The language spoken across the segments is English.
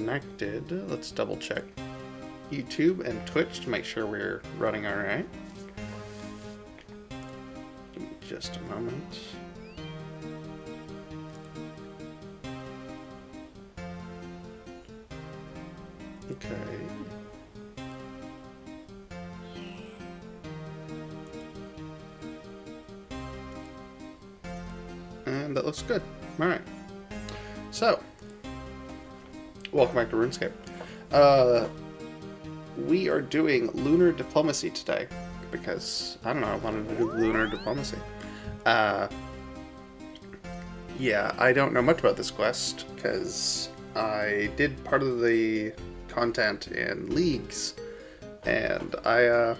connected. Let's double check YouTube and Twitch to make sure we're running alright. Give me just a moment. Okay. And that looks good. Alright. So, welcome back to RuneScape. We are doing Lunar Diplomacy today, because, I don't know, I wanted to do Lunar Diplomacy. Yeah, I don't know much about this quest, because I did part of the content in Leagues, and I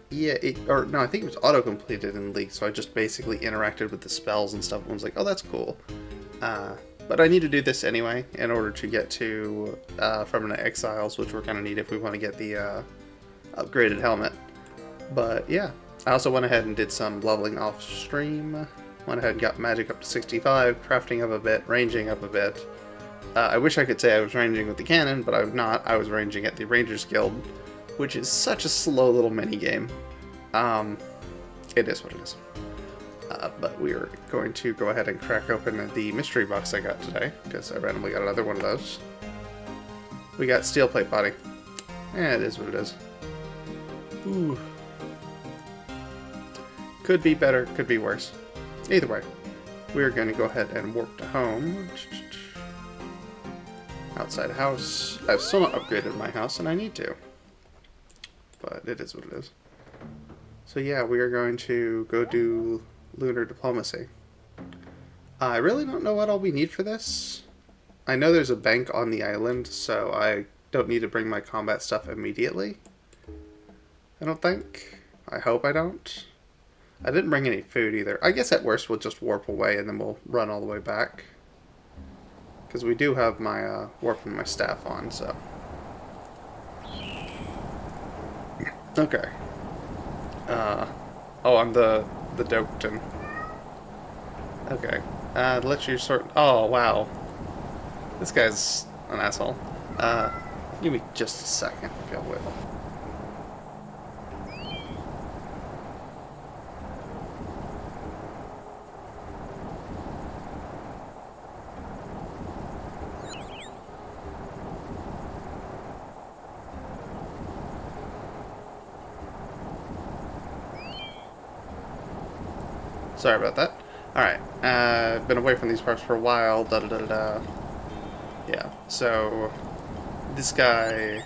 think it was auto-completed in League, so I just basically interacted with the spells and stuff and was like, oh, that's cool. But I need to do this anyway in order to get to Permanent Exiles, which we're kind of neat if we want to get the upgraded helmet. But yeah, I also went ahead and did some leveling off stream. Went ahead and got magic up to 65, crafting up a bit, ranging up a bit. I wish I could say I was ranging with the cannon, but I'm not. I was ranging at the Rangers Guild, which is such a slow little mini-game. It is what it is. But we are going to go ahead and crack open the mystery box I got today, because I randomly got another one of those. We got steel plate body. It is what it is. Ooh. Could be better, could be worse. Either way, we're going to go ahead and warp to home. Outside house. I've still not upgraded my house, and I need to. But it is what it is. So yeah, we are going to go do Lunar Diplomacy. I really don't know what all we need for this. I know there's a bank on the island, so I don't need to bring my combat stuff immediately. I don't think. I hope I don't. I didn't bring any food either. I guess at worst we'll just warp away and then we'll run all the way back. Because we do have my warp and my staff on, so. Okay. Oh, I'm the Dokton. Okay. Let you sort. Oh, wow. This guy's an asshole. Give me just a second, if you will. Sorry about that. Alright, I've been away from these parts for a while, da-da-da-da-da. Yeah, so this guy,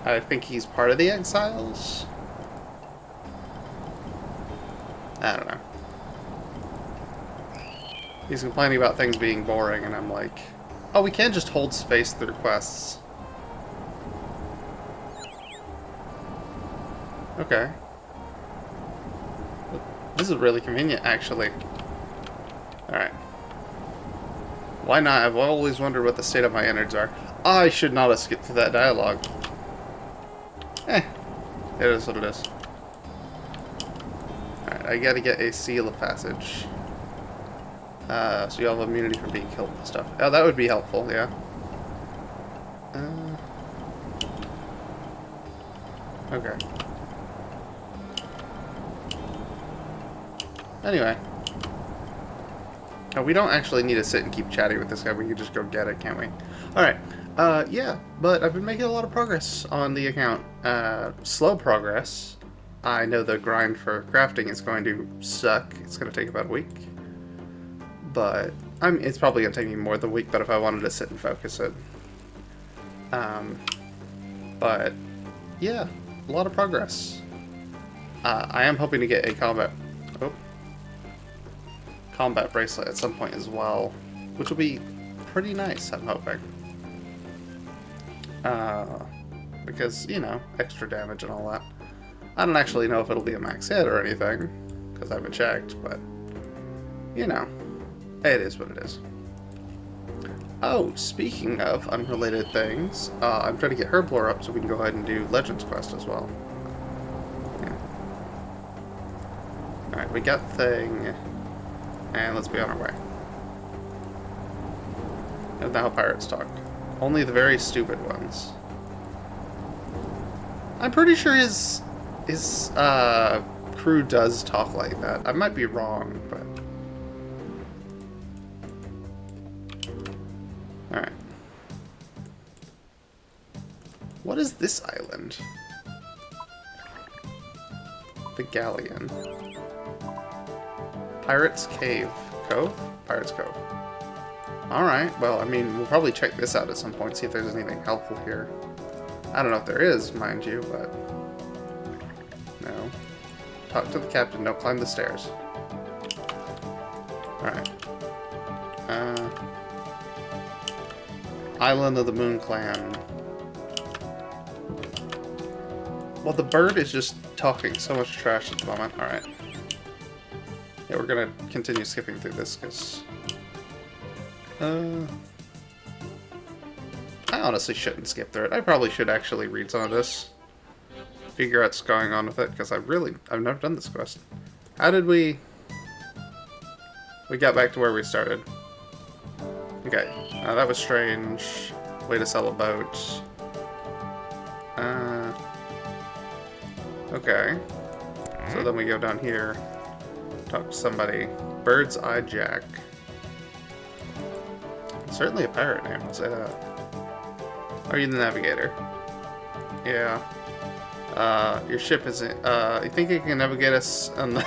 I think he's part of the Exiles? I don't know. He's complaining about things being boring, and I'm like, oh, we can just hold space through quests. Okay. This is really convenient, actually. Alright. Why not? I've always wondered what the state of my innards are. I should not have skipped through that dialogue. It is what it is. Alright, I gotta get a seal of passage. So you have immunity from being killed and stuff. Oh, that would be helpful, yeah. Okay. Anyway. Oh, we don't actually need to sit and keep chatting with this guy. We can just go get it, can't we? Alright. Yeah. But I've been making a lot of progress on the account. Slow progress. I know the grind for crafting is going to suck. It's going to take about a week. But, it's probably going to take me more than a week, but if I wanted to sit and focus it. But, yeah. A lot of progress. I am hoping to get a combat bracelet at some point as well, which will be pretty nice, I'm hoping. Because, you know, extra damage and all that. I don't actually know if it'll be a max hit or anything, because I haven't checked, but, you know, it is what it is. Oh, speaking of unrelated things, I'm trying to get Herblore up so we can go ahead and do Legends Quest as well. Yeah. Alright, we got the thing. And let's be on our way. That's not how pirates talk. Only the very stupid ones. I'm pretty sure his crew does talk like that. I might be wrong, but... Alright. What is this island? The Galleon. Pirates Cave. Cove? Pirates Cove. Alright, well, I mean, we'll probably check this out at some point, see if there's anything helpful here. I don't know if there is, mind you, but... No. Talk to the captain, don't climb the stairs. Alright. Island of the Moon Clan. Well, the bird is just talking so much trash at the moment. Alright. Yeah, we're gonna continue skipping through this, because... I honestly shouldn't skip through it. I probably should actually read some of this. Figure out what's going on with it, because I've never done this quest. How did we... We got back to where we started. Okay. That was strange. Way to sell a boat. Okay. So then we go down here. Talk to somebody. Bird's Eye Jack. Certainly a pirate name, I'll say that. Are you the navigator? Yeah. Your ship isn't... you think you can navigate us on the...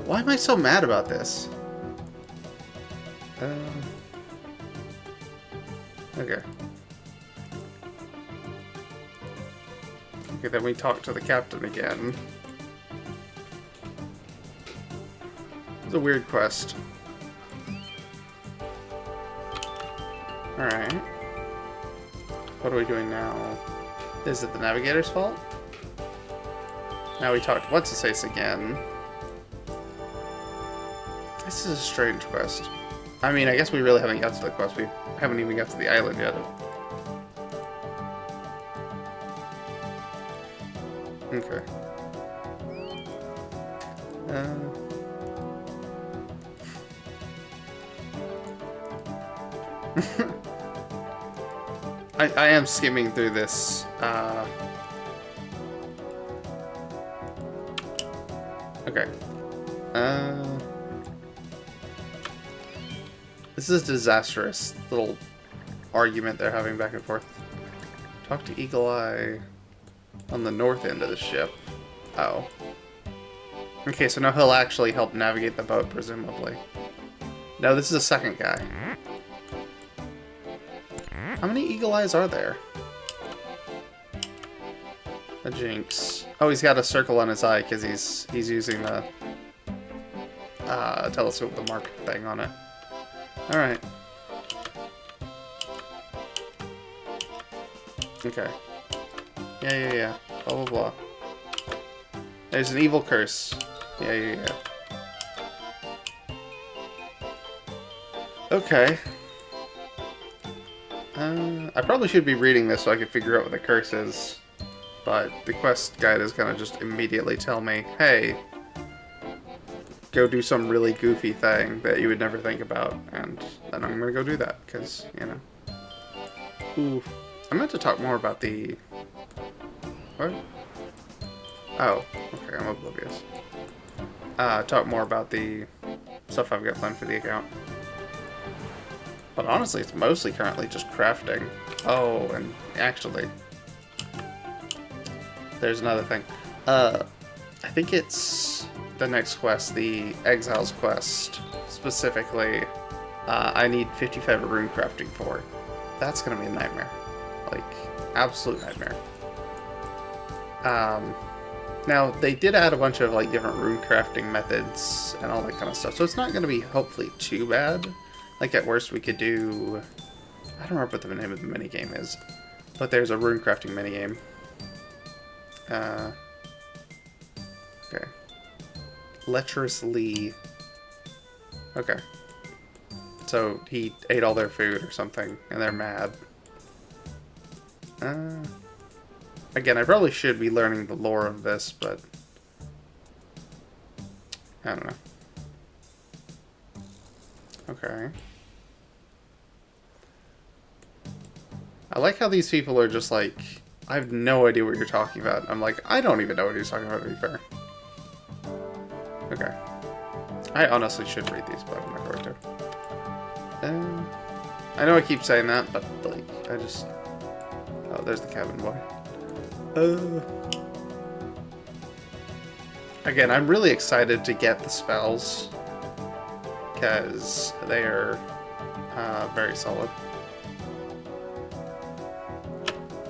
Why am I so mad about this? Okay. Okay, then we talk to the captain again. It's a weird quest. Alright. What are we doing now? Is it the navigator's fault? Now we talk to What's-His-Face again. This is a strange quest. I mean, I guess we really haven't got to the quest. We haven't even got to the island yet. Okay. I am skimming through this. Okay. This is a disastrous little argument they're having back and forth. Talk to Eagle Eye on the north end of the ship. Oh. Okay, so now he'll actually help navigate the boat, presumably. No, this is a second guy. How many Eagle Eyes are there? A jinx. Oh, he's got a circle on his eye because he's using the telescope with the mark thing on it. Alright. Okay. Yeah. Blah, blah, blah. There's an evil curse. Yeah. Okay. I probably should be reading this so I can figure out what the curse is. But the quest guide is gonna just immediately tell me, hey, go do some really goofy thing that you would never think about. And then I'm gonna go do that, because, you know. Ooh. I meant to talk more about the... What? Oh, okay, I'm oblivious. Talk more about the stuff I've got planned for the account. But honestly, it's mostly currently just crafting. Oh, and actually, there's another thing. I think it's the next quest, the Exiles quest, specifically, I need 55 rune crafting for. That's gonna be a nightmare. Like, absolute nightmare. Now, they did add a bunch of, like, different rune crafting methods and all that kind of stuff, so it's not gonna be, hopefully, too bad. Like, at worst, we could do... I don't remember what the name of the minigame is, but there's a rune crafting minigame. Okay. Lecherous Lee. Okay. So, he ate all their food or something, and they're mad. Again, I probably should be learning the lore of this, but... I don't know. Okay. I like how these people are just like, I have no idea what you're talking about. I'm like, I don't even know what you're talking about, to be fair. Okay. I honestly should read these, but I'm not going to. I know I keep saying that, but, like, I just... Oh, there's the cabin boy. Again, I'm really excited to get the spells, because they are very solid.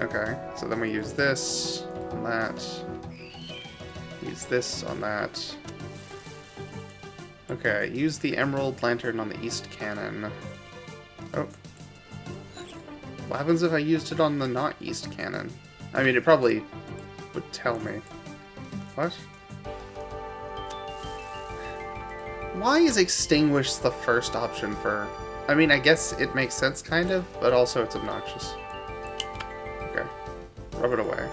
Okay, so then we use this on that. Use this on that. Okay, use the Emerald Lantern on the East Cannon. Oh. What happens if I used it on the not East Cannon? I mean, it probably would tell me. What? Why is Extinguish the first option for... I mean, I guess it makes sense, kind of, but also it's obnoxious. Okay. Rub it away.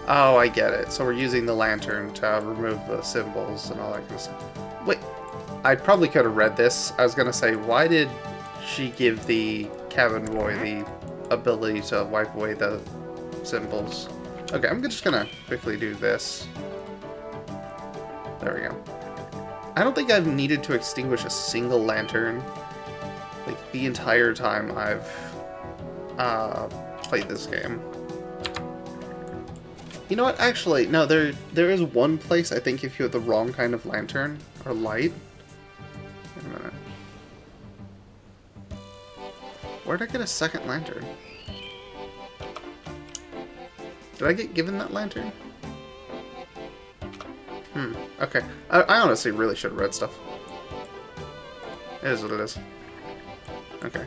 Oh, I get it. So we're using the lantern to remove the symbols and all that kind of stuff. Wait. I probably could have read this. I was going to say, why did she give the cabin boy the ability to wipe away the symbols? Okay, I'm just going to quickly do this. There we go. I don't think I've needed to extinguish a single lantern, like, the entire time I've played this game. You know what? Actually, no, there is one place, I think, if you have the wrong kind of lantern, or light. Wait a minute. Where'd I get a second lantern? Did I get given that lantern? Okay. I honestly really should have read stuff. It is what it is. Okay.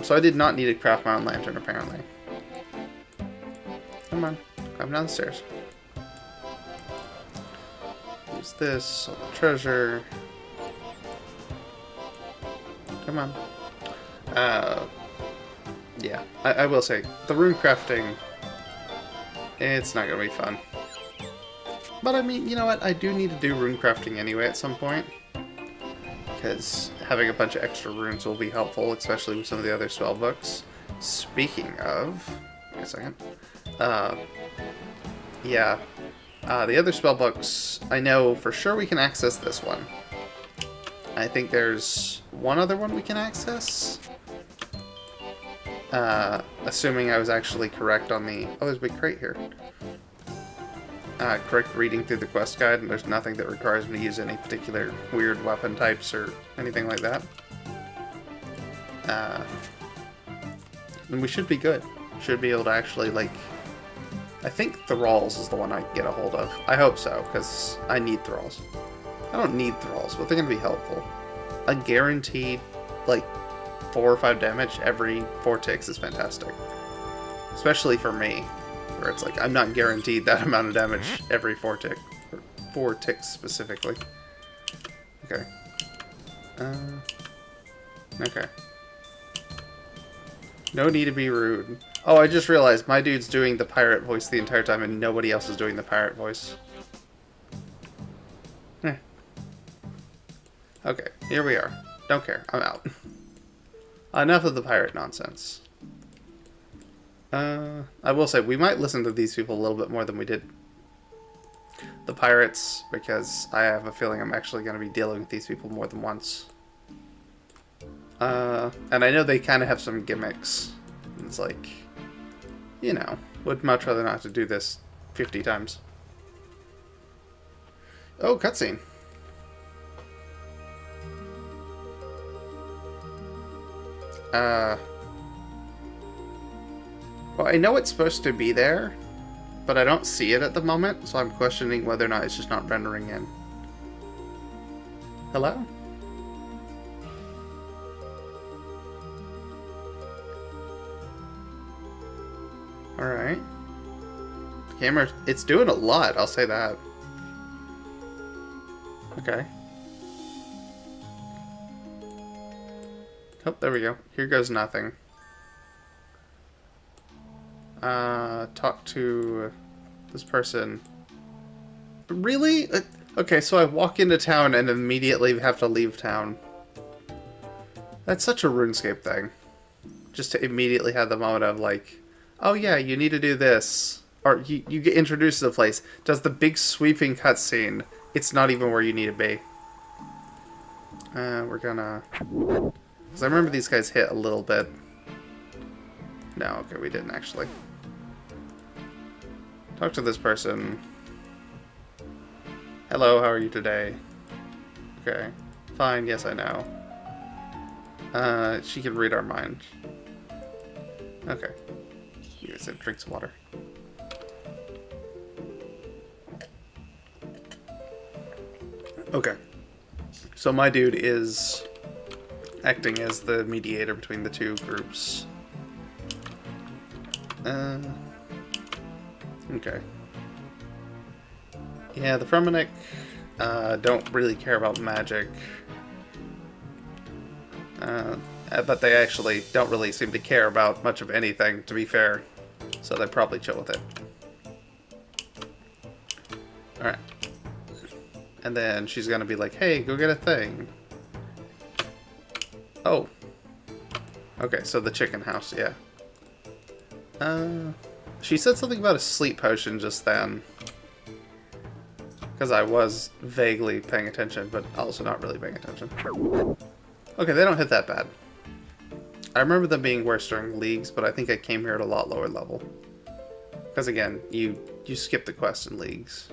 So I did not need to craft my own lantern, apparently. Come on. Climb down the stairs. Use this on the treasure. Come on. Yeah. I will say, the rune crafting, it's not going to be fun. But I mean, you know what? I do need to do rune crafting anyway at some point. Because having a bunch of extra runes will be helpful, especially with some of the other spell books. Speaking of... Wait a second. Yeah. The other spell books, I know for sure we can access this one. I think there's one other one we can access. Assuming I was actually correct on the... Oh, there's a big crate here. Correct reading through the quest guide, and there's nothing that requires me to use any particular weird weapon types or anything like that. Then we should be good. Should be able to actually, like... I think Thralls is the one I can get a hold of. I hope so, because I need Thralls. I don't need Thralls, but they're going to be helpful. A guaranteed, like, 4 or 5 damage every 4 ticks is fantastic. Especially for me. Where it's like, I'm not guaranteed that amount of damage every 4 tick. Or 4 ticks specifically. Okay. Okay. No need to be rude. Oh, I just realized my dude's doing the pirate voice the entire time and nobody else is doing the pirate voice. Eh. Okay, here we are. Don't care. I'm out. Enough of the pirate nonsense. I will say, we might listen to these people a little bit more than we did the pirates, because I have a feeling I'm actually going to be dealing with these people more than once. And I know they kind of have some gimmicks. It's like, you know, would much rather not have to do this 50 times. Oh, cutscene. Well, I know it's supposed to be there, but I don't see it at the moment, so I'm questioning whether or not it's just not rendering in. Hello? Alright. The camera, it's doing a lot, I'll say that. Okay. Oh, there we go. Here goes nothing. Talk to this person. Really? Okay, so I walk into town and immediately have to leave town. That's such a RuneScape thing. just to immediately have the moment of like, oh yeah, you need to do this, or you get introduced to the place, does the big sweeping cutscene. It's not even where you need to be. We're gonna, because I remember these guys hit a little bit. No, okay, we didn't actually. Talk to this person. Hello, how are you today? Okay. Fine, yes, I know. She can read our mind. Okay. You said drinks water. Okay. So my dude is acting as the mediator between the two groups. Okay. Yeah, the Fremennik don't really care about magic. But they actually don't really seem to care about much of anything, to be fair. So they probably chill with it. Alright. And then she's gonna be like, hey, go get a thing. Oh. Okay, so the chicken house, yeah. She said something about a sleep potion just then. Because I was vaguely paying attention, but also not really paying attention. Okay, they don't hit that bad. I remember them being worse during leagues, but I think I came here at a lot lower level. Because again, you skip the quest in leagues.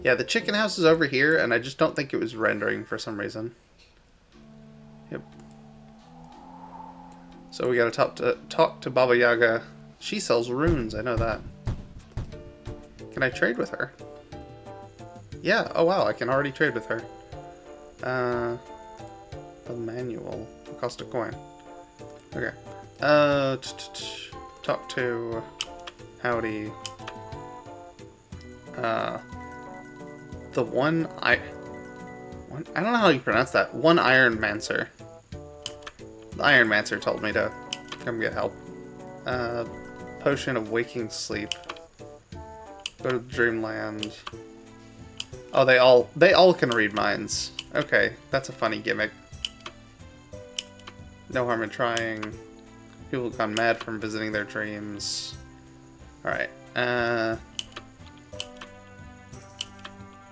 Yeah, the chicken house is over here, and I just don't think it was rendering for some reason. Yep. So we gotta talk to Baba Yaga. She sells runes, I know that. Can I trade with her? Yeah, oh wow, I can already trade with her. The manual. It cost a coin. Okay. Talk to... Howdy. The one I don't know how you pronounce that. One Iron Mancer. The Iron Mancer told me to come get help. Potion of Waking Sleep. Go to Dreamland. Oh, they all can read minds. Okay, that's a funny gimmick. No harm in trying. People have gone mad from visiting their dreams. Alright,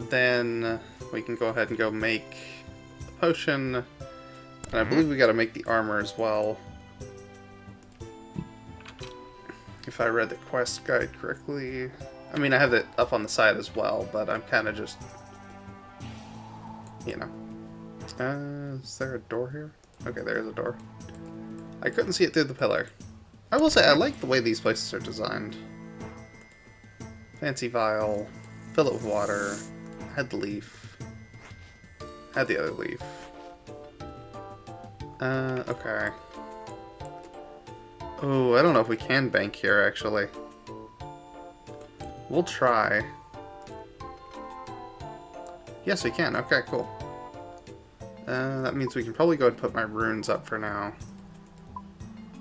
then we can go ahead and go make the potion. And I believe we gotta make the armor as well. If I read the quest guide correctly. I mean, I have it up on the side as well, but I'm kind of just... You know. Is there a door here? Okay, there is a door. I couldn't see it through the pillar. I will say, I like the way these places are designed. Fancy vial. Fill it with water. Had the leaf. Had the other leaf. Okay. Oh, I don't know if we can bank here, actually. We'll try. Yes, we can. Okay, cool. That means we can probably go and put my runes up for now.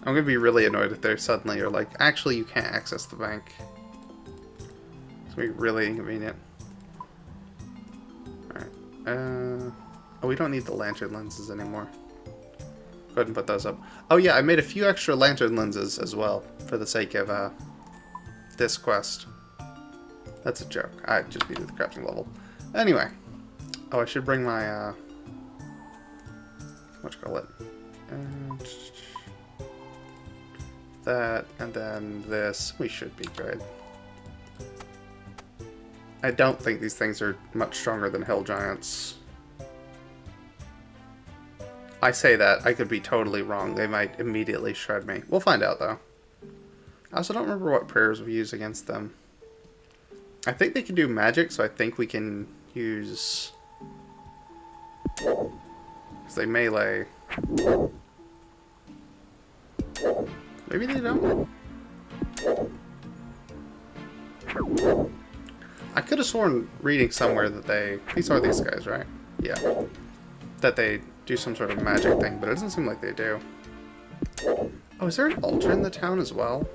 I'm gonna be really annoyed if they suddenly are like, actually, you can't access the bank. It's gonna be really inconvenient. Alright. Oh, we don't need the lantern lenses anymore. Go ahead and put those up. Oh yeah, I made a few extra lantern lenses as well, for the sake of, this quest. That's a joke. I just needed the crafting level. Anyway. Oh, I should bring my, whatchamacallit? That, and then this. We should be good. I don't think these things are much stronger than Hill Giants. I say that, I could be totally wrong. They might immediately shred me. We'll find out, though. I also don't remember what prayers we use against them. I think they can do magic, so I think we can use... Because they melee. Maybe they don't. I could have sworn reading somewhere that they... These are these guys, right? Yeah. That they do some sort of magic thing, but it doesn't seem like they do. Oh, is there an altar in the town as well?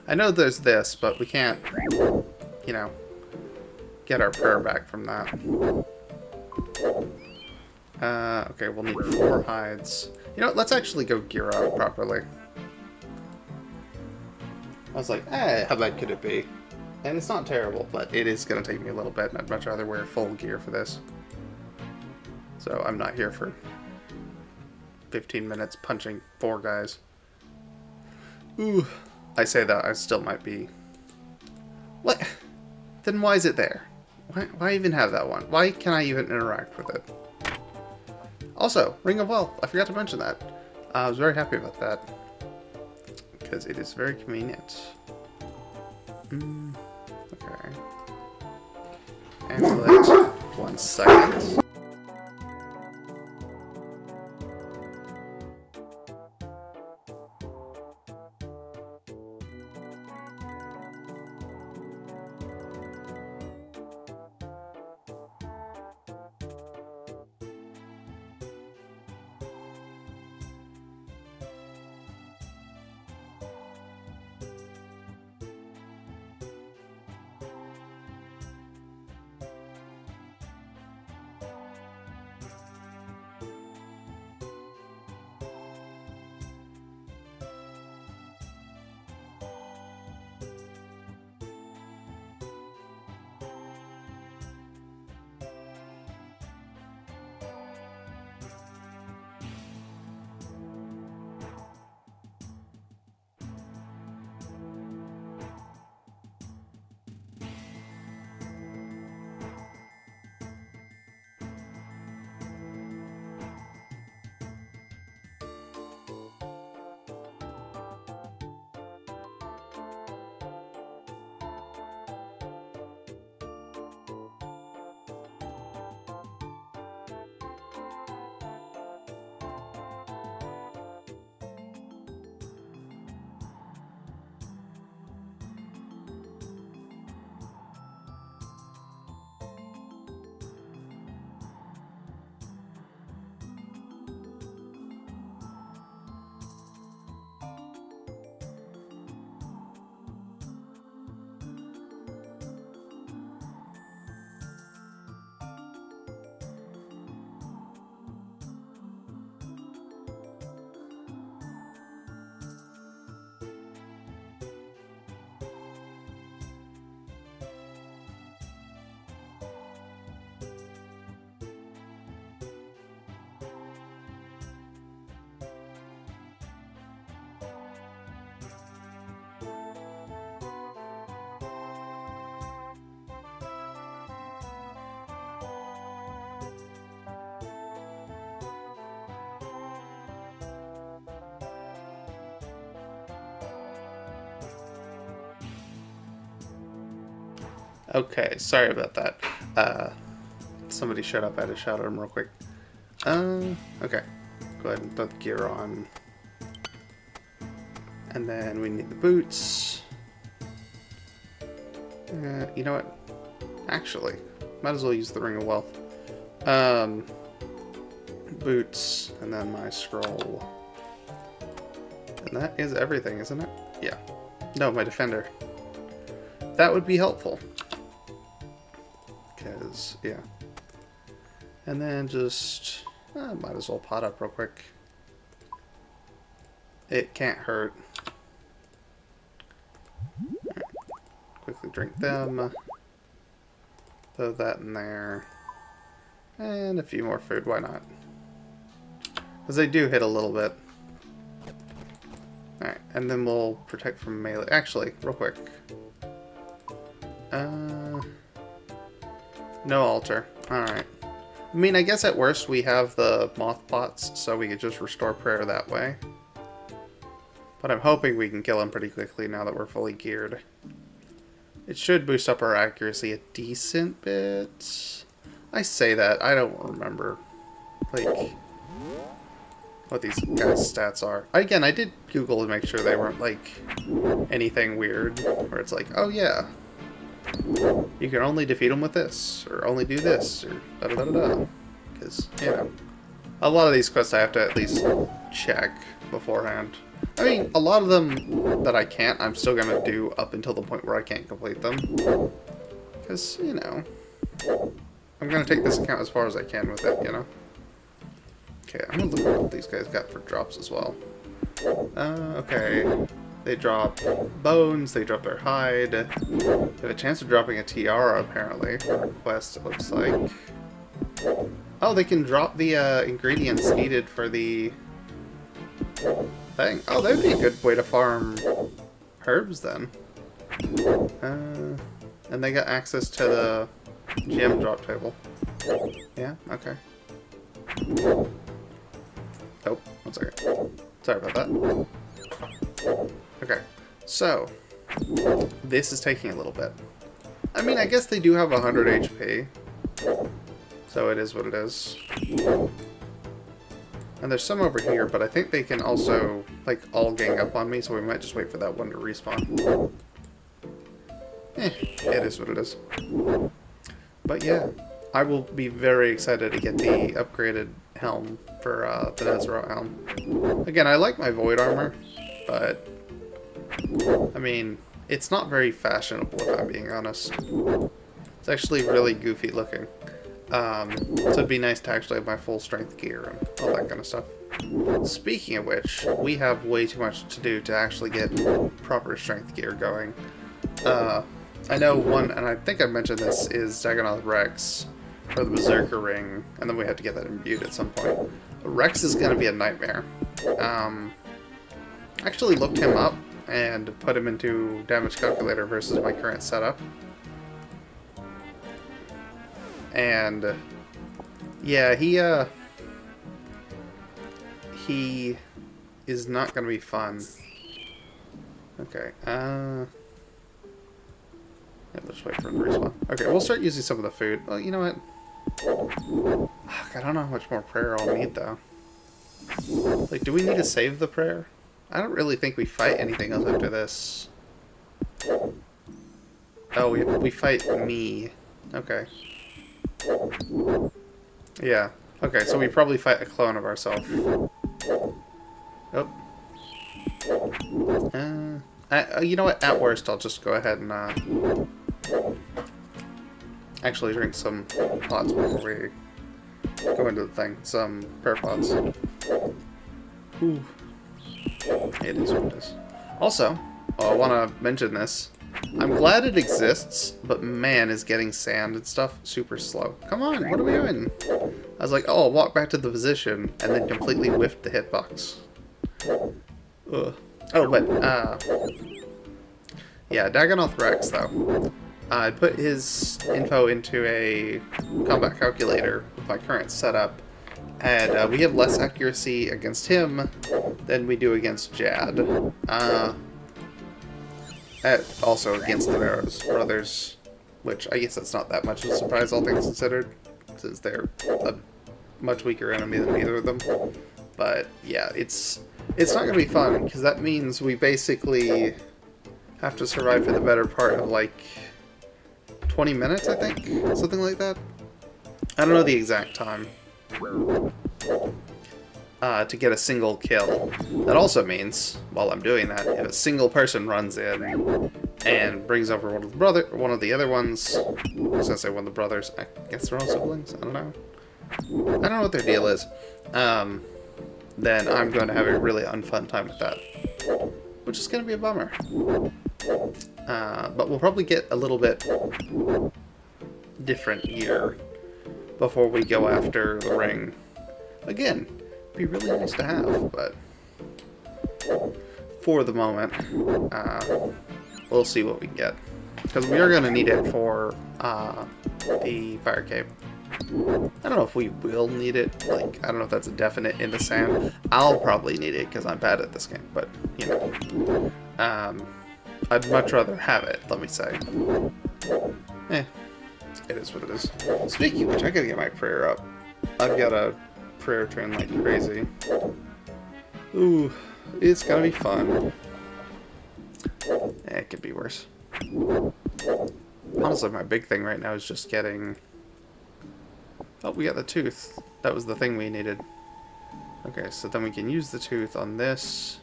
I know there's this, but we can't, you know, get our prayer back from that. Okay, we'll need 4 hides. You know what, let's actually go gear out properly. I was like, how bad could it be? And it's not terrible, but it is going to take me a little bit, and I'd much rather wear full gear for this. So I'm not here for 15 minutes punching 4 guys. Ooh. I say that, I still might be... What? Then why is it there? Why even have that one? Why can I even interact with it? Also, Ring of Wealth. I forgot to mention that. I was very happy about that. Because it is very convenient. Okay. Amulet. 1 second. Okay, sorry about that. Somebody shut up. I had to shout at him real quick. Okay. Go ahead and throw the gear on. And then we need the boots. You know what? Actually, might as well use the Ring of Wealth. Boots, and then my scroll. And that is everything, isn't it? Yeah. No, my defender. That would be helpful. Because, yeah. And then just... might as well pot up real quick. It can't hurt. Right. Quickly drink them. Throw that in there. And a few more food, why not? Because they do hit a little bit. Alright, and then we'll protect from melee. Actually, real quick. No altar. Alright. I mean, I guess at worst we have the moth pots, so we could just restore prayer that way. But I'm hoping we can kill him pretty quickly now that we're fully geared. It should boost up our accuracy a decent bit. I say that, I don't remember, like, what these guys' stats are. Again, I did Google to make sure they weren't, like, anything weird, where it's like, oh yeah, you can only defeat them with this, or only do this, or da-da-da-da-da. Because, you know, a lot of these quests I have to at least check beforehand. I mean, a lot of them that I can't, I'm still going to do up until the point where I can't complete them. Because, you know, I'm going to take this account as far as I can with it, you know? Okay, I'm gonna look at what these guys got for drops as well. Okay. They drop bones, they drop their hide. They have a chance of dropping a tiara, apparently. Quest, it looks like. Oh, they can drop the ingredients needed for the thing. Oh, that would be a good way to farm herbs, then. And they got access to the gem drop table. Yeah, okay. Oh, 1 second. Sorry about that. Okay, so this is taking a little bit. I mean, I guess they do have 100 HP, so it is what it is. And there's some over here, but I think they can also, like, all gang up on me, so we might just wait for that one to respawn. It is what it is. But yeah, I will be very excited to get the upgraded helm for the Nezero helm. Again, I like my Void armor, but I mean, it's not very fashionable if I'm being honest. It's actually really goofy looking. So it'd be nice to actually have my full strength gear and all that kind of stuff. Speaking of which, we have way too much to do to actually get proper strength gear going. I know one, and I think I mentioned this, is Dagonoth Rex for the Berserker Ring, and then we have to get that imbued at some point. Rex is going to be a nightmare. Actually looked him up and put him into damage calculator versus my current setup. And yeah, he is not going to be fun. Okay, yeah, let's wait for him to respawn. Okay, we'll start using some of the food. Well, you know what? I don't know how much more prayer I'll need, though. Like, do we need to save the prayer? I don't really think we fight anything else after this. Oh, we fight me. Okay. Yeah. Okay, so we probably fight a clone of ourselves. Oh. You know what? At worst, I'll just go ahead and actually drink some pods before we go into the thing. Some prayer pods. Ooh. It is what it is. Also, I want to mention this. I'm glad it exists, but man, is getting sand and stuff super slow. Come on, what are we doing? I was like, oh, I'll walk back to the position, and then completely whiffed the hitbox. Ugh. Oh, but, yeah, Dagonoth Rex, though. I put his info into a combat calculator with my current setup, and we have less accuracy against him than we do against Jad. Also against the Barrows brothers, which I guess that's not that much of a surprise, all things considered, since they're a much weaker enemy than either of them. But yeah, it's not going to be fun, because that means we basically have to survive for the better part of, like, 20 minutes, I think? Something like that? I don't know the exact time. To get a single kill. That also means, while I'm doing that, if a single person runs in and brings over one of the other ones, I was gonna say one of the brothers, I guess they're all siblings, I don't know. I don't know what their deal is. Then I'm going to have a really unfun time with that, which is going to be a bummer. But we'll probably get a little bit different gear before we go after the ring. Again, be really nice to have, but for the moment, we'll see what we can get. Because we are going to need it for the fire cave. I don't know if we will need it. Like, I don't know if that's a definite in the sand. I'll probably need it because I'm bad at this game, but, you know. I'd much rather have it, let me say. It is what it is. Speaking of which, I gotta get my prayer up. I've got a prayer train like crazy. Ooh, it's gonna be fun. It could be worse. Honestly, my big thing right now is just getting... Oh, we got the tooth. That was the thing we needed. Okay, so then we can use the tooth on this.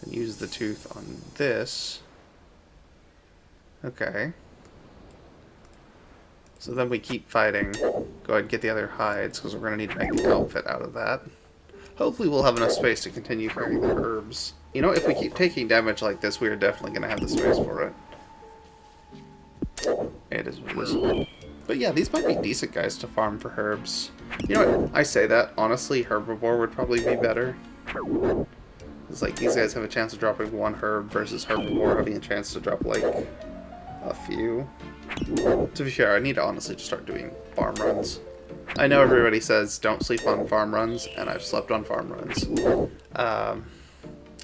And use the tooth on this. Okay. So then we keep fighting. Go ahead and get the other hides, because we're going to need to make the outfit out of that. Hopefully we'll have enough space to continue carrying the herbs. You know, if we keep taking damage like this, we are definitely going to have the space for it. It is what it is. But yeah, these might be decent guys to farm for herbs. You know what? I say that. Honestly, herbivore would probably be better. It's like these guys have a chance of dropping one herb versus herbivore having a chance to drop like a few. To be fair, I need to honestly just start doing farm runs. I know everybody says don't sleep on farm runs, and I've slept on farm runs.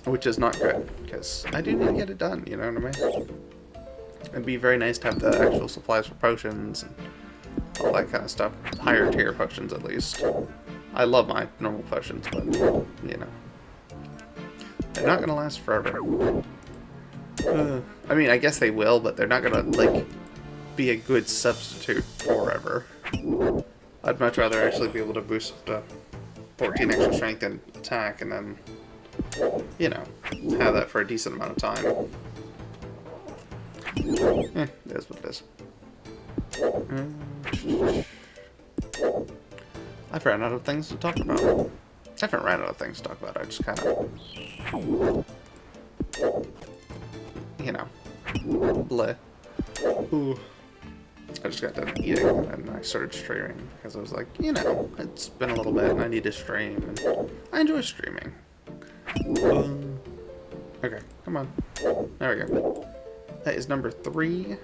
Which is not good, because I do need to get it done, you know what I mean? It'd be very nice to have the actual supplies for potions and all that kind of stuff. Higher tier potions, at least. I love my normal potions, but, you know. They're not going to last forever. I mean, I guess they will, but they're not going to, like, be a good substitute forever. I'd much rather actually be able to boost up to 14 extra strength and attack, and then, you know, have that for a decent amount of time. It is what it is. I've ran out of things to talk about. I haven't ran out of things to talk about, I just kind of, you know, bleh. Ooh. I just got done eating and I started streaming because I was like, you know, it's been a little bit and I need to stream, and I enjoy streaming. Okay, come on. There we go. That is number 3.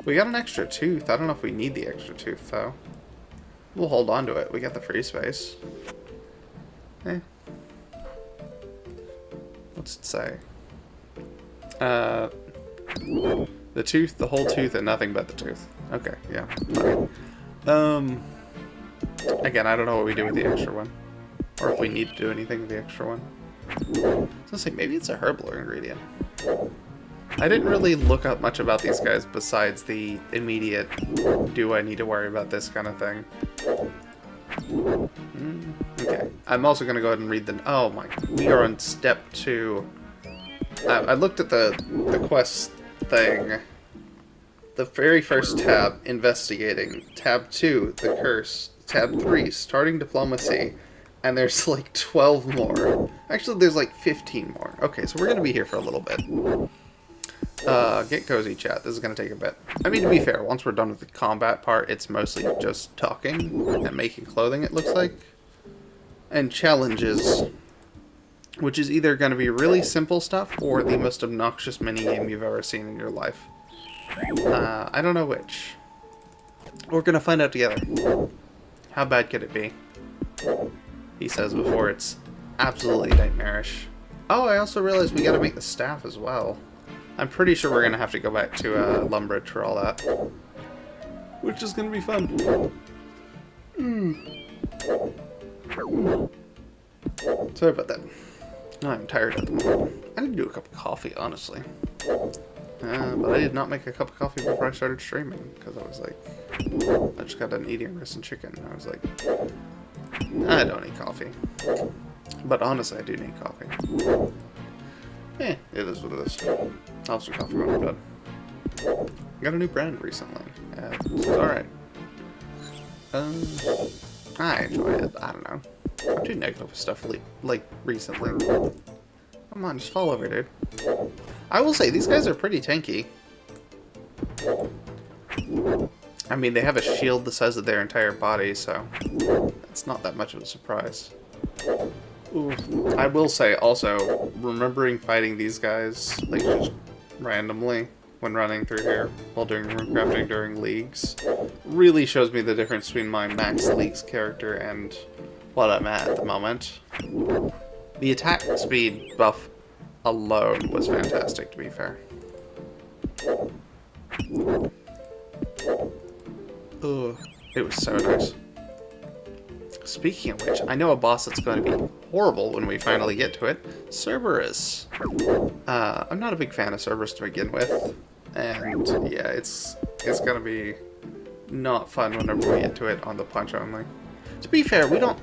We got an extra tooth. I don't know if we need the extra tooth, though. We'll hold on to it. We got the free space. Eh. What's it say? The tooth, the whole tooth, and nothing but the tooth. Okay, yeah. Fine. Again, I don't know what we do with the extra one. Or if we need to do anything with the extra one. I was gonna say, maybe it's a herbal ingredient. I didn't really look up much about these guys besides the immediate, do I need to worry about this kind of thing. Okay. I'm also going to go ahead and read the... Oh my... We are on step 2. I looked at the quest thing. The very first tab, investigating. Tab 2, the curse. Tab 3, starting diplomacy. And there's like 12 more. Actually, there's like 15 more. Okay, so we're going to be here for a little bit. Get cozy, chat. This is going to take a bit. I mean, to be fair, once we're done with the combat part, it's mostly just talking and making clothing, it looks like. And challenges, which is either going to be really simple stuff or the most obnoxious minigame you've ever seen in your life. I don't know which. We're going to find out together. How bad could it be? He says before it's absolutely nightmarish. Oh, I also realized we got to make the staff as well. I'm pretty sure we're going to have to go back to Lumbridge for all that. Which is going to be fun. Sorry about that. I'm tired at the moment. I need to do a cup of coffee, honestly. But I did not make a cup of coffee before I started streaming. Because I was like... I just got done eating rice and chicken. And I was like... I don't need coffee. But honestly, I do need coffee. It is what it is. I'll have some coffee when I'm done. I got a new brand recently. It's alright. I enjoy it. I don't know. I'm too negative with stuff like recently. Come on, just fall over, dude. I will say, these guys are pretty tanky. I mean, they have a shield the size of their entire body, so it's not that much of a surprise. Ooh. I will say, also, remembering fighting these guys, like, just randomly when running through here while doing rune crafting during leagues, really shows me the difference between my max leagues character and what I'm at the moment. The attack speed buff alone was fantastic, to be fair. Ugh, it was so nice. Speaking of which, I know a boss that's going to be horrible when we finally get to it. Cerberus. I'm not a big fan of Cerberus to begin with. And yeah, it's going to be not fun whenever we get to it on the punch only. To be fair, we don't...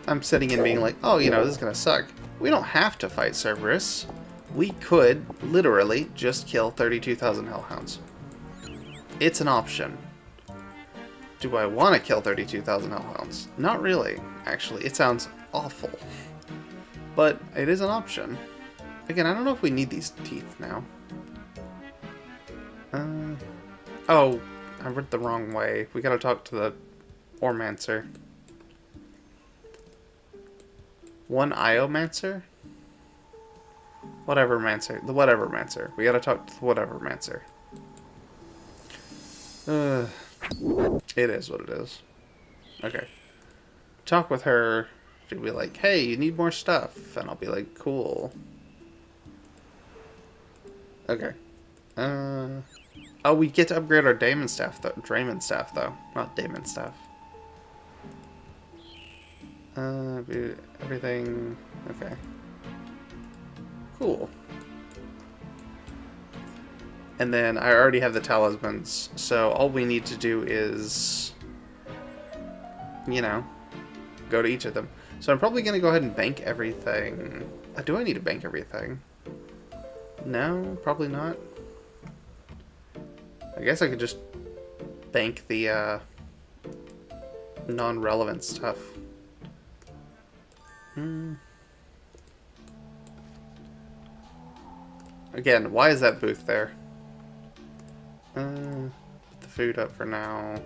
I'm sitting and being like, oh, you know, this is going to suck. We don't have to fight Cerberus. We could, literally, just kill 32,000 Hellhounds. It's an option. Do I want to kill 32,000 hellhounds? Not really, actually. It sounds awful. But it is an option. Again, I don't know if we need these teeth now. Oh, I read the wrong way. We gotta talk to the Ormancer. One Iomancer? Whatever Mancer. The whatever Mancer. We gotta talk to the whatever Mancer. It is what it is. Okay. Talk with her. She'll be like, hey, you need more stuff. And I'll be like, cool. Okay. Oh, we get to upgrade our Daemon Staff, though. Draymond Staff, though. Not Daemon Staff. Everything... Okay. Cool. And then I already have the talismans, so all we need to do is... You know, go to each of them. So I'm probably going to go ahead and bank everything. Do I need to bank everything? No, probably not. I guess I could just bank the non-relevant stuff. Again, why is that booth there? Put the food up for now.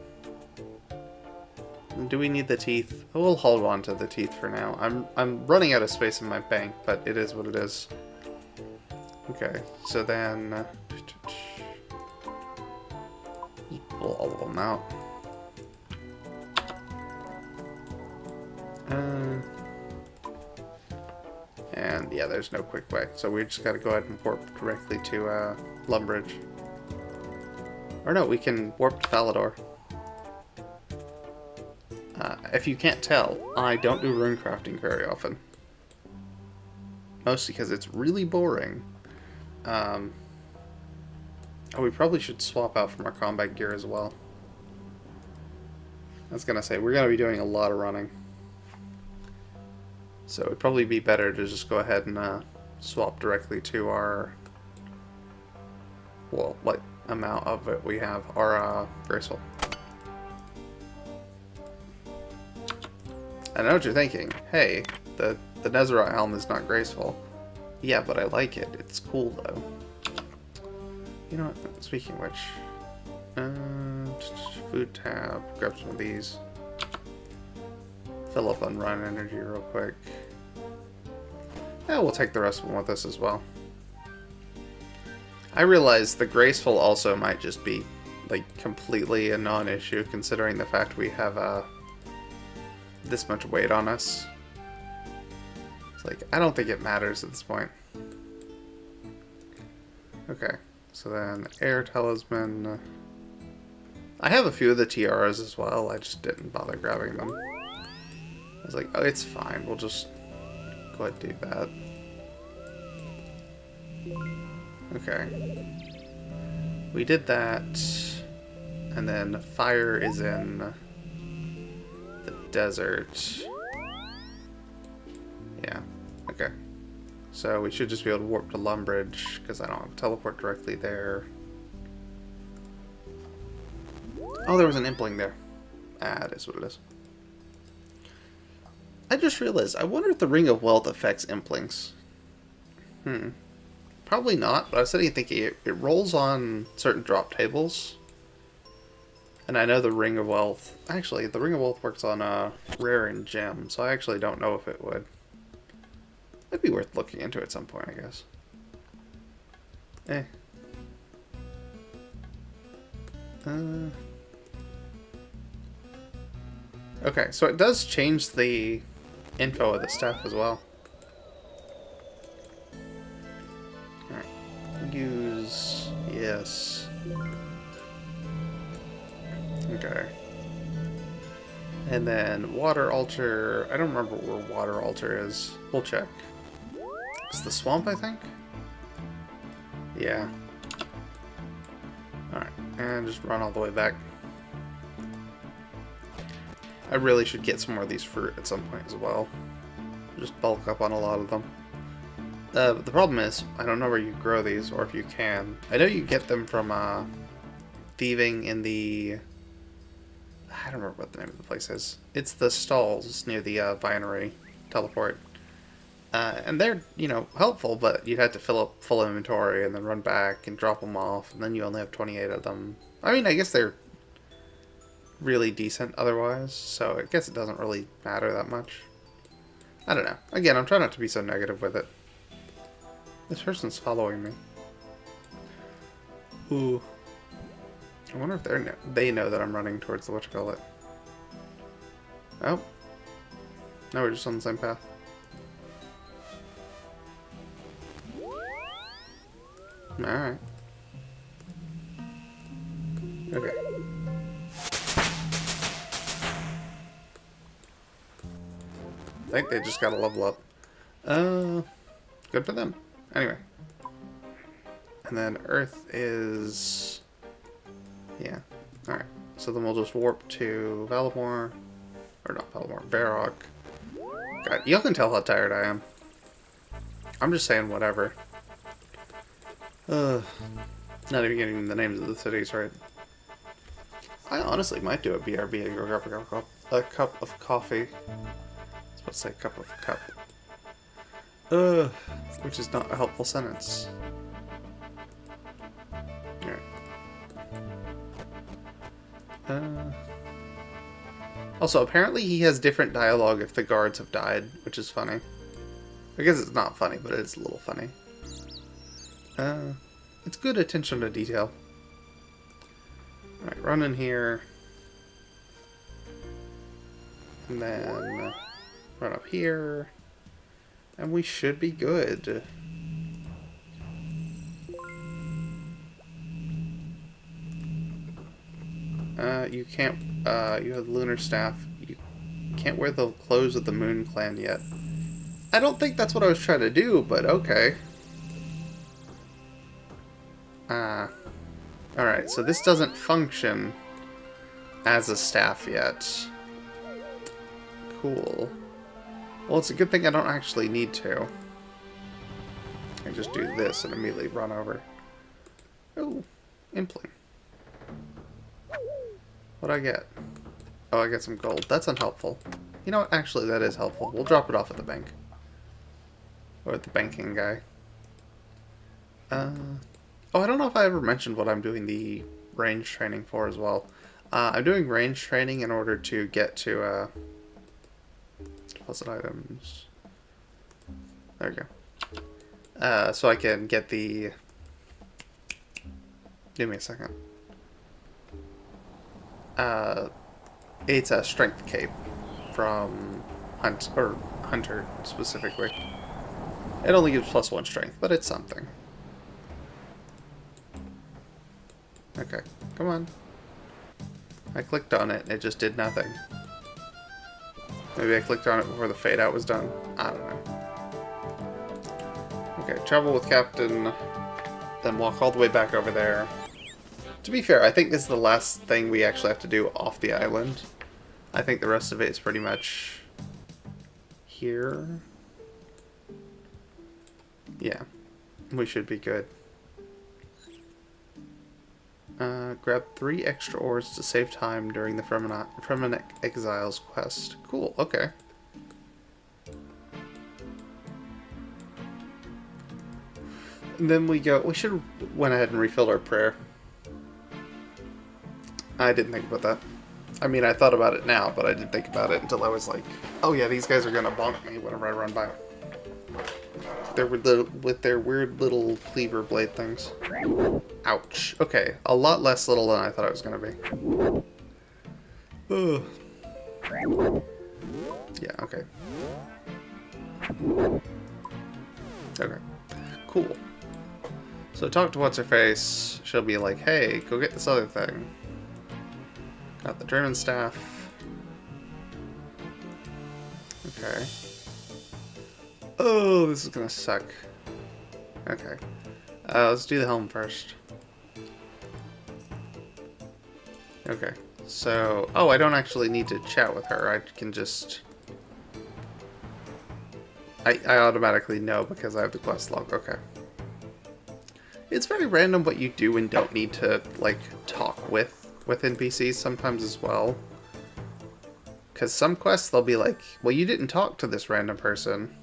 Do we need the teeth? We'll hold on to the teeth for now. I'm running out of space in my bank, but it is what it is. Okay, so then just pull all of them out. And yeah, there's no quick way, so we just gotta go ahead and warp directly to Lumbridge. Or no, we can warp to Falador. If you can't tell, I don't do rune crafting very often. Mostly because it's really boring. Oh, we probably should swap out from our combat gear as well. I was gonna say, we're gonna be doing a lot of running. So it'd probably be better to just go ahead and swap directly to our... Well, what amount of it we have, our Graceful. I know what you're thinking. Hey, the Nezarite helm is not graceful. Yeah, but I like it. It's cool, though. You know what? Speaking of which... food tab. Grab some of these. Fill up on run energy real quick. Yeah, we'll take the rest of them with us as well. I realize the graceful also might just be, like, completely a non-issue, considering the fact we have, this much weight on us. It's like, I don't think it matters at this point. Okay, so then air talisman. I have a few of the tiaras as well, I just didn't bother grabbing them. I was like, oh, it's fine, we'll just go ahead and do that. Okay. We did that, and then fire is in the desert. Yeah, okay. So we should just be able to warp to Lumbridge, because I don't have teleport directly there. Oh, there was an impling there. Ah, it is what it is. I just realized, I wonder if the Ring of Wealth affects implings. Probably not, but I was sitting thinking it rolls on certain drop tables. And I know the Ring of Wealth... Actually, the Ring of Wealth works on rare and gem, so I actually don't know if it would. It'd be worth looking into at some point, I guess. Okay, so it does change the info of the staff as well. Alright. Use... Yes. Okay. And then water altar... I don't remember where water altar is. We'll check. It's the swamp, I think? Yeah. Alright, and just run all the way back. I really should get some more of these fruit at some point as well. Just bulk up on a lot of them. But the problem is, I don't know where you grow these, or if you can. I know you get them from thieving in the... I don't remember what the name of the place is. It's the stalls near the binary teleport. And they're, you know, helpful, but you'd have to fill up full inventory and then run back and drop them off, and then you only have 28 of them. I mean, I guess they're really decent otherwise, so I guess it doesn't really matter that much. I don't know. Again, I'm trying not to be so negative with it. This person's following me. Ooh. I wonder if they know that I'm running towards the whatchamacallit. Oh. No, we're just on the same path. Alright. Okay. I think they just got a level up. Good for them. Anyway. And then Earth is... Yeah. Alright. So then we'll just warp to Valimor. Or not Valimor, Varrock. God, you can tell how tired I am. I'm just saying whatever. Not even getting the names of the cities right. I honestly might do a BRB and go grab a cup of coffee. I was about to say cup of cup. Which is not a helpful sentence. Alright. Also, apparently he has different dialogue if the guards have died, which is funny. I guess it's not funny, but it's a little funny. It's good attention to detail. Alright, run in here. And then run up here. And we should be good. You can't, you have the Lunar Staff. You can't wear the clothes of the Moon Clan yet. I don't think that's what I was trying to do, but okay. Alright, so this doesn't function as a staff yet. Cool. Well, it's a good thing I don't actually need to. I just do this and immediately run over. Oh, impling. What'd I get? Oh, I get some gold. That's unhelpful. You know what? Actually, that is helpful. We'll drop it off at the bank. Or at the banking guy. Oh, I don't know if I ever mentioned what I'm doing the range training for as well. I'm doing range training in order to get to, deposit items. There we go. So I can get the... Give me a second. It's a strength cape from Hunter specifically. It only gives +1 strength, but it's something. Okay, come on. I clicked on it, it just did nothing. Maybe I clicked on it before the fade out was done. I don't know. Okay, travel with Captain, then walk all the way back over there. To be fair, I think this is the last thing we actually have to do off the island. I think the rest of it is pretty much here. Yeah, we should be good. Grab 3 extra ores to save time during the Fremennik Exiles quest. Cool, okay. And then we should have went ahead and refilled our prayer. I didn't think about that. I mean, I thought about it now, but I didn't think about it until I was like, oh yeah, these guys are gonna bonk me whenever I run by. With their weird little cleaver blade things. Ouch. Okay, a lot less little than I thought it was gonna be. Ugh. Yeah, okay. Okay. Cool. So talk to What's-Her-Face. She'll be like, hey, go get this other thing. Got the German staff. Okay. Oh, this is gonna suck. Okay. Let's do the helm first. Okay. So... Oh, I don't actually need to chat with her. I can just... I automatically know because I have the quest log. Okay. It's very random what you do and don't need to, like, talk with NPCs sometimes as well. Because some quests, they'll be like, well, you didn't talk to this random person.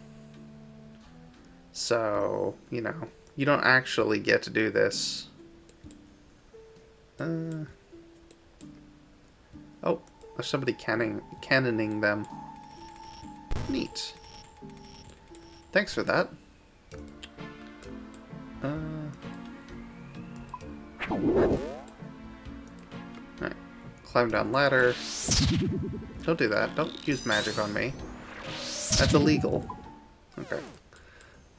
So, you know, you don't actually get to do this. Oh, there's somebody cannoning them. Neat. Thanks for that. Alright. Climb down ladder. Don't do that. Don't use magic on me. That's illegal. Okay.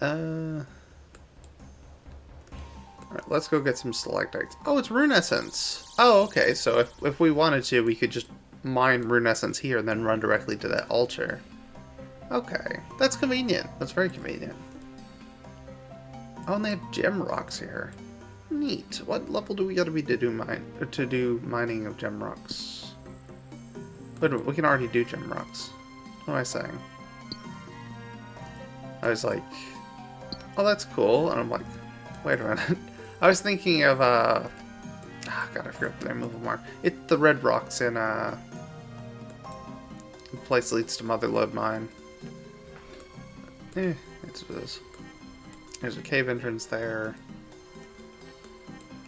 Alright, let's go get some stalactites. Oh, it's rune essence! Oh, okay, so if we wanted to, we could just mine rune essence here and then run directly to that altar. Okay, that's convenient. That's very convenient. Oh, and they have gem rocks here. Neat. What level do we gotta be to do mining of gem rocks? Wait a minute, we can already do gem rocks. What am I saying? I was like, oh, that's cool, and I'm like, wait a minute. I was thinking of, God, I forgot what the name of them are. It's the red rocks in, the place leads to Motherlode Mine. It's what it is. There's a cave entrance there.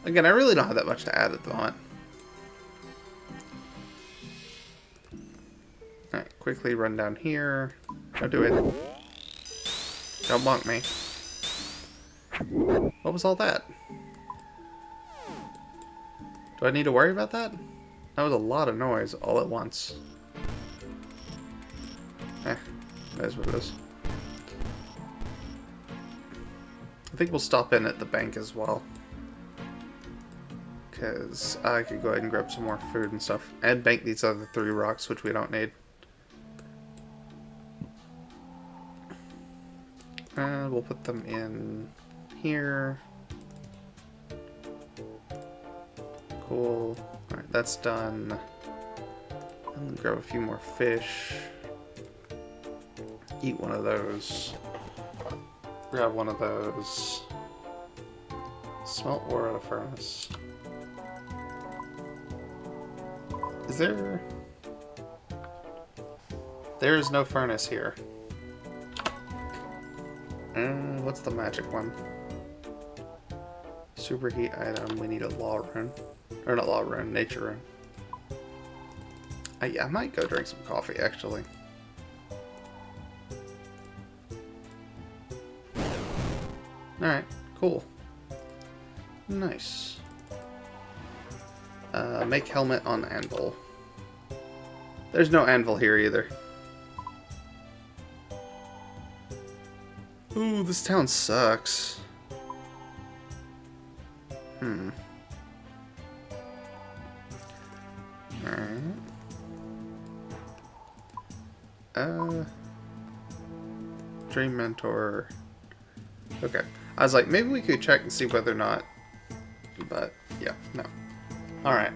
Again, I really don't have that much to add at the moment. Alright, quickly run down here. Don't do it. Don't bonk me. What was all that? Do I need to worry about that? That was a lot of noise all at once. That is what it is. I think we'll stop in at the bank as well. Because I could go ahead and grab some more food and stuff. And bank these other 3 rocks, which we don't need. And we'll put them in here. Cool. Alright, that's done. And grab a few more fish. Eat one of those. Grab one of those. Smelt ore at a furnace. Is there... There is no furnace here. What's the magic one? Superheat item. We need a law rune. Or not law rune, nature rune. I might go drink some coffee, actually. Alright, cool. Nice. Make helmet on anvil. There's no anvil here either. Ooh, this town sucks. Alright. Dream Mentor. Okay. I was like, maybe we could check and see whether or not... But, yeah, no. Alright.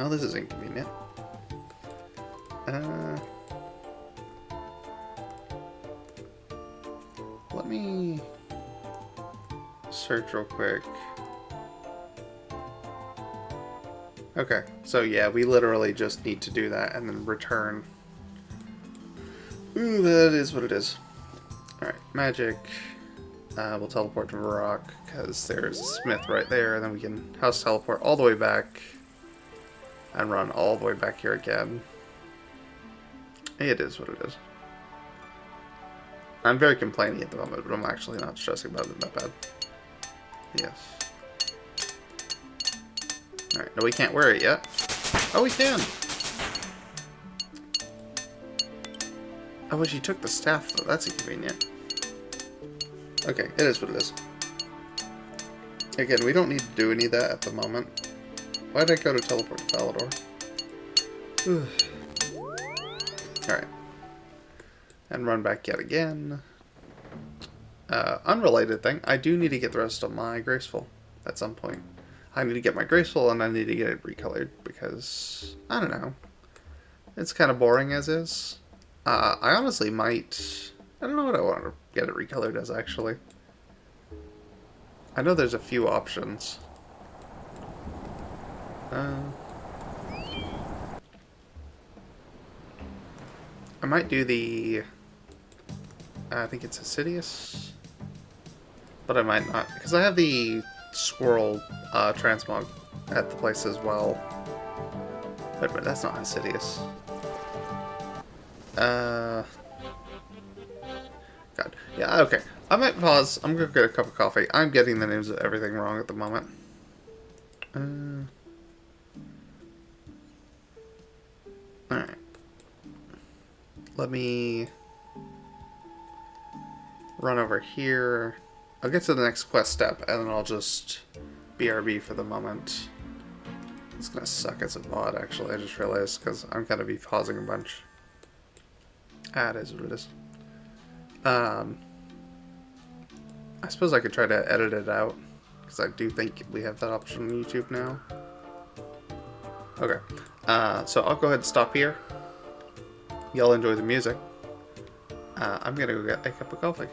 Oh, this is inconvenient. Let me search real quick. Okay, so yeah, we literally just need to do that and then return. Ooh, that is what it is. Alright, magic. We'll teleport to Varrock, because there's a smith right there, and then we can house teleport all the way back and run all the way back here again. It is what it is. I'm very complaining at the moment, but I'm actually not stressing about it that bad. Yes. Alright, no, we can't wear it yet. Oh, we can! Oh, but she took the staff, though. That's inconvenient. Okay, it is what it is. Again, we don't need to do any of that at the moment. Why did I go to teleport to Falador? Alright. And run back yet again. Unrelated thing, I do need to get the rest of my Graceful at some point. I need to get my Graceful and I need to get it recolored because, I don't know. It's kind of boring as is. I honestly might I don't know what I want to get it recolored as, actually. I know there's a few options. I might do the... I think it's Assidious. But I might not, because I have the Swirl Transmog at the place as well. Wait a minute, that's not Assidious. God. Yeah, okay. I might pause. I'm gonna get a cup of coffee. I'm getting the names of everything wrong at the moment. Alright. Let me run over here. I'll get to the next quest step, and then I'll just BRB for the moment. It's gonna suck as a mod, actually, I just realized, because I'm gonna be pausing a bunch. Ah, it is what it is. I suppose I could try to edit it out, because I do think we have that option on YouTube now. Okay, so I'll go ahead and stop here. Y'all enjoy the music. I'm gonna go get a cup of coffee.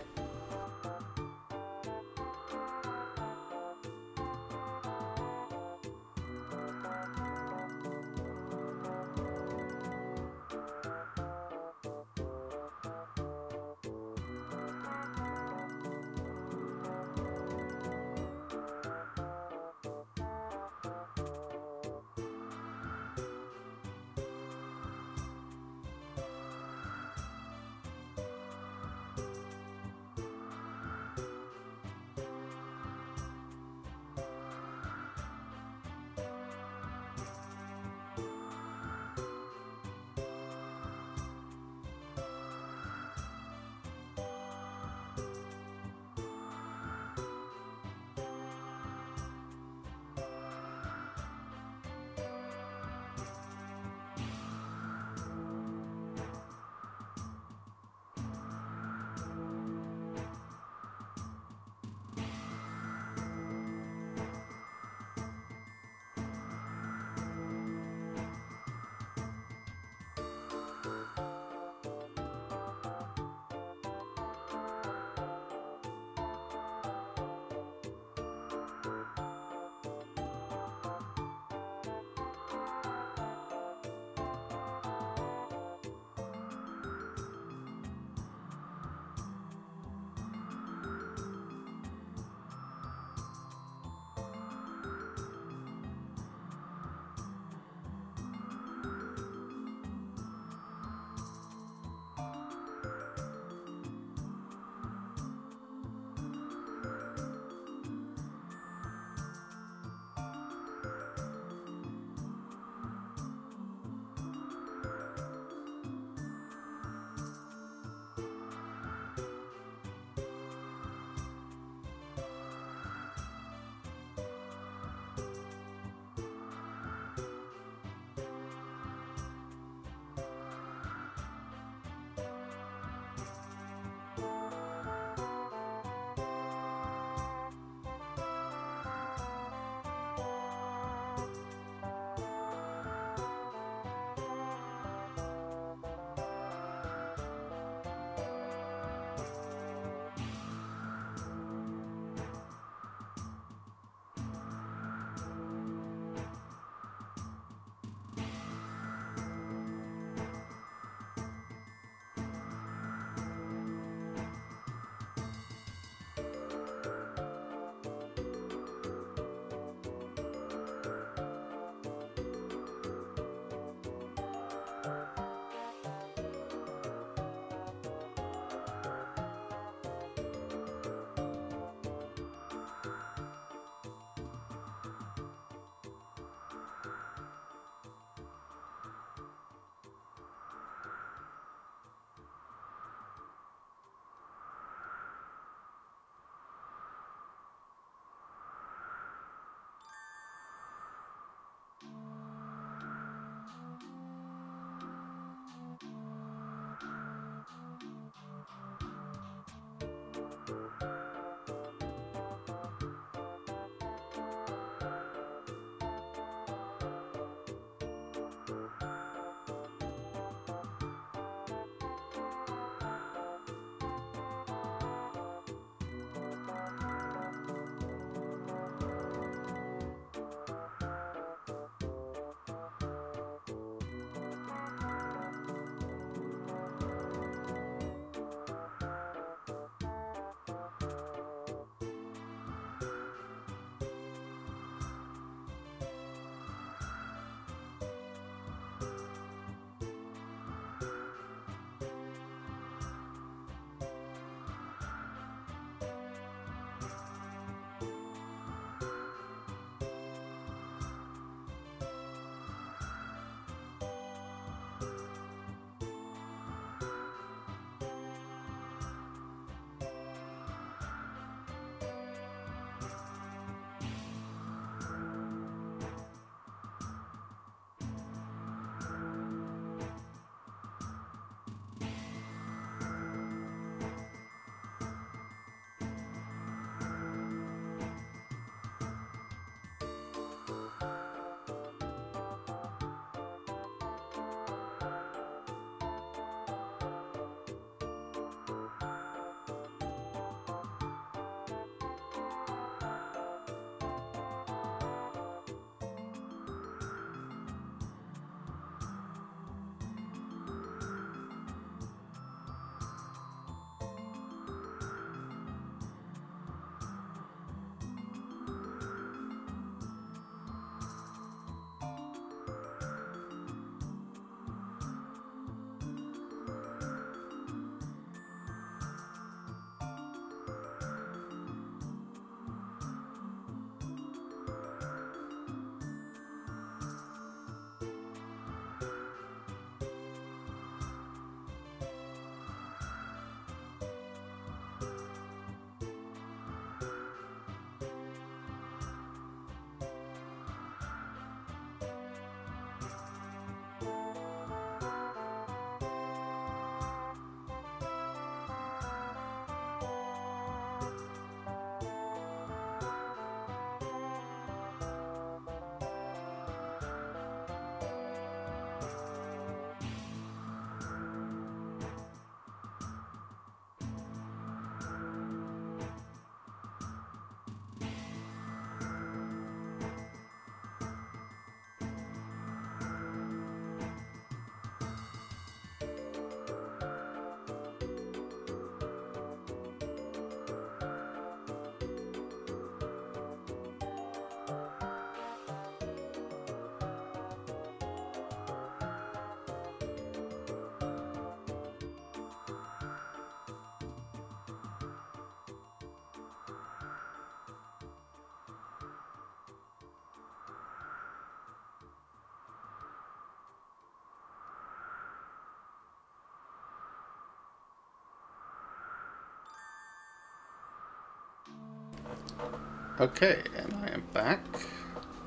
Okay, and I am back.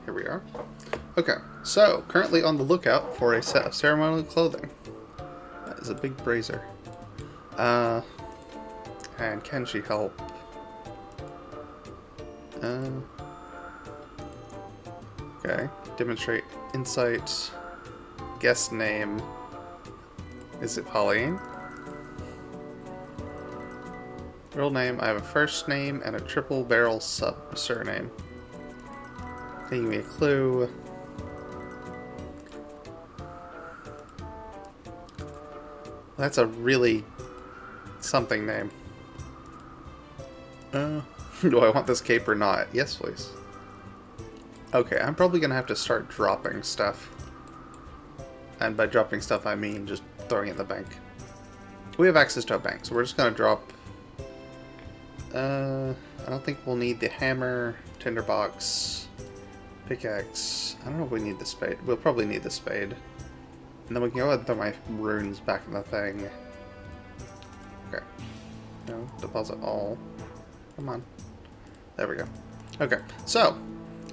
Here we are. Okay, so currently on the lookout for a set of ceremonial clothing. That is a big brazier. And can she help? Okay, demonstrate insight. Guest name. Is it Pauline? Real name, I have a first name and a triple barrel surname. Can you give me a clue? That's a really something name. Do I want this cape or not? Yes, please. Okay, I'm probably gonna have to start dropping stuff. And by dropping stuff, I mean just throwing it in the bank. We have access to a bank, so we're just gonna drop... I don't think we'll need the hammer, tinderbox, pickaxe. I don't know if we need the spade. We'll probably need the spade. And then we can go ahead and throw my runes back in the thing. Okay. No, deposit all. Come on. There we go. Okay, so,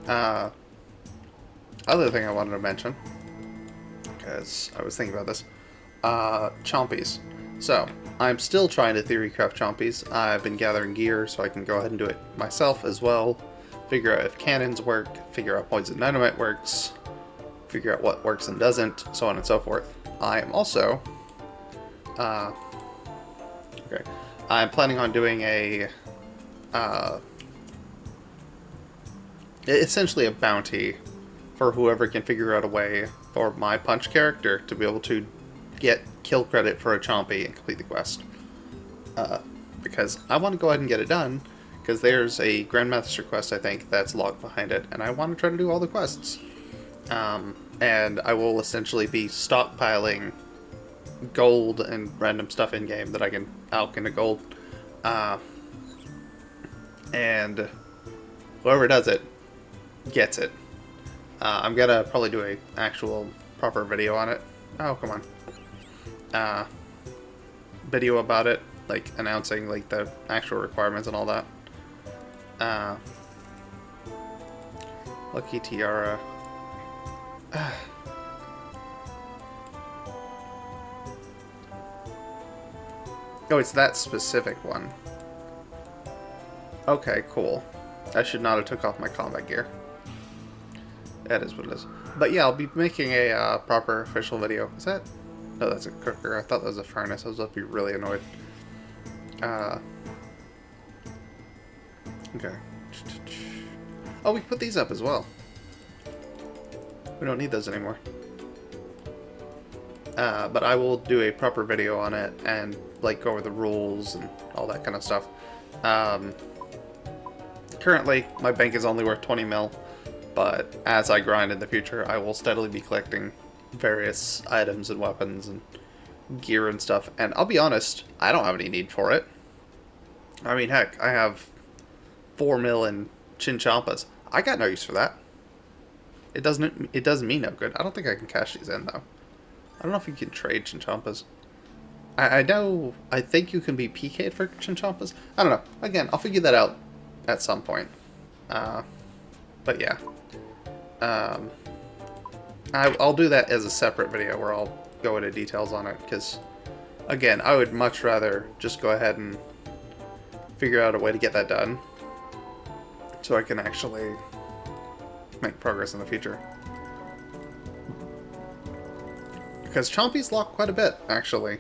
other thing I wanted to mention, because I was thinking about this, chompies. So, I'm still trying to theory craft chompies. I've been gathering gear so I can go ahead and do it myself as well. Figure out if cannons work, figure out poison dynamite works, figure out what works and doesn't, so on and so forth. I am also, okay, I'm planning on doing a, essentially a bounty for whoever can figure out a way for my punch character to be able to get kill credit for a chompy and complete the quest. Because I want to go ahead and get it done, because there's a Grandmaster quest, I think, that's locked behind it, and I want to try to do all the quests. And I will essentially be stockpiling gold and random stuff in-game that I can alch into gold. And whoever does it, gets it. I'm gonna probably do a actual proper video on it. Oh, come on. Video about it, like announcing like the actual requirements and all that. Lucky tiara. Oh, it's that specific one. Okay, cool. I should not have took off my combat gear. That is what it is. But yeah, I'll be making a proper official video. Is that? No, that's a cooker. I thought that was a furnace. I was about to be really annoyed. Okay. Oh, we put these up as well. We don't need those anymore. But I will do a proper video on it and like go over the rules and all that kind of stuff. Currently, my bank is only worth 20 mil, but as I grind in the future, I will steadily be collecting various items and weapons and gear and stuff. And I'll be honest, I don't have any need for it. I mean, heck, I have 4 mil in Chinchampas. I got no use for that. It doesn't mean no good. I don't think I can cash these in though. I don't know if you can trade Chinchampas. I think you can be PK'd for Chinchampas. I don't know. Again, I'll figure that out at some point. But yeah. I'll do that as a separate video where I'll go into details on it, because, again, I would much rather just go ahead and figure out a way to get that done so I can actually make progress in the future. Because chompies lock quite a bit, actually.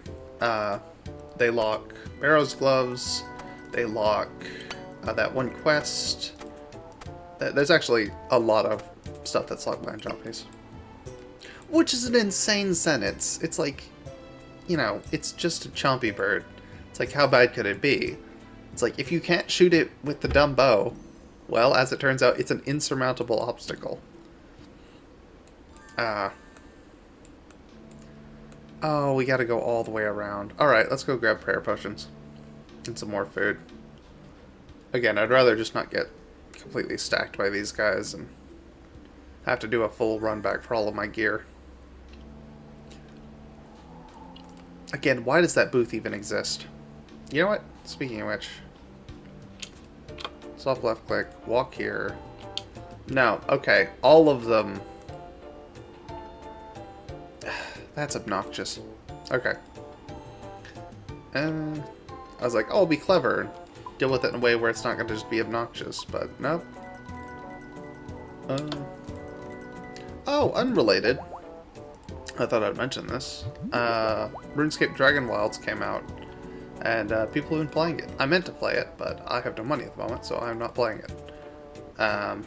They lock Barrow's Gloves, they lock that one quest. There's actually a lot of stuff that's locked behind chompies. Which is an insane sentence. It's like, you know, it's just a chompy bird. It's like, how bad could it be? It's like, if you can't shoot it with the dumb bow, well, as it turns out, it's an insurmountable obstacle. Oh, we gotta go all the way around. Alright, let's go grab prayer potions. And some more food. Again, I'd rather just not get completely stacked by these guys and have to do a full run back for all of my gear. Again, why does that booth even exist? You know what? Speaking of which, Swap left click, walk here. No, okay, all of them. That's obnoxious. Okay. I was like, oh, I'll be clever and deal with it in a way where it's not going to just be obnoxious, but no. Oh, unrelated. I thought I'd mention this. RuneScape Dragon Wilds came out, and people have been playing it. I meant to play it, but I have no money at the moment, so I'm not playing it. I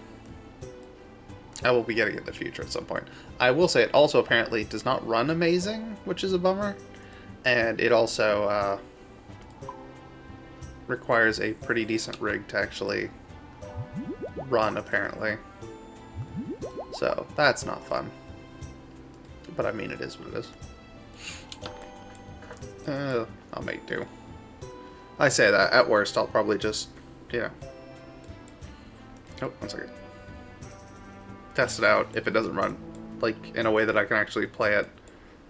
will be getting it in the future at some point. I will say it also apparently does not run amazing, which is a bummer. And it also requires a pretty decent rig to actually run, apparently. So, that's not fun. But I mean, it is what it is. I'll make do. I say that. At worst, I'll probably just, you know... Oh, 1 second. Test it out. If it doesn't run, like, in a way that I can actually play it,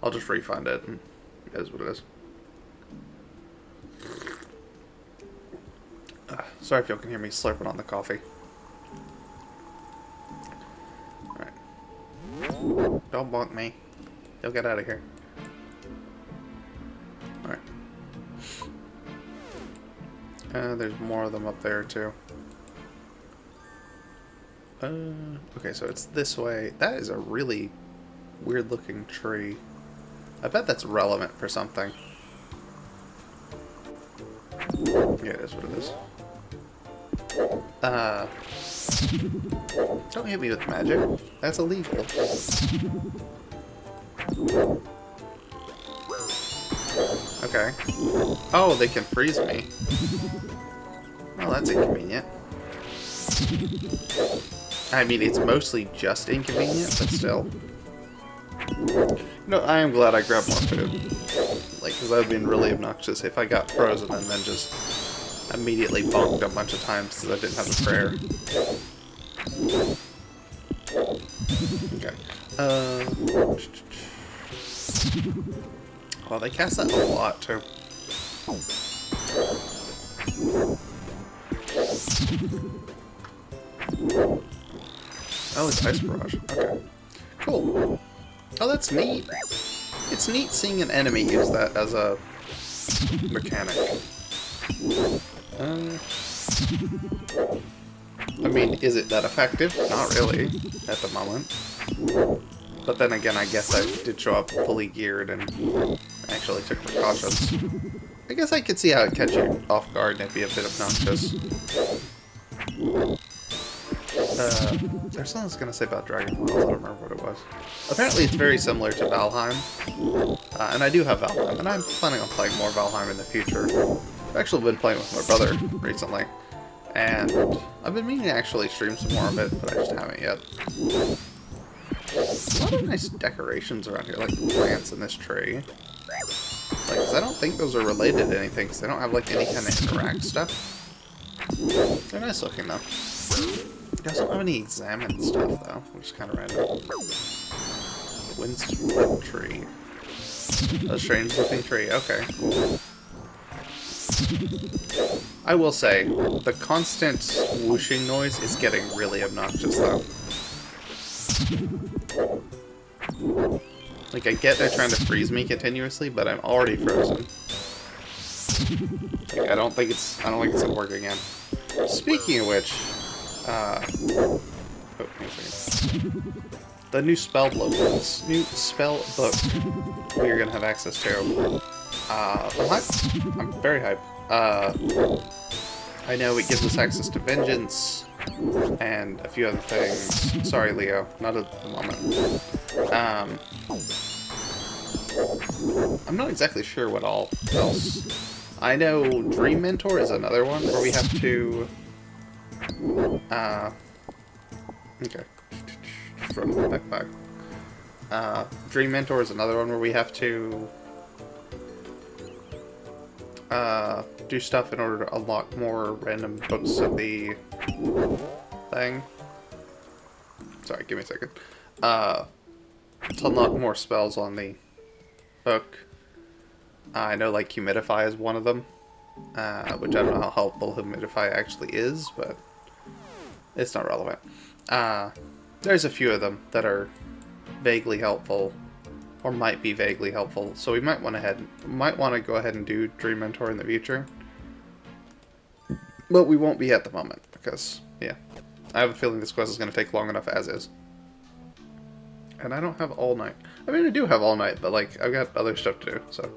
I'll just refund it, and it is what it is. Sorry if y'all can hear me slurping on the coffee. Alright. Don't bonk me. You'll get out of here. Alright. There's more of them up there, too. Okay, so it's this way. That is a really weird-looking tree. I bet that's relevant for something. Yeah, it is what it is. Don't hit me with magic. That's illegal. Okay. Oh, they can freeze me. Well, that's inconvenient. I mean, it's mostly just inconvenient, but still. No, I am glad I grabbed more food. Like, because that would have been really obnoxious if I got frozen and then just immediately bonked a bunch of times because I didn't have the prayer. Okay. Well, they cast that a lot, too. Oh, it's Ice Barrage. Okay. Cool. Oh, that's neat. It's neat seeing an enemy use that as a mechanic. I mean, is it that effective? Not really, at the moment. But then again, I guess I did show up fully geared and actually took precautions. I guess I could see how it'd catch you off guard and it'd be a bit obnoxious. There's something I was going to say about Dragon Balls. I don't remember what it was. Apparently it's very similar to Valheim. And I do have Valheim, and I'm planning on playing more Valheim in the future. I've actually been playing with my brother recently. And I've been meaning to actually stream some more of it, but I just haven't yet. A lot of nice decorations around here, like plants in this tree. Like, 'cause I don't think those are related to anything, because they don't have like any kind of interact stuff. They're nice looking though. It doesn't have any examined stuff though, which is kind of random. Windswept tree. A strange looking tree. Okay, cool. I will say, the constant whooshing noise is getting really obnoxious though. Like, I get they're trying to freeze me continuously, but I'm already frozen. Like, I don't think it's gonna work again. Speaking of which, oh, wait a second. The new spell book we're gonna have access to. I'm hyped. I'm very hyped. I know it gives us access to Vengeance and a few other things. Sorry, Leo, not at the moment. I'm not exactly sure what else. I know Dream Mentor is another one where we have to. Okay. From the backpack. Dream Mentor is another one where we have to do stuff in order to unlock more random books of the thing. Sorry, give me a second. To unlock more spells on the book. I know, like, Humidify is one of them, which I don't know how helpful Humidify actually is, but It's not relevant. There's a few of them that are vaguely helpful, or might be vaguely helpful. So we might want to go ahead and do Dream Mentor in the future, but we won't be at the moment because, yeah, I have a feeling this quest is going to take long enough as is. And I don't have all night. I mean, I do have all night, but like I've got other stuff to do. So.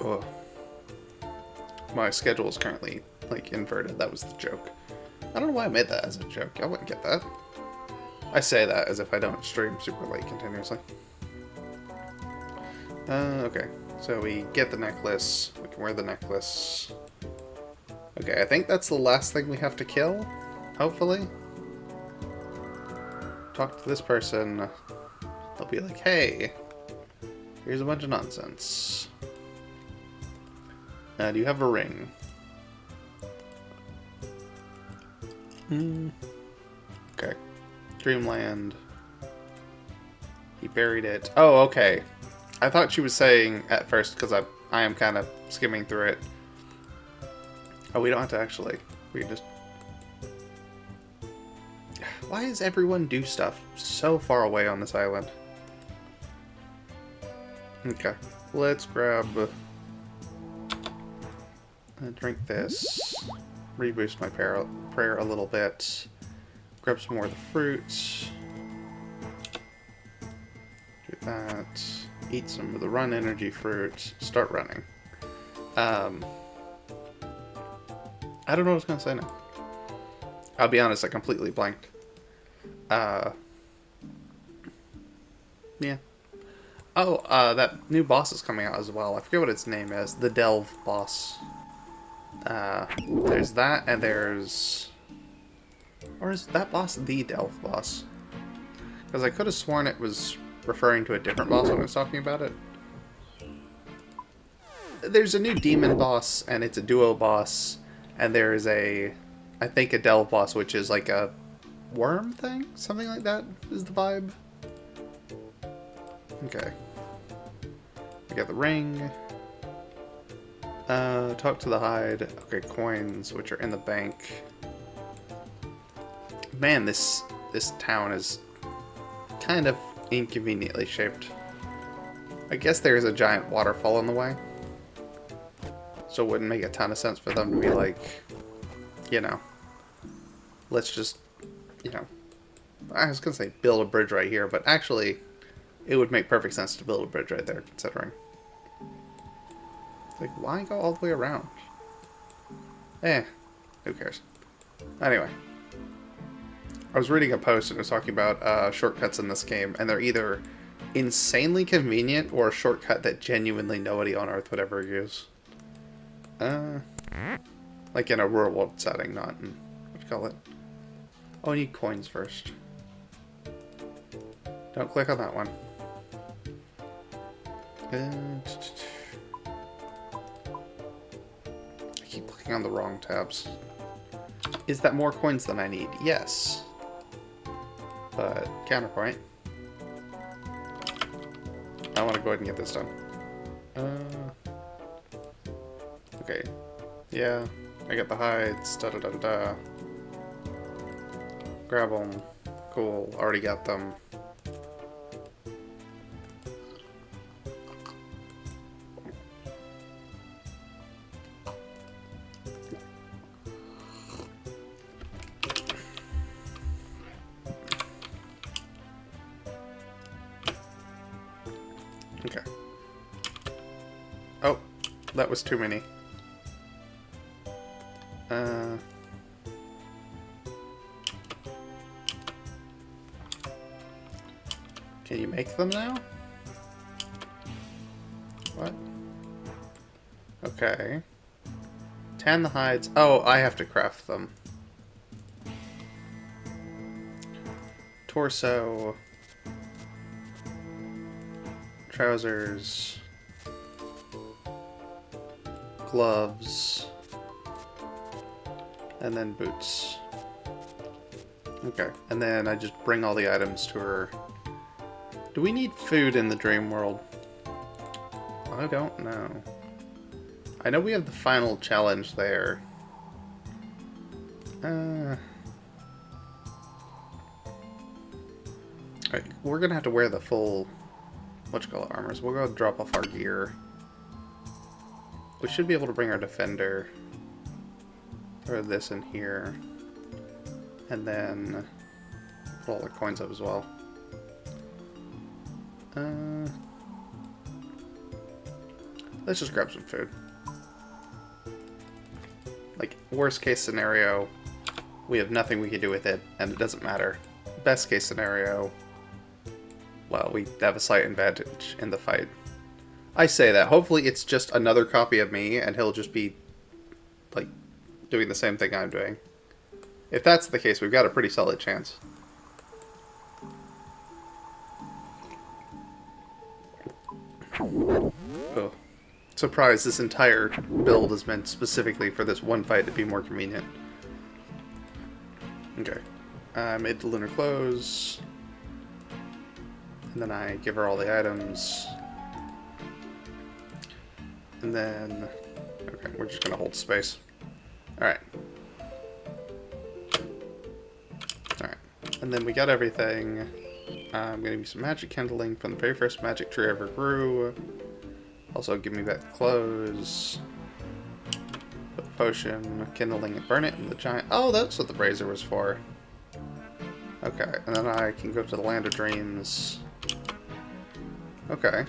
Ugh. My schedule is currently like inverted. That was the joke. I don't know why I made that as a joke. I wouldn't get that. I say that as if I don't stream super late continuously. Okay. So we get the necklace. We can wear the necklace. Okay, I think that's the last thing we have to kill. Hopefully. Talk to this person. They'll be like, hey, here's a bunch of nonsense. Do you have a ring? Okay. Dreamland. He buried it. Oh, okay. I thought she was saying at first, because I am kind of skimming through it. Oh, we don't have to actually. We can just... Why does everyone do stuff so far away on this island? Okay. Let's grab... drink this. Reboost my prayer a little bit. Grab some more of the fruits. Do that. Eat some of the run energy fruit. Start running. I don't know what I was going to say now. I'll be honest, I completely blanked. Yeah. Oh, that new boss is coming out as well. I forget what its name is. The Delve boss. There's that, and there's... Or is that boss the Delve boss? Because I could have sworn it was referring to a different boss when I was talking about it. There's a new demon boss, and it's a duo boss, and there's a... I think a Delve boss, which is like a worm thing? Something like that is the vibe. Okay. We got the ring. Talk to the hide. Okay, coins, which are in the bank. Man, this town is kind of inconveniently shaped. I guess there is a giant waterfall in the way. So it wouldn't make a ton of sense for them to be like, you know, let's just, you know, I was gonna say build a bridge right here, but actually it would make perfect sense to build a bridge right there, considering. Like, why go all the way around? Who cares? Anyway. I was reading a post and it was talking about shortcuts in this game, and they're either insanely convenient or a shortcut that genuinely nobody on Earth would ever use. Like in a real world setting, not in, what do you call it? Oh, I need coins first. Don't click on that one. I keep clicking on the wrong tabs. Is that more coins than I need? Yes. But, counterpoint. I want to go ahead and get this done. Okay. Yeah, I got the hides, da-da-da-da-da. Grab them. Cool, already got them. Okay. Oh, that was too many. Can you make them now? What? Okay. Tan the hides. Oh, I have to craft them. Torso. Trousers. Gloves. And then boots. Okay. And then I just bring all the items to her. Do we need food in the dream world? I don't know. I know we have the final challenge there. Alright, we're gonna have to wear the full, armors. We'll go ahead and drop off our gear. We should be able to bring our defender. Throw this in here. And then put all the coins up as well. Let's just grab some food. Like, worst case scenario, we have nothing we can do with it, and it doesn't matter. Best case scenario, well, we have a slight advantage in the fight. I say that. Hopefully it's just another copy of me, and he'll just be, like, doing the same thing I'm doing. If that's the case, we've got a pretty solid chance. Oh. Surprised this entire build is meant specifically for this one fight to be more convenient. Okay. I made the lunar clothes. And then I give her all the items. And then... okay, we're just gonna hold space. Alright. Alright. And then we got everything. I'm gonna use some magic kindling from the very first magic tree I ever grew. Also, give me back the clothes. Put the potion, kindling, and burn it in the giant... oh, that's what the brazier was for. Okay, and then I can go to the Land of Dreams. Okay.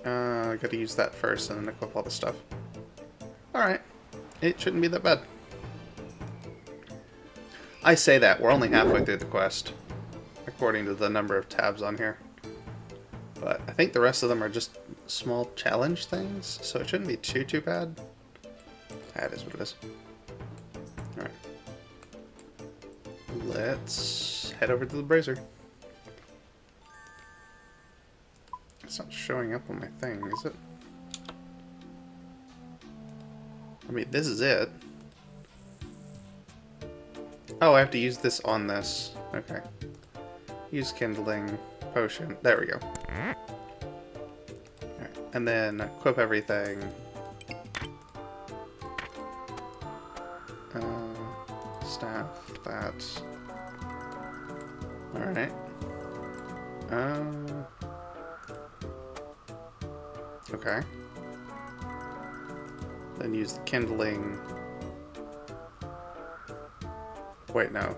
I gotta use that first and then equip all the stuff. Alright. It shouldn't be that bad. I say that, we're only halfway through the quest, according to the number of tabs on here. But I think the rest of them are just small challenge things, so it shouldn't be too bad. That is what it is. Alright. Let's head over to the brazier. It's not showing up on my thing, is it? I mean, this is it. Oh, I have to use this on this. Okay. Use kindling, potion. There we go. Alright, and then equip everything. Staff, that. Alright. Okay. Then use the kindling. Wait, no.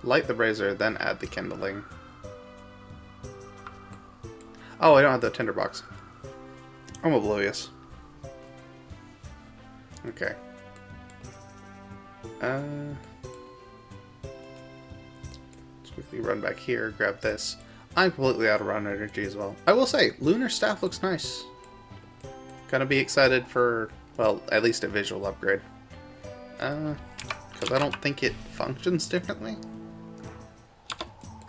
Light the brazier, then add the kindling. Oh, I don't have the tinderbox. I'm oblivious. Okay. Let's quickly run back here, grab this. I'm completely out of run energy as well. I will say, lunar staff looks nice. Gonna be excited for, well, at least a visual upgrade. Because I don't think it functions differently.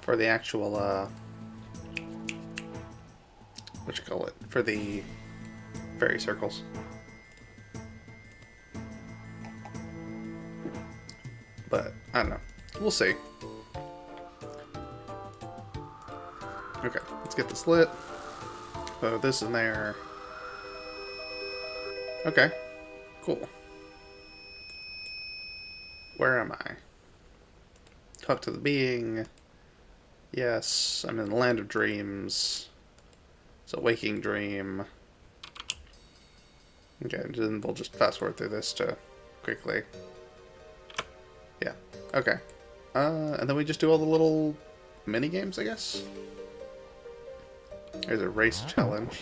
For the actual, what you call it? For the fairy circles. But, I don't know. We'll see. Okay, let's get this lit. Throw this in there. Okay, cool. Where am I? Talk to the being. Yes, I'm in the Land of Dreams. It's a waking dream. Okay, then we'll just fast forward through this to quickly. Yeah, okay. And then we just do all the little mini games, I guess. There's a race challenge.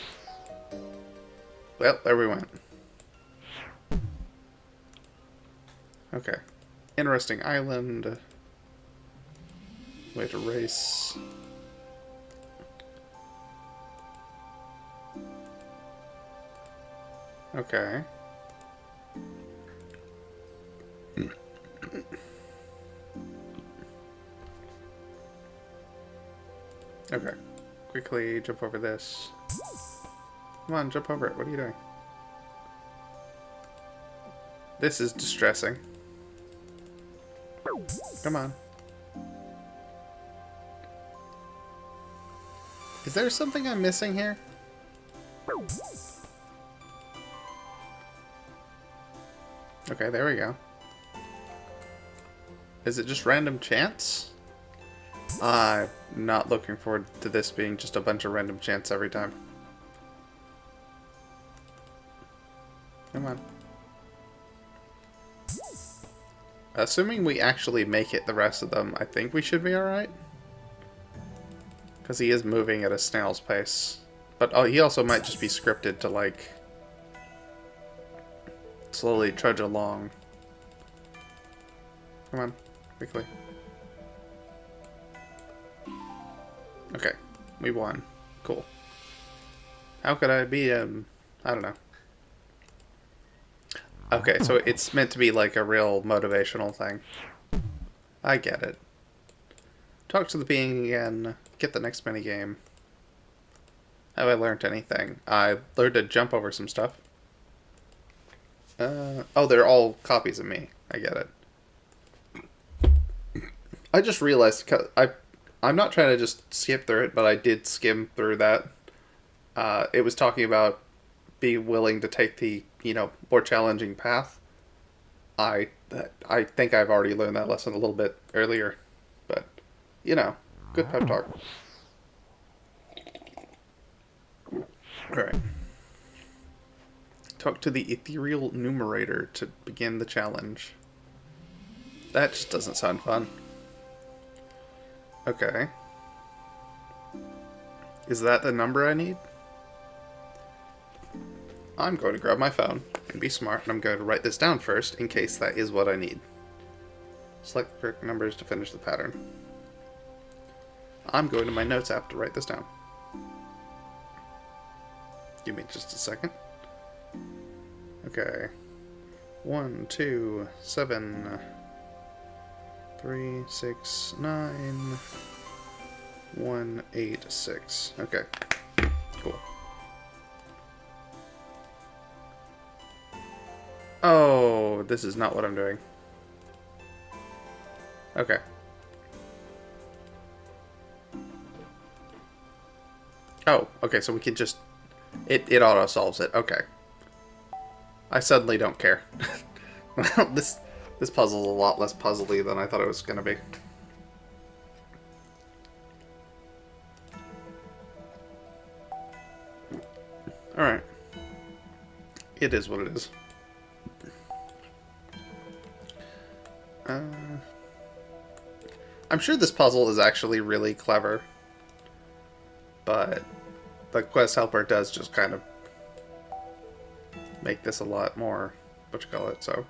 Well, there we went. Okay. Interesting island. Way to race. Okay. Okay. Quickly jump over this. Come on, jump over it. What are you doing? This is distressing. Come on. Is there something I'm missing here? Okay, there we go. Is it just random chance? I'm not looking forward to this being just a bunch of random chance every time. Come on. Assuming we actually make it the rest of them, I think we should be alright. Because he is moving at a snail's pace. But he also might just be scripted to, like, slowly trudge along. Come on, quickly. Okay, we won. Cool. How could I be, I don't know. Okay, so it's meant to be like a real motivational thing. I get it. Talk to the being again. Get the next minigame. Have I learned anything? I learned to jump over some stuff. Oh, they're all copies of me. I get it. I just realized, I'm not trying to just skip through it, but I did skim through that. It was talking about being willing to take the, more challenging path. I think I've already learned that lesson a little bit earlier, but, good pep talk. Alright. Talk to the ethereal numerator to begin the challenge. That just doesn't sound fun. Okay. Is that the number I need? I'm going to grab my phone and be smart, and I'm going to write this down first in case that is what I need. Select the correct numbers to finish the pattern. I'm going to my notes app to write this down. Give me just a second. Okay. 1, 2, 7, 3, 6, 9, 1, 8, 6. Okay. Cool. Oh, this is not what I'm doing. Okay. Oh, okay, so we can just... It auto-solves it. Okay. I suddenly don't care. This puzzle's a lot less puzzly than I thought it was going to be. Alright. It is what it is. I'm sure this puzzle is actually really clever, but the quest helper does just kind of make this a lot more, so,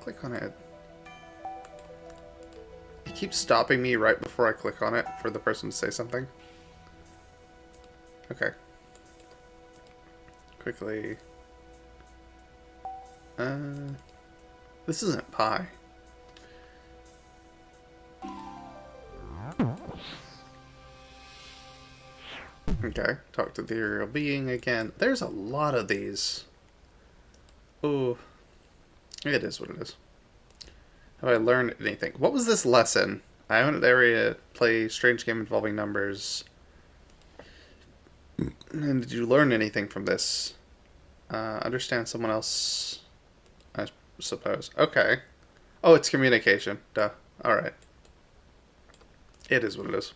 click on it. It keeps stopping me right before I click on it for the person to say something. Okay. Quickly. This isn't pie. Okay, talk to the ethereal being again. There's a lot of these. Oh, it is what it is. Have I learned anything? What was this lesson? I own an area, play strange game involving numbers. And did you learn anything from this? Understand someone else, I suppose. Okay. Oh, it's communication. Duh. Alright. It is what it is.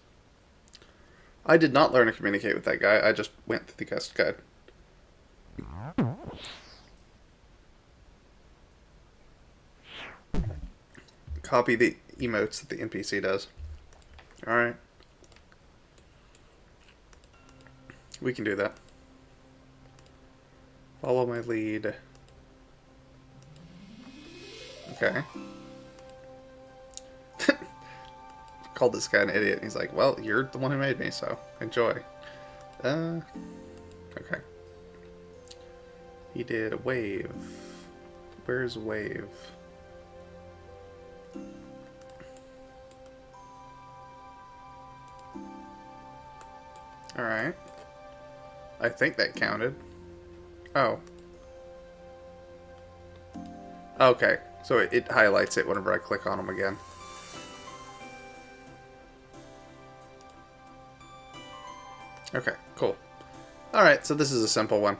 I did not learn to communicate with that guy. I just went through the quest guide. Copy the emotes that the NPC does. Alright. We can do that. Follow my lead. Okay. Called this guy an idiot, and he's like, well, you're the one who made me, so enjoy. Okay. He did a wave. Where's wave? Alright. I think that counted. Oh. Okay, so it highlights it whenever I click on them again. Okay, cool. Alright, so this is a simple one.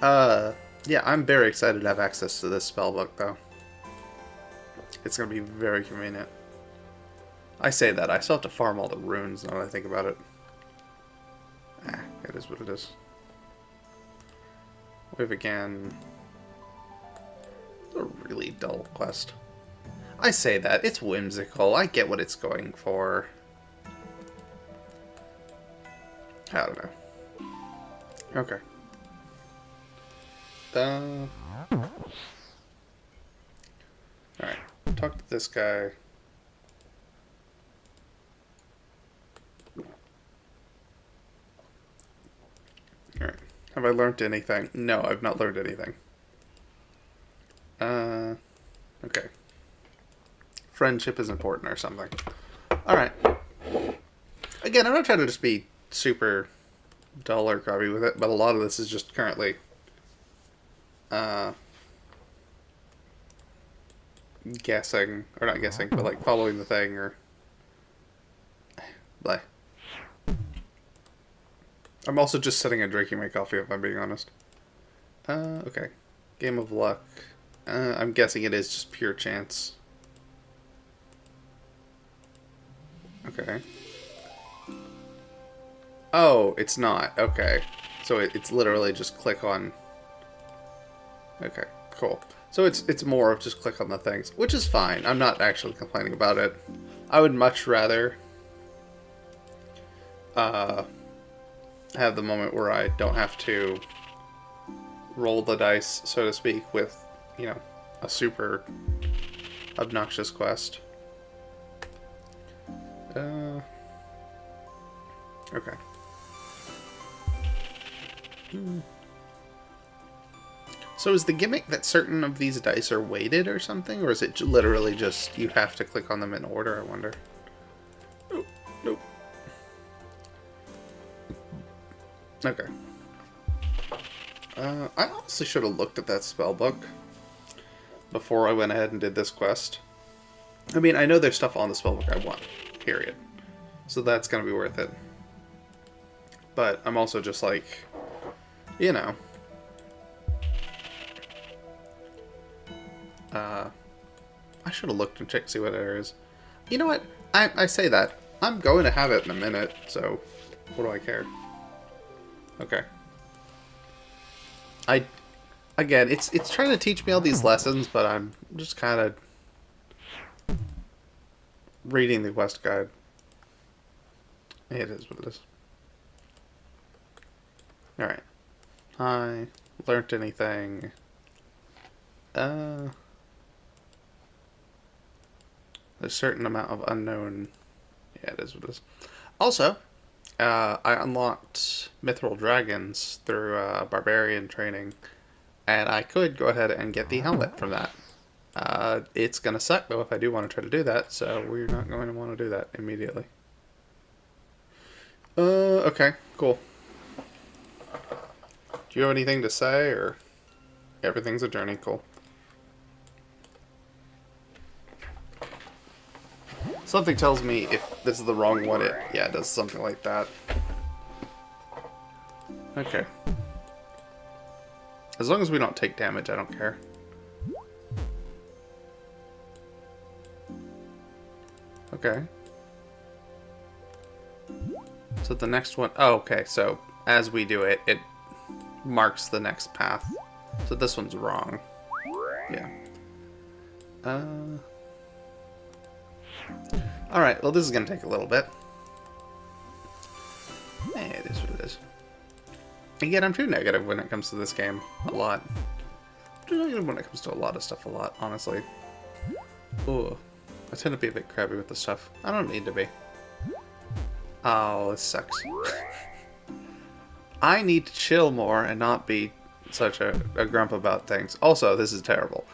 Yeah, I'm very excited to have access to this spell book, though. It's going to be very convenient. I say that, I still have to farm all the runes now that I think about it. It is what it is. Wave again. It's a really dull quest. I say that, it's whimsical. I get what it's going for. I don't know. Okay. Alright, talk to this guy. Alright, have I learned anything? No, I've not learned anything. Okay. Friendship is important or something. Alright. Again, I'm not trying to just be super dull or grubby with it, but a lot of this is just currently guessing, or not guessing, but like following the thing, or blah. I'm also just sitting and drinking my coffee, if I'm being honest. Okay. Game of luck. I'm guessing it is just pure chance. Okay. Oh, it's not. Okay. So it's literally just click on... Okay, cool. So it's more of just click on the things, which is fine. I'm not actually complaining about it. I would much rather have the moment where I don't have to roll the dice, so to speak, with, you know, a super obnoxious quest. Okay. So is the gimmick that certain of these dice are weighted or something? Or is it literally just you have to click on them in order, I wonder? Oh, nope. Okay. I honestly should have looked at that spell book before I went ahead and did this quest. I mean, I know there's stuff on the spell book I want, period. So that's going to be worth it. But I'm also just like, you know. I should have looked and checked to see what it is. You know what? I say that. I'm going to have it in a minute, so what do I care? Okay. Again, it's trying to teach me all these lessons, but I'm just kind of reading the quest guide. It is what it is. Alright. I learned anything. There's a certain amount of unknown. Yeah, it is what it is. Also, I unlocked Mithril Dragons through Barbarian training, and I could go ahead and get the helmet from that. It's gonna suck, though, if I do want to try to do that, so we're not going to want to do that immediately. Okay, cool. Do you have anything to say, or everything's a journey? Cool. Something tells me if this is the wrong one, it does something like that. Okay. As long as we don't take damage, I don't care. Okay. So the next one... Oh, okay, so as we do it, it marks the next path. So this one's wrong. Yeah. Alright, well this is going to take a little bit. It is what it is. Again, I'm too negative when it comes to this game. A lot. I'm too negative when it comes to a lot of stuff, honestly. Ooh. I tend to be a bit crabby with the stuff. I don't need to be. Oh, this sucks. I need to chill more and not be such a grump about things. Also, this is terrible.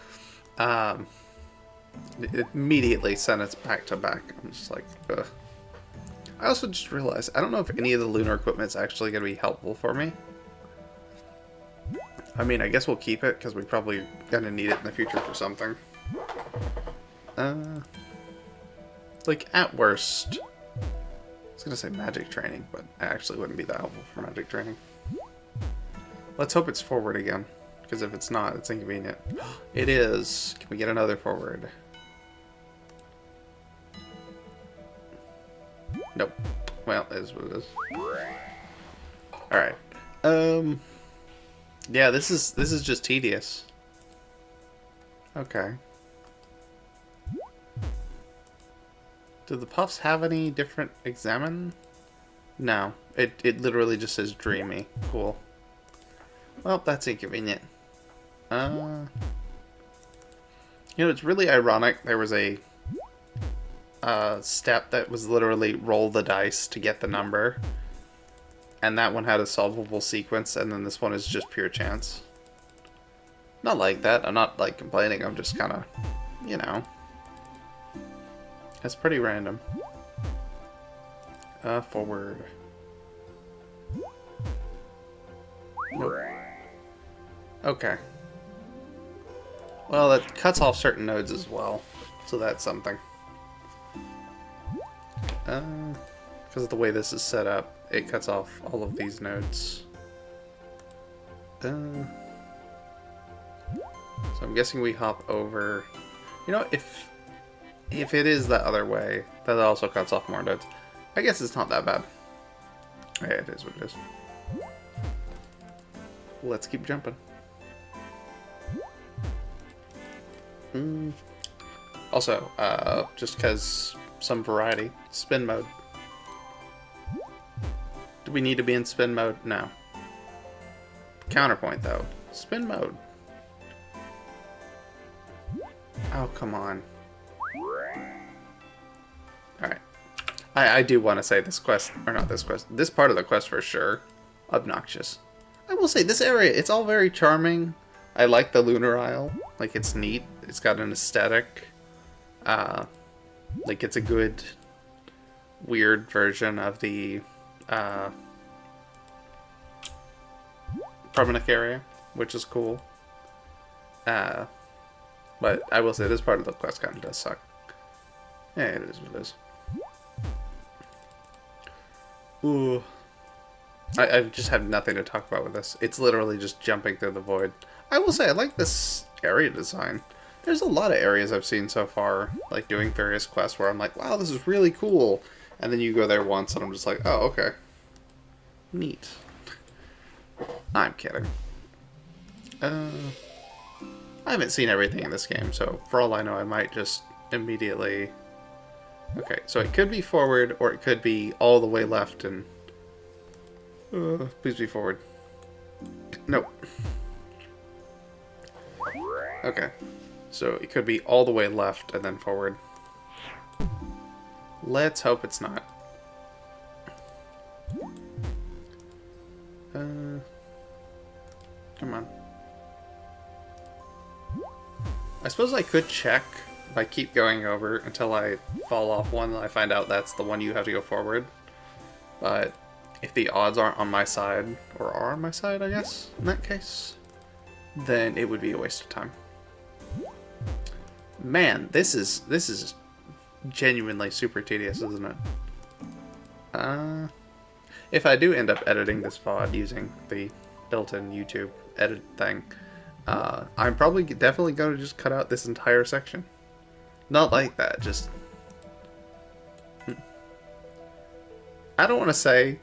It immediately sent us back to back. I'm just like, ugh. I also just realized, I don't know if any of the lunar equipment is actually going to be helpful for me. I mean, I guess we'll keep it, because we're probably going to need it in the future for something. Like, at worst, I was going to say magic training, but it actually wouldn't be that helpful for magic training. Let's hope it's forward again. Because if it's not, it's inconvenient. It is. Can we get another forward? Nope. Well, it is what it is. Alright. Yeah, this is just tedious. Okay. Do the puffs have any different examine? No. It literally just says dreamy. Cool. Well, that's inconvenient. You know, it's really ironic. There was a step that was literally roll the dice to get the number. And that one had a solvable sequence, and then this one is just pure chance. Not like that. I'm not, like, complaining. I'm just kind of, you know. It's pretty random. Forward. Nope. Okay. Well, that cuts off certain nodes as well. So that's something. Because of the way this is set up, it cuts off all of these nodes. So I'm guessing we hop over. You know, if it is the other way, that also cuts off more nodes. I guess it's not that bad. Yeah, it is what it is. Let's keep jumping. Also, just because some variety, spin mode. Do we need to be in spin mode? No. Counterpoint, though. Spin mode. Oh, come on. Alright. I do want to say this quest, or not this quest, this part of the quest for sure, obnoxious. I will say, this area, it's all very charming. I like the Lunar Isle. Like, it's neat. It's got an aesthetic. Like, it's a good, weird version of the Permanent area, which is cool. But I will say, this part of the quest kind of does suck. Yeah, it is what it is. Ooh. I just have nothing to talk about with this. It's literally just jumping through the void. I will say, I like this area design. There's a lot of areas I've seen so far, like doing various quests, where I'm like, wow, this is really cool. And then you go there once, and I'm just like, oh, okay. Neat. I'm kidding. I haven't seen everything in this game, so for all I know, I might just immediately... Okay, so it could be forward, or it could be all the way left, and... please be forward. Nope. Okay. So it could be all the way left, and then forward. Let's hope it's not. Come on. I suppose I could check if I keep going over until I fall off one and I find out that's the one you have to go forward. But if the odds aren't on my side, or are on my side, I guess, in that case, then it would be a waste of time. Man, this is genuinely super tedious, isn't it? If I do end up editing this VOD using the built-in YouTube edit thing, I'm probably definitely going to just cut out this entire section. Not like that, just... I don't want to say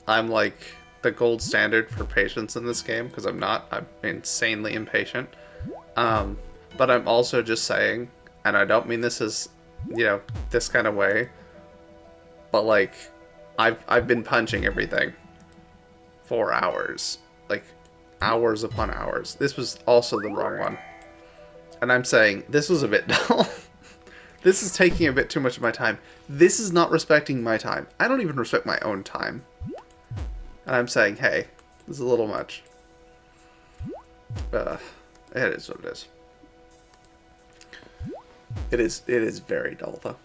I'm like the gold standard for patience in this game, because I'm not. I'm insanely impatient. But I'm also just saying, and I don't mean this as, you know, this kind of way, but like, I've been punching everything for hours. Like, hours upon hours. This was also the wrong one. And I'm saying, this was a bit dull. This is taking a bit too much of my time. This is not respecting my time. I don't even respect my own time. And I'm saying, hey, this is a little much. It is what it is. It is very dull, though.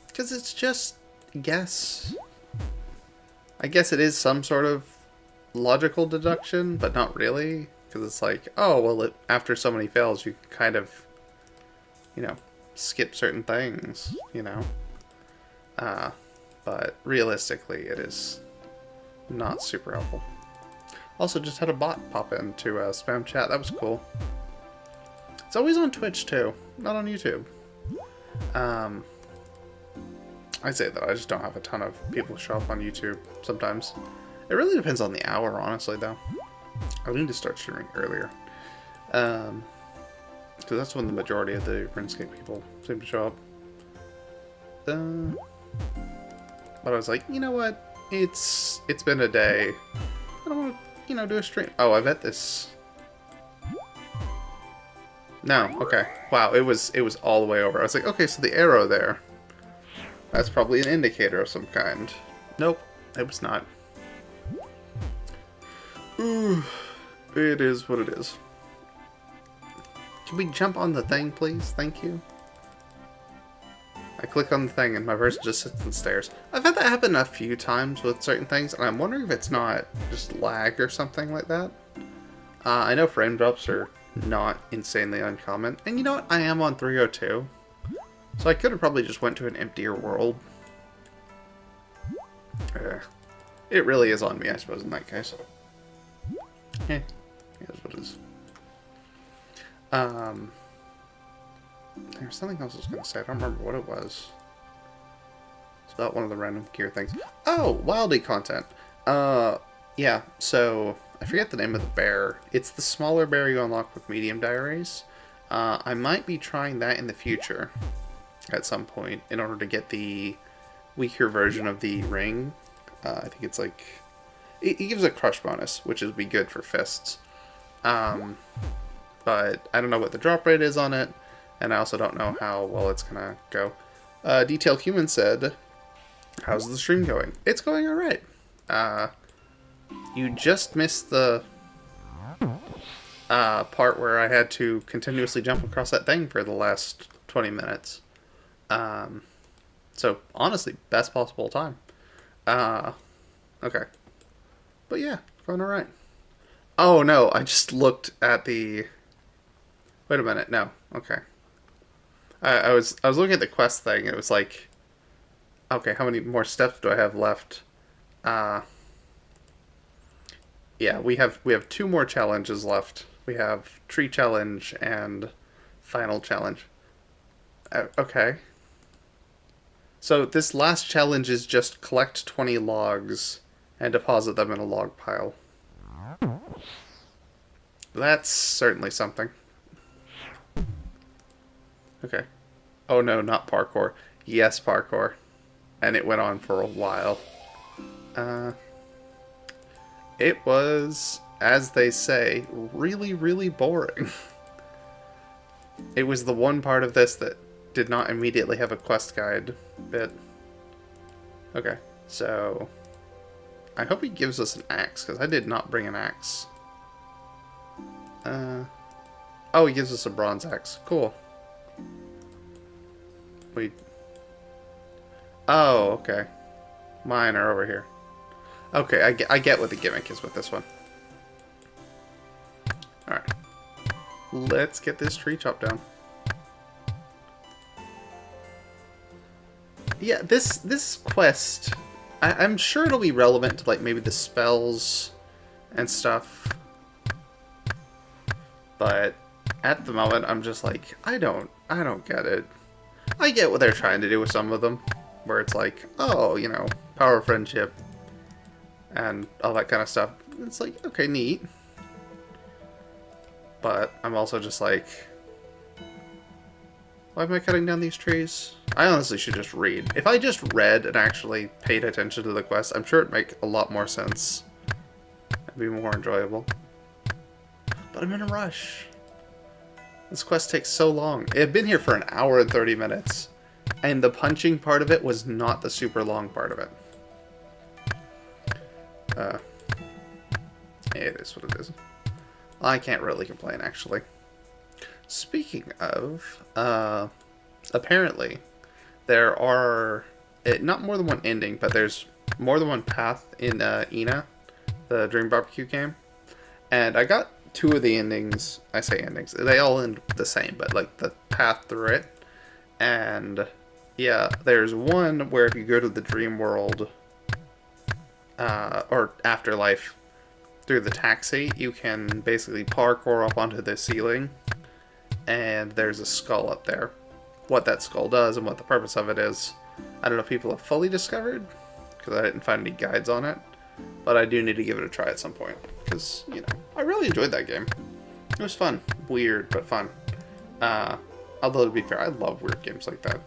Because it's just guess. I guess it is some sort of logical deduction, but not really. Because it's like, oh, well, after so many fails, you can kind of, you know, skip certain things, you know. But realistically, it is not super helpful. Also, just had a bot pop in to spam chat. That was cool. It's always on Twitch too, not on YouTube. I say that I just don't have a ton of people show up on YouTube sometimes. It really depends on the hour, honestly, though. I need to start streaming earlier. Because that's when the majority of the RuneScape people seem to show up. But I was like, you know what? It's been a day. I don't want to, do a stream. Oh, I bet this... No, okay. Wow, it was all the way over. I was like, okay, so the arrow there, that's probably an indicator of some kind. Nope, it was not. Ooh, it is what it is. Can we jump on the thing, please? Thank you. I click on the thing and my person just sits and stares. I've had that happen a few times with certain things, and I'm wondering if it's not just lag or something like that. I know frame drops are not insanely uncommon. And you know what? I am on 302. So I could have probably just went to an emptier world. It really is on me, I suppose, in that case. Here's what it is. There's something else I was going to say. I don't remember what it was. It's about one of the random gear things. Oh, Wildy content. Yeah, so I forget the name of the bear. It's the smaller bear you unlock with medium diaries. I might be trying that in the future at some point in order to get the weaker version of the ring. I think it's like... It gives a crush bonus, which would be good for fists. But I don't know what the drop rate is on it, and I also don't know how well it's gonna go. Detailed Human said, how's the stream going? It's going alright. You just missed the part where I had to continuously jump across that thing for the last 20 minutes. So, honestly, best possible time. Okay. But yeah, going alright. Oh no, I just looked at the... Wait a minute, no. Okay. I was looking at the quest thing, it was like... Okay, how many more steps do I have left? Yeah, we have 2 more challenges left. We have Tree Challenge and Final Challenge. Okay. So this last challenge is just collect 20 logs and deposit them in a log pile. That's certainly something. Okay. Oh no, not parkour. Yes, parkour. And it went on for a while. It was, as they say, really, really boring. It was the one part of this that did not immediately have a quest guide bit. Okay, so... I hope he gives us an axe, because I did not bring an axe. Oh, he gives us a bronze axe. Cool. Wait. Oh, okay. Mine are over here. Okay, I get what the gimmick is with this one. Alright. Let's get this tree chopped down. Yeah, this quest... I'm sure it'll be relevant to, like, maybe the spells and stuff. But at the moment, I'm just like, I don't get it. I get what they're trying to do with some of them, where it's like, oh, you know, power of friendship and all that kind of stuff. It's like, okay, neat. But I'm also just like, why am I cutting down these trees? I honestly should just read. If I just read and actually paid attention to the quest, I'm sure it'd make a lot more sense. It'd be more enjoyable. But I'm in a rush. This quest takes so long. It had been here for an hour and 30 minutes. And the punching part of it was not the super long part of it. It is what it is. I can't really complain, actually. Speaking of, apparently, there are, not more than one ending, but there's more than one path in Ina, the Dream Barbecue game. And I got 2 of the endings. I say endings. They all end the same, but like the path through it. And yeah, there's one where if you go to the dream world, or afterlife, through the taxi, you can basically parkour up onto the ceiling, and there's a skull up there. What that skull does and what the purpose of it is, I don't know if people have fully discovered, because I didn't find any guides on it, but I do need to give it a try at some point, because, you know, I really enjoyed that game. It was fun. Weird, but fun. Although, to be fair, I love weird games like that.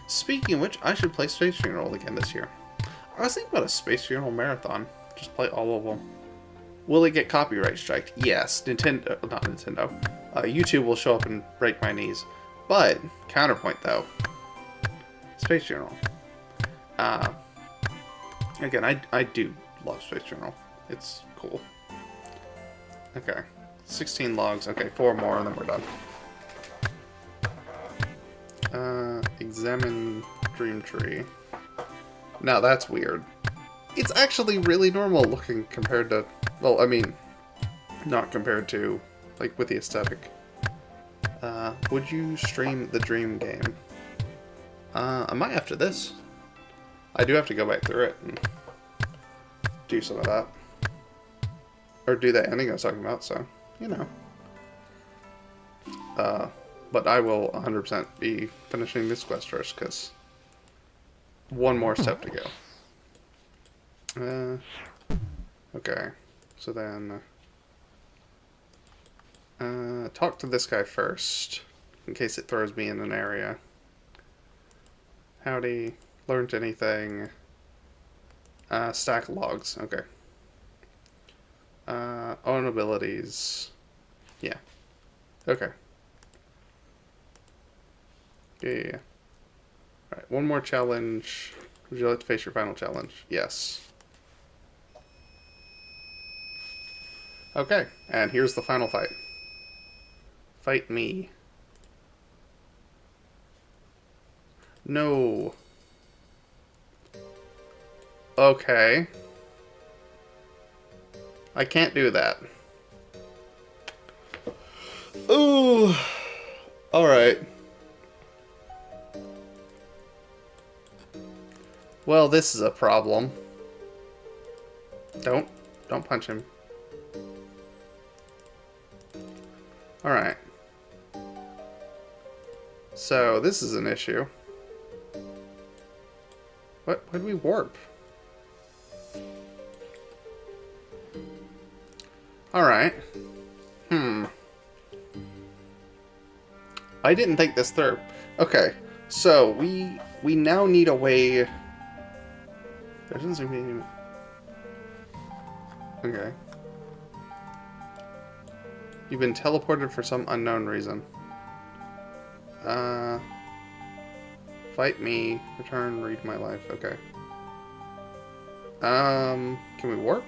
Speaking of which, I should play Space Funeral again this year. I was thinking about a Space Funeral marathon. Just play all of them. Will it get copyright striked? Yes. Not Nintendo. YouTube will show up and break my knees. But, counterpoint though. Space Funeral. Again, I do love Space Funeral. It's cool. Okay. 16 logs. Okay, 4 more and then we're done. Examine Dream Tree. Now that's weird. It's actually really normal looking compared to... Well, I mean, not compared to, like, with the aesthetic. Would you stream the Dream game? I might after this. I do have to go back through it and do some of that. Or do that ending I was talking about, so, you know. But I will 100% be finishing this quest first, because one more step to go. Okay. So then... talk to this guy first, in case it throws me in an area. Howdy. Learned anything? Stack logs. Okay. Own abilities. Yeah. Okay. Yeah. Alright, one more challenge. Would you like to face your final challenge? Yes. Okay, and here's the final fight. Fight me. No. Okay. I can't do that. Ooh. Alright. Well, this is a problem. Don't punch him. Alright. So, this is an issue. What? Why did we warp? Alright. I didn't think this through. Okay, so we now need a way... There doesn't seem to be any... Okay. You've been teleported for some unknown reason. Fight me. Return, read my life. Okay. Can we warp?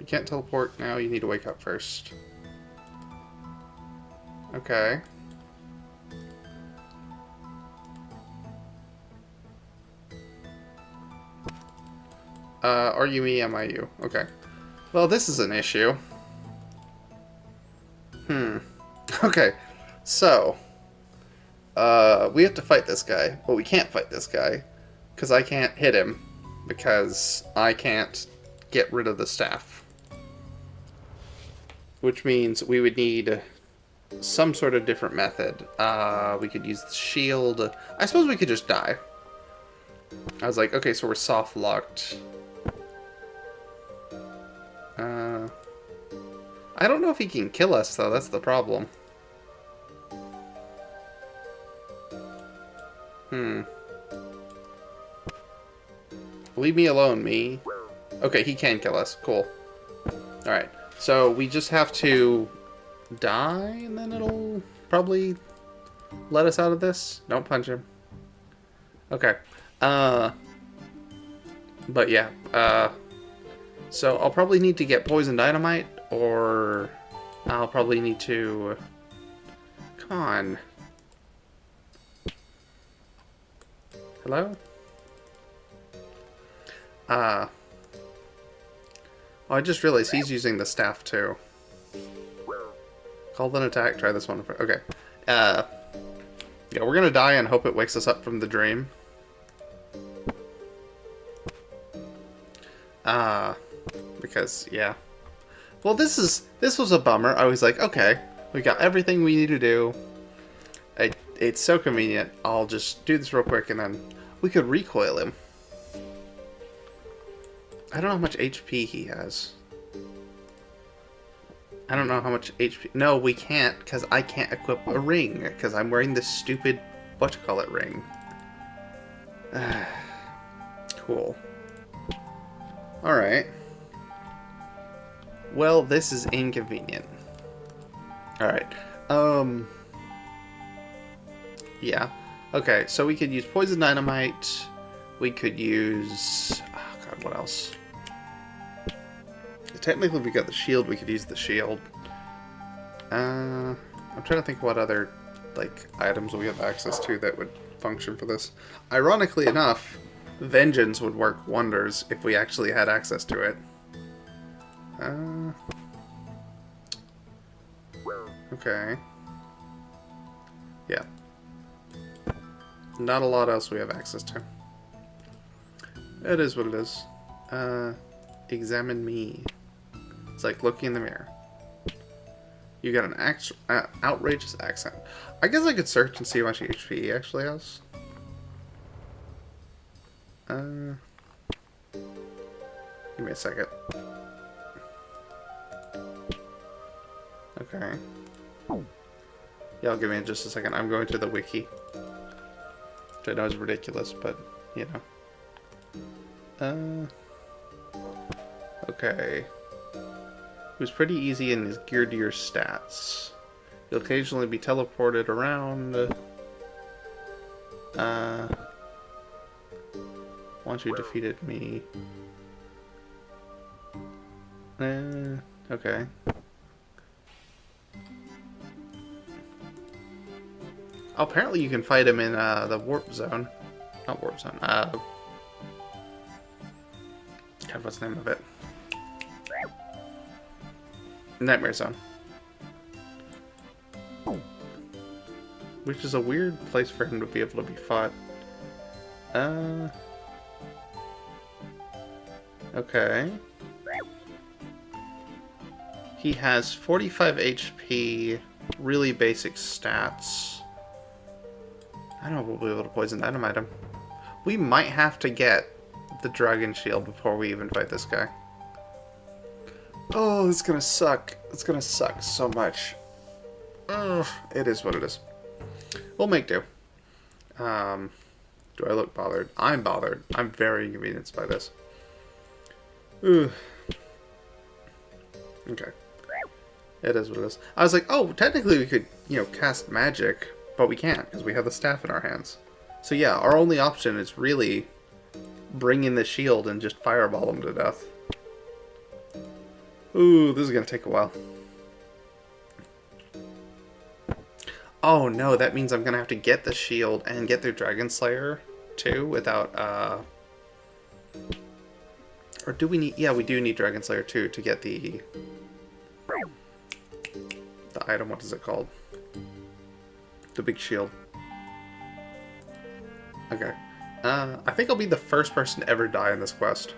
You can't teleport now, you need to wake up first. Okay. Are you me, am I you? Okay. Well, this is an issue. Okay. So, we have to fight this guy, but we can't fight this guy, because I can't hit him, because I can't get rid of the staff. Which means we would need some sort of different method. We could use the shield. I suppose we could just die. I was like, okay, so we're soft locked. I don't know if he can kill us, though. That's the problem. Leave me alone, me. Okay, he can kill us. Cool. Alright, so we just have to die, and then it'll probably let us out of this. Don't punch him. Okay. But yeah. So I'll probably need to get poison dynamite, or I'll probably need to... Come on. Hello? Oh, I just realized he's using the staff too. Call an attack, try this one. Okay. Yeah, we're gonna die and hope it wakes us up from the dream. Because, yeah. Well, this was a bummer. I was like, okay, we got everything we need to do. It's so convenient. I'll just do this real quick and then we could recoil him. I don't know how much HP he has. I don't know how much HP... No, we can't, because I can't equip a ring, because I'm wearing this stupid, whatchamacallit ring. Cool. Alright. Well, this is inconvenient. Alright. Yeah. Okay, so we could use poison dynamite. We could use... Oh god, what else? Technically, if we got the shield, we could use the shield. I'm trying to think what other, like, items we have access to that would function for this. Ironically enough, Vengeance would work wonders if we actually had access to it. Okay. Yeah. Not a lot else we have access to. It is what it is. Examine me. It's like looking in the mirror. You got an outrageous accent. I guess I could search and see how much HP he actually has. Give me a second. Okay. Yeah, give me just a second. I'm going to the wiki. Which I know is ridiculous, but, you know. Okay. It was pretty easy and is geared to your stats. You'll occasionally be teleported around. Once you defeated me. Okay. Oh, apparently you can fight him in the warp zone. Not warp zone. God, what's the name of it? Nightmare Zone. Which is a weird place for him to be able to be fought. Okay. He has 45 HP, really basic stats. I don't know if we'll be able to poison dynamite him. We might have to get the Dragon Shield before we even fight this guy. Oh, it's gonna suck. It's gonna suck so much. Ugh, it is what it is. We'll make do. Do I look bothered? I'm bothered. I'm very inconvenienced by this. Ugh. Okay. It is what it is. I was like, oh, technically we could, you know, cast magic, but we can't because we have the staff in our hands. So yeah, our only option is really bring in the shield and just fireball him to death. Ooh, this is gonna take a while. Oh no, that means I'm gonna have to get the shield and get their Dragon Slayer too without, or do we need, yeah, we do need Dragon Slayer too to get the item, what is it called? The big shield. Okay. I think I'll be the first person to ever die in this quest.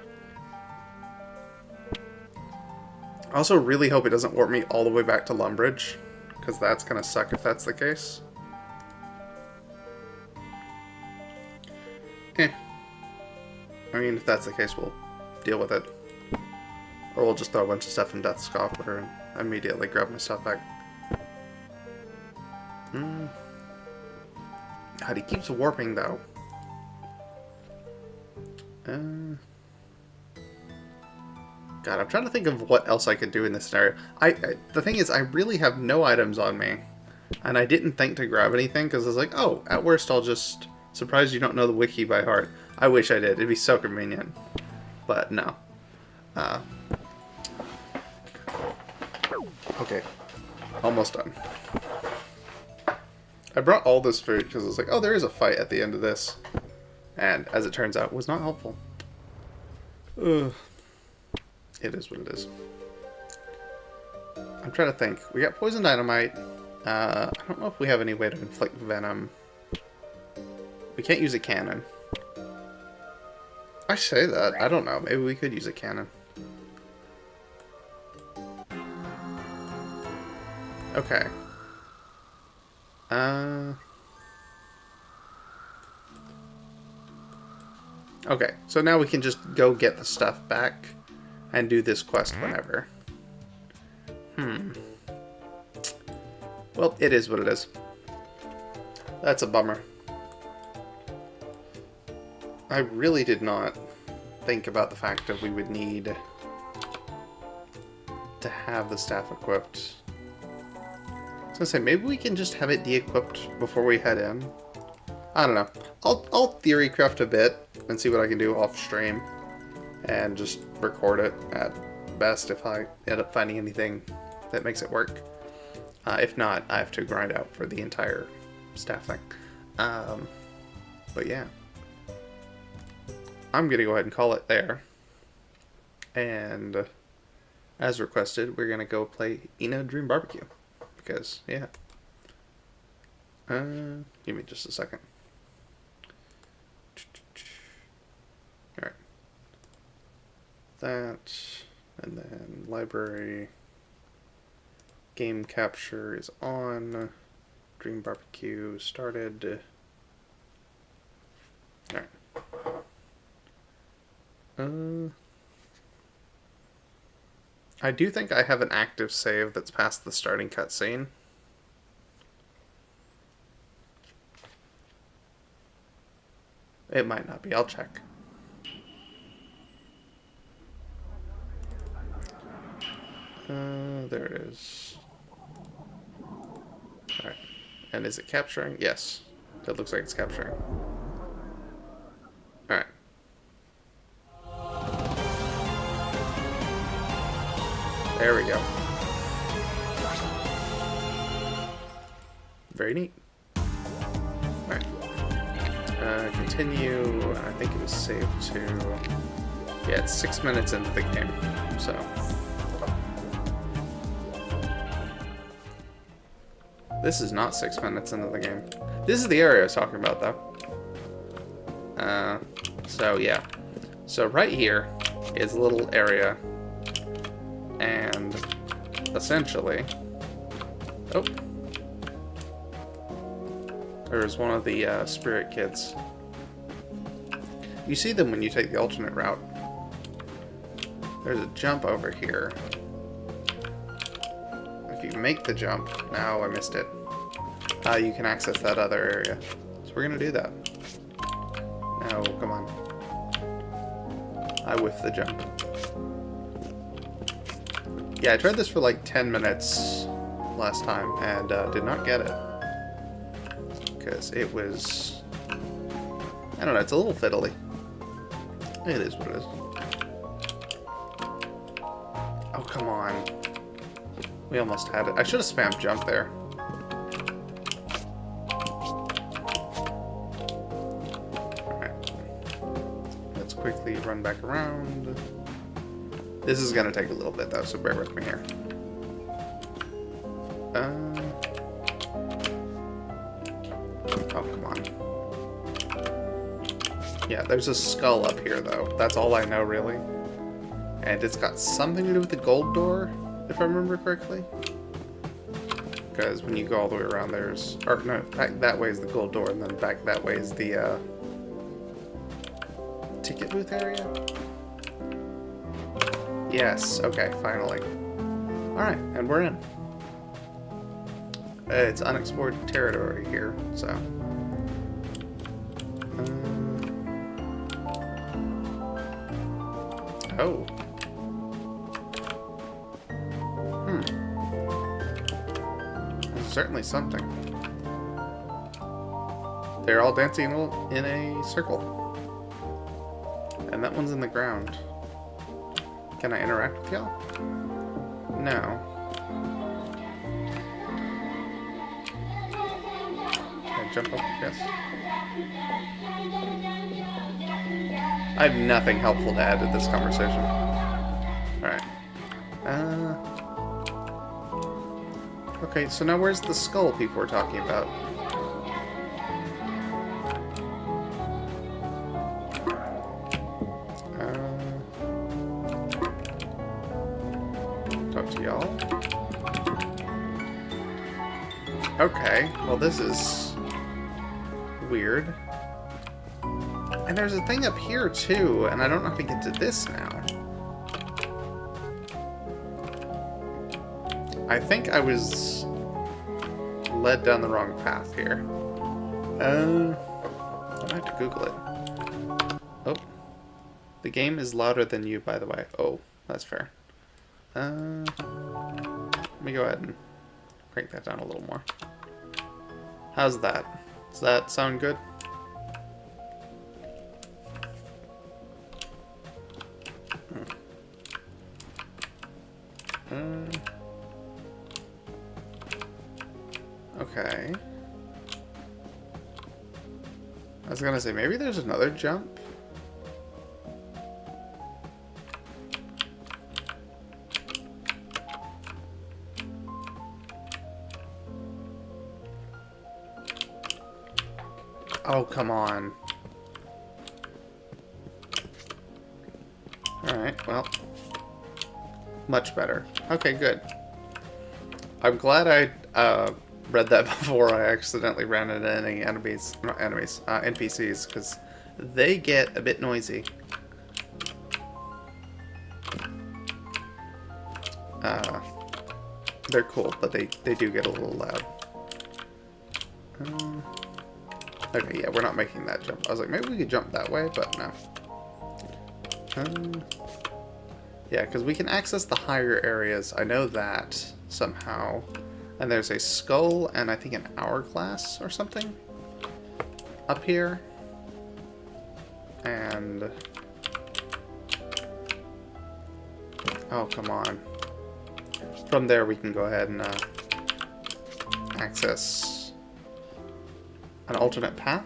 I also really hope it doesn't warp me all the way back to Lumbridge, because that's gonna suck if that's the case. Eh. I mean, if that's the case, we'll deal with it. Or we'll just throw a bunch of stuff in Death's Copper and immediately grab my stuff back. God, he keeps warping, though. God, I'm trying to think of what else I could do in this scenario. The thing is, I really have no items on me. And I didn't think to grab anything, because I was like, oh, at worst I'll just... Surprised you don't know the wiki by heart. I wish I did. It'd be so convenient. But, no. Okay. Almost done. I brought all this food because I was like, oh, there is a fight at the end of this. And, as it turns out, was not helpful. Ugh. It is what it is. I'm trying to think. We got poison dynamite. I don't know if we have any way to inflict venom. We can't use a cannon. I say that. I don't know. Maybe we could use a cannon. Okay. Okay, so now we can just go get the stuff back and do this quest whenever. Well, it is what it is. That's a bummer. I really did not think about the fact that we would need to have the staff equipped. I was gonna say, maybe we can just have it de-equipped before we head in. I don't know. I'll theory craft a bit and see what I can do off stream and just record it at best if I end up finding anything that makes it work. If not, I have to grind out for the entire staff thing. But yeah. I'm going to go ahead and call it there. And as requested, we're going to go play Ina Dream Barbecue. Because, yeah. Give me just a second. Alright. That. And then library. Game capture is on. Dream Barbecue started. Alright. I do think I have an active save that's past the starting cutscene. It might not be. I'll check. There it is. Alright. And is it capturing? Yes. It looks like it's capturing. Alright. There we go. Very neat. Alright. Continue. I think it was saved to... Yeah, it's 6 minutes into the game, so... This is not 6 minutes into the game. This is the area I was talking about, though. So, yeah. So, right here is a little area. And, essentially... Oh. There's one of the spirit kids. You see them when you take the alternate route. There's a jump over here. If you make the jump, now I missed it, you can access that other area. So we're gonna do that. No, come on. I whiffed the jump. Yeah, I tried this for like 10 minutes last time and did not get it. Because it was... I don't know, it's a little fiddly. It is what it is. Oh, come on. We almost had it. I should have spammed jump there. Alright. Let's quickly run back around. This is going to take a little bit, though, so bear with me here. Oh, come on. Yeah, there's a skull up here, though. That's all I know, really. And it's got something to do with the gold door, if I remember correctly. Because when you go all the way around, there's... Or, no, back that way is the gold door, and then back that way is the, ticket booth area? Yes, okay, finally. Alright, and we're in. It's unexplored territory here, so... Oh. There's certainly something. They're all dancing in a circle. And that one's in the ground. Can I interact with y'all? No. Can I jump up? Yes. I have nothing helpful to add to this conversation. Alright. Okay, so now where's the skull people were talking about? Talk to y'all. Okay, well this is weird. And there's a thing up here too, and I don't know how to get to this now. I think I was led down the wrong path here. I have to Google it. Oh. The game is louder than you, by the way. Oh, that's fair. Let me go ahead and crank that down a little more. How's that? Does that sound good? Okay. I was gonna say, maybe there's another jump? Oh, come on. Alright, well. Much better. Okay, good. I'm glad I read that before I accidentally ran into any enemies. Not enemies, NPCs, because they get a bit noisy. They're cool, but they do get a little loud. Okay, yeah, we're not making that jump. I was like, maybe we could jump that way, but no. Yeah, because we can access the higher areas. I know that somehow. And there's a skull and I think an hourglass or something up here. And... oh, come on. From there we can go ahead and access an alternate path.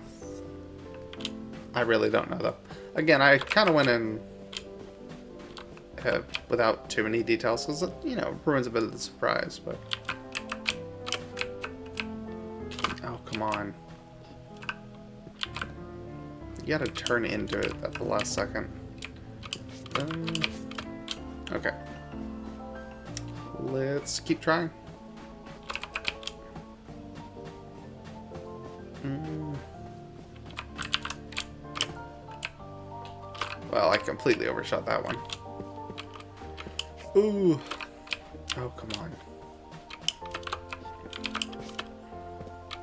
I really don't know though. Again, I kind of went in without too many details because, you know, ruins a bit of the surprise, but... oh, come on. You gotta turn into it at the last second. Okay. Let's keep trying. Well, I completely overshot that one. Ooh. Oh, come on.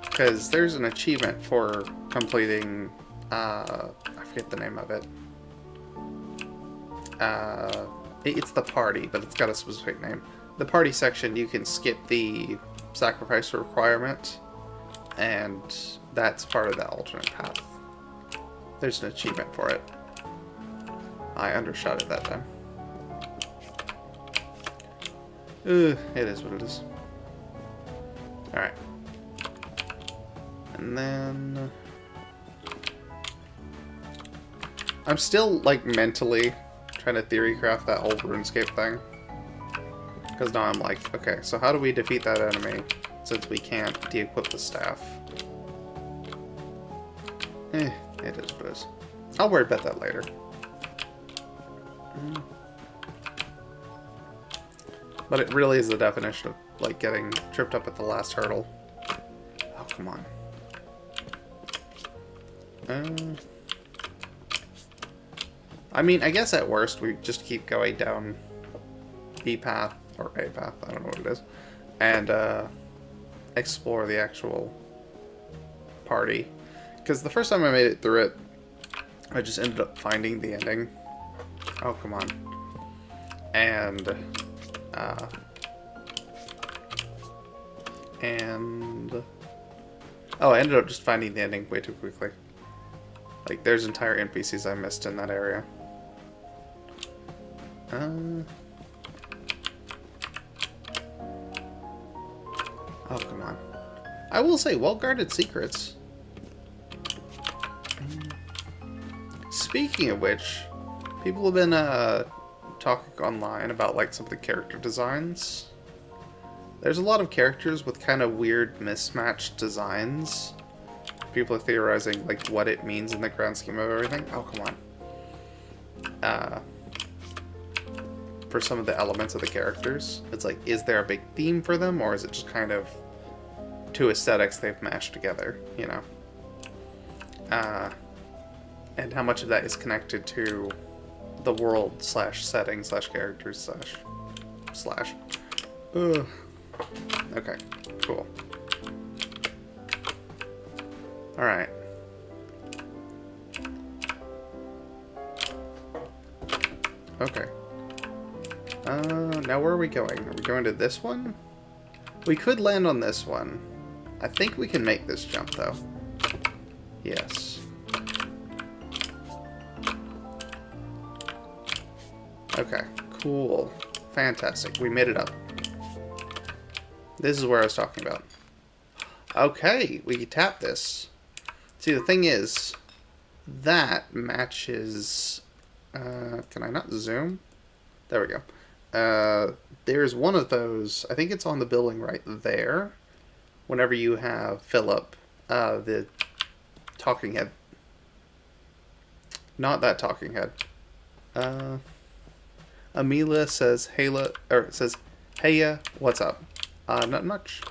Because there's an achievement for completing, I forget the name of it. It's the party, but it's got a specific name. The party section, you can skip the sacrifice requirement, and that's part of the alternate path. There's an achievement for it. I undershot it that time. It is what it is. Alright. And then... I'm still, like, mentally trying to theory craft that whole RuneScape thing. Because now I'm like, okay, so how do we defeat that enemy since we can't de-equip the staff? It is what it is. I'll worry about that later. But it really is the definition of, like, getting tripped up at the last hurdle. Oh, come on. I mean, I guess at worst we just keep going down B path, or A path, I don't know what it is, and explore the actual party. Because the first time I made it through it, I just ended up finding the ending. Oh, come on. And oh, I ended up just finding the ending way too quickly. Like, there's entire NPCs I missed in that area. Oh, come on. I will say, well-guarded secrets. Speaking of which, people have been talking online about, like, some of the character designs. There's a lot of characters with kind of weird mismatched designs. People are theorizing like what it means in the grand scheme of everything. Oh, come on. For some of the elements of the characters, it's like, is there a big theme for them, or is it just kind of two aesthetics they've mashed together, you know? And how much of that is connected to the world slash setting slash characters slash. Ugh. Okay, cool. Alright. Okay. Now where are we going? Are we going to this one? We could land on this one. I think we can make this jump, though. Yes. Okay, cool. Fantastic. We made it up. This is where I was talking about. Okay, we can tap this. See, the thing is, that matches... can I not zoom? There we go. There's one of those, I think it's on the building right there, whenever you have Philip, the talking head. Not that talking head. Amelia says, "Heya, what's up?" Not much.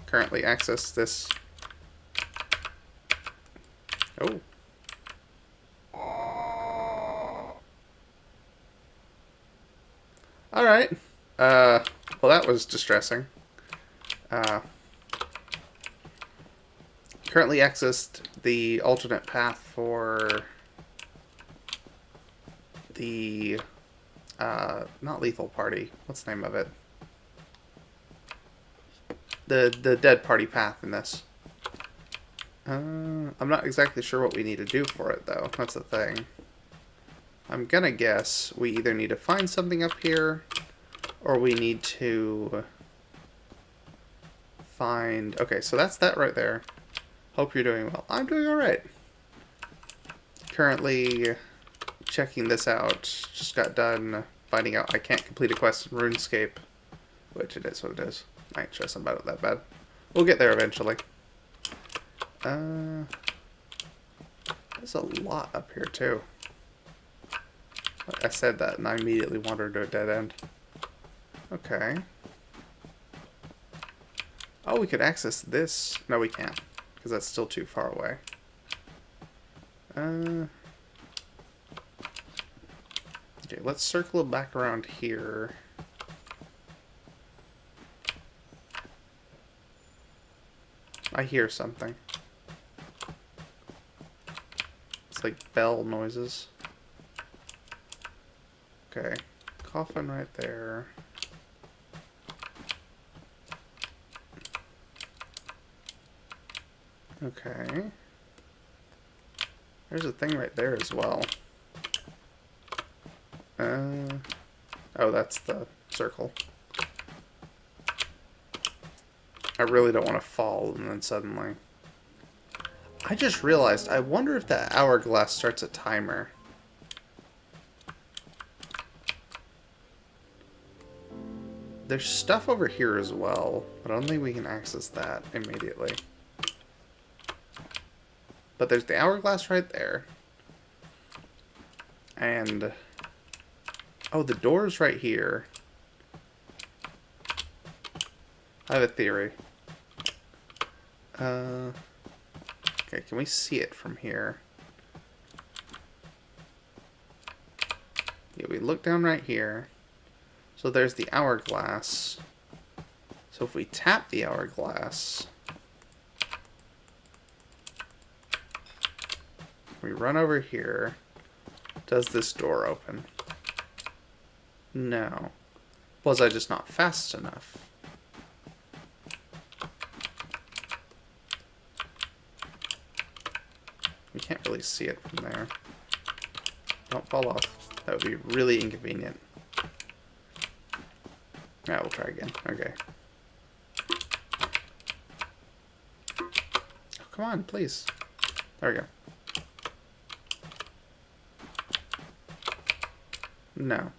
Currently access this. Oh. Alright. Well, that was distressing. Currently accessed the alternate path for the, not lethal party. What's the name of it? The dead party path in this. I'm not exactly sure what we need to do for it, though. That's the thing. I'm gonna guess we either need to find something up here, or we need to find... Okay, so that's that right there. Hope you're doing well. I'm doing alright. Currently checking this out. Just got done finding out I can't complete a quest in RuneScape, which it is what it is. I ain't stressing about it that bad. We'll get there eventually. There's a lot up here, too. I said that, and I immediately wandered to a dead end. Okay. Oh, we could access this. No, we can't, because that's still too far away. Okay, let's circle back around here. I hear something. It's like bell noises. Okay, coffin right there. Okay. There's a thing right there as well. Oh, that's the circle. I really don't want to fall and then suddenly... I just realized, I wonder if that hourglass starts a timer. There's stuff over here as well, but I don't think we can access that immediately. But there's the hourglass right there. And... oh, the door's right here. I have a theory. Okay, can we see it from here? Yeah, we look down right here. So there's the hourglass. So if we tap the hourglass, we run over here. Does this door open? No. Was I just not fast enough? We can't really see it from there. Don't fall off. That would be really inconvenient. Yeah, we'll try again. Okay. Oh, come on, please. There we go. No.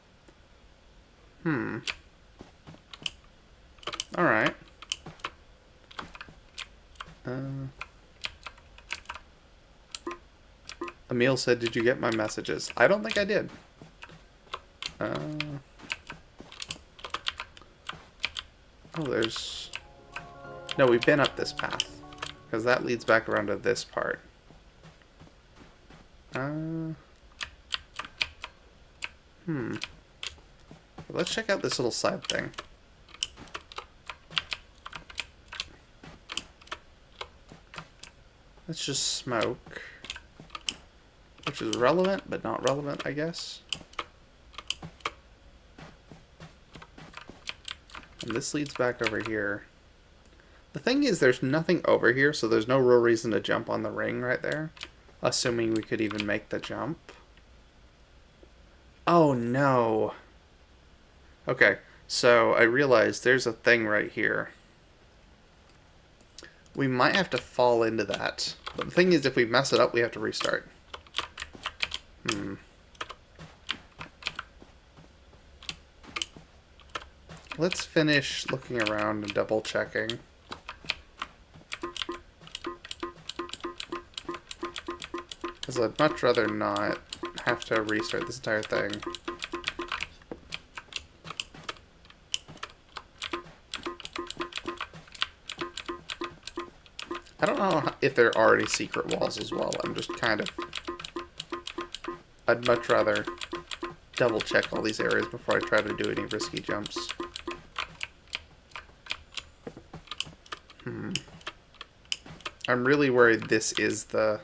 Alright. Emil said, did you get my messages? I don't think I did. Oh, there's... No, we've been up this path. Because that leads back around to this part. Let's check out this little side thing. That's just smoke. Which is relevant, but not relevant, I guess. And this leads back over here. The thing is, there's nothing over here, so there's no real reason to jump on the ring right there. Assuming we could even make the jump. Oh, no. Okay, so I realized there's a thing right here. We might have to fall into that. But the thing is, if we mess it up, we have to restart. Let's finish looking around and double checking. Because I'd much rather not have to restart this entire thing. I don't know if there are any secret walls as well. I'm just kind of... I'd much rather double check all these areas before I try to do any risky jumps. I'm really worried this is the...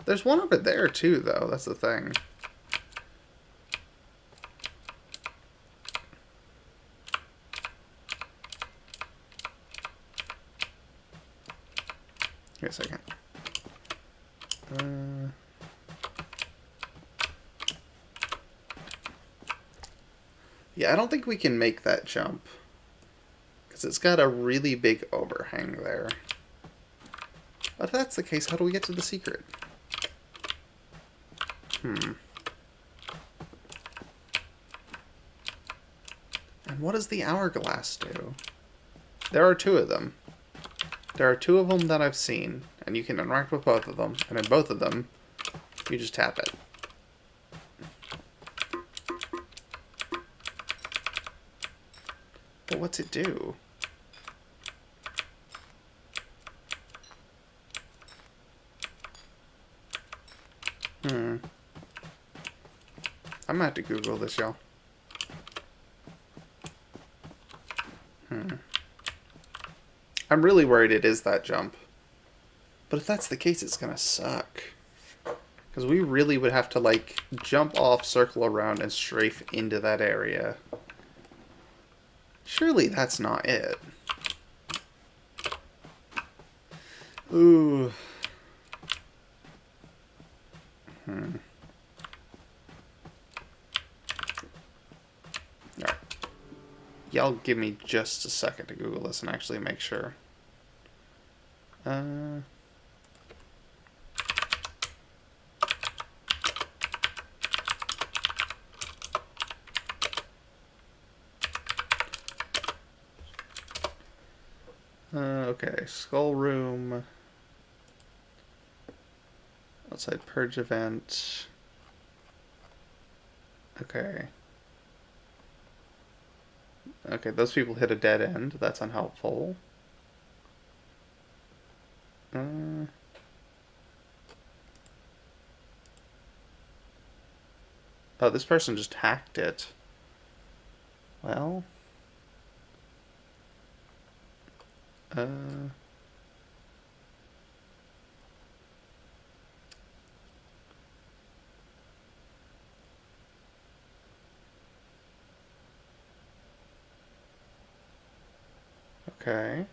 There's one over there too, though. That's the thing. Wait a second. Yeah, I don't think we can make that jump. Because it's got a really big overhang there. But if that's the case, how do we get to the secret? And what does the hourglass do? There are two of them. There are two of them that I've seen, and you can interact with both of them, and in both of them, you just tap it. But what's it do? I'm gonna have to Google this, y'all. I'm really worried it is that jump. But if that's the case, it's gonna suck. Because we really would have to, like, jump off, circle around, and strafe into that area. Surely that's not it. Ooh. Alright. Y'all give me just a second to Google this and actually make sure. Okay, skull room. Outside purge event. Okay. Okay, those people hit a dead end. That's unhelpful. Oh, this person just hacked it. Well... Okay.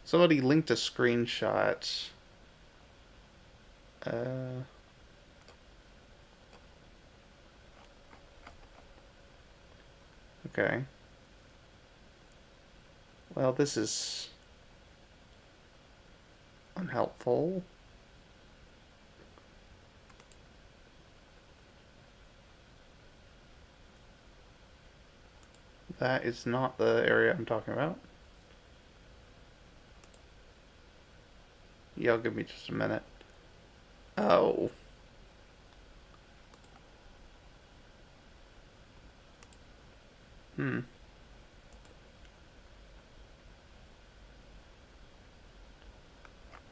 Somebody linked a screenshot. Okay. Well, this is unhelpful. That is not the area I'm talking about. Y'all give me just a minute. Oh. Hmm.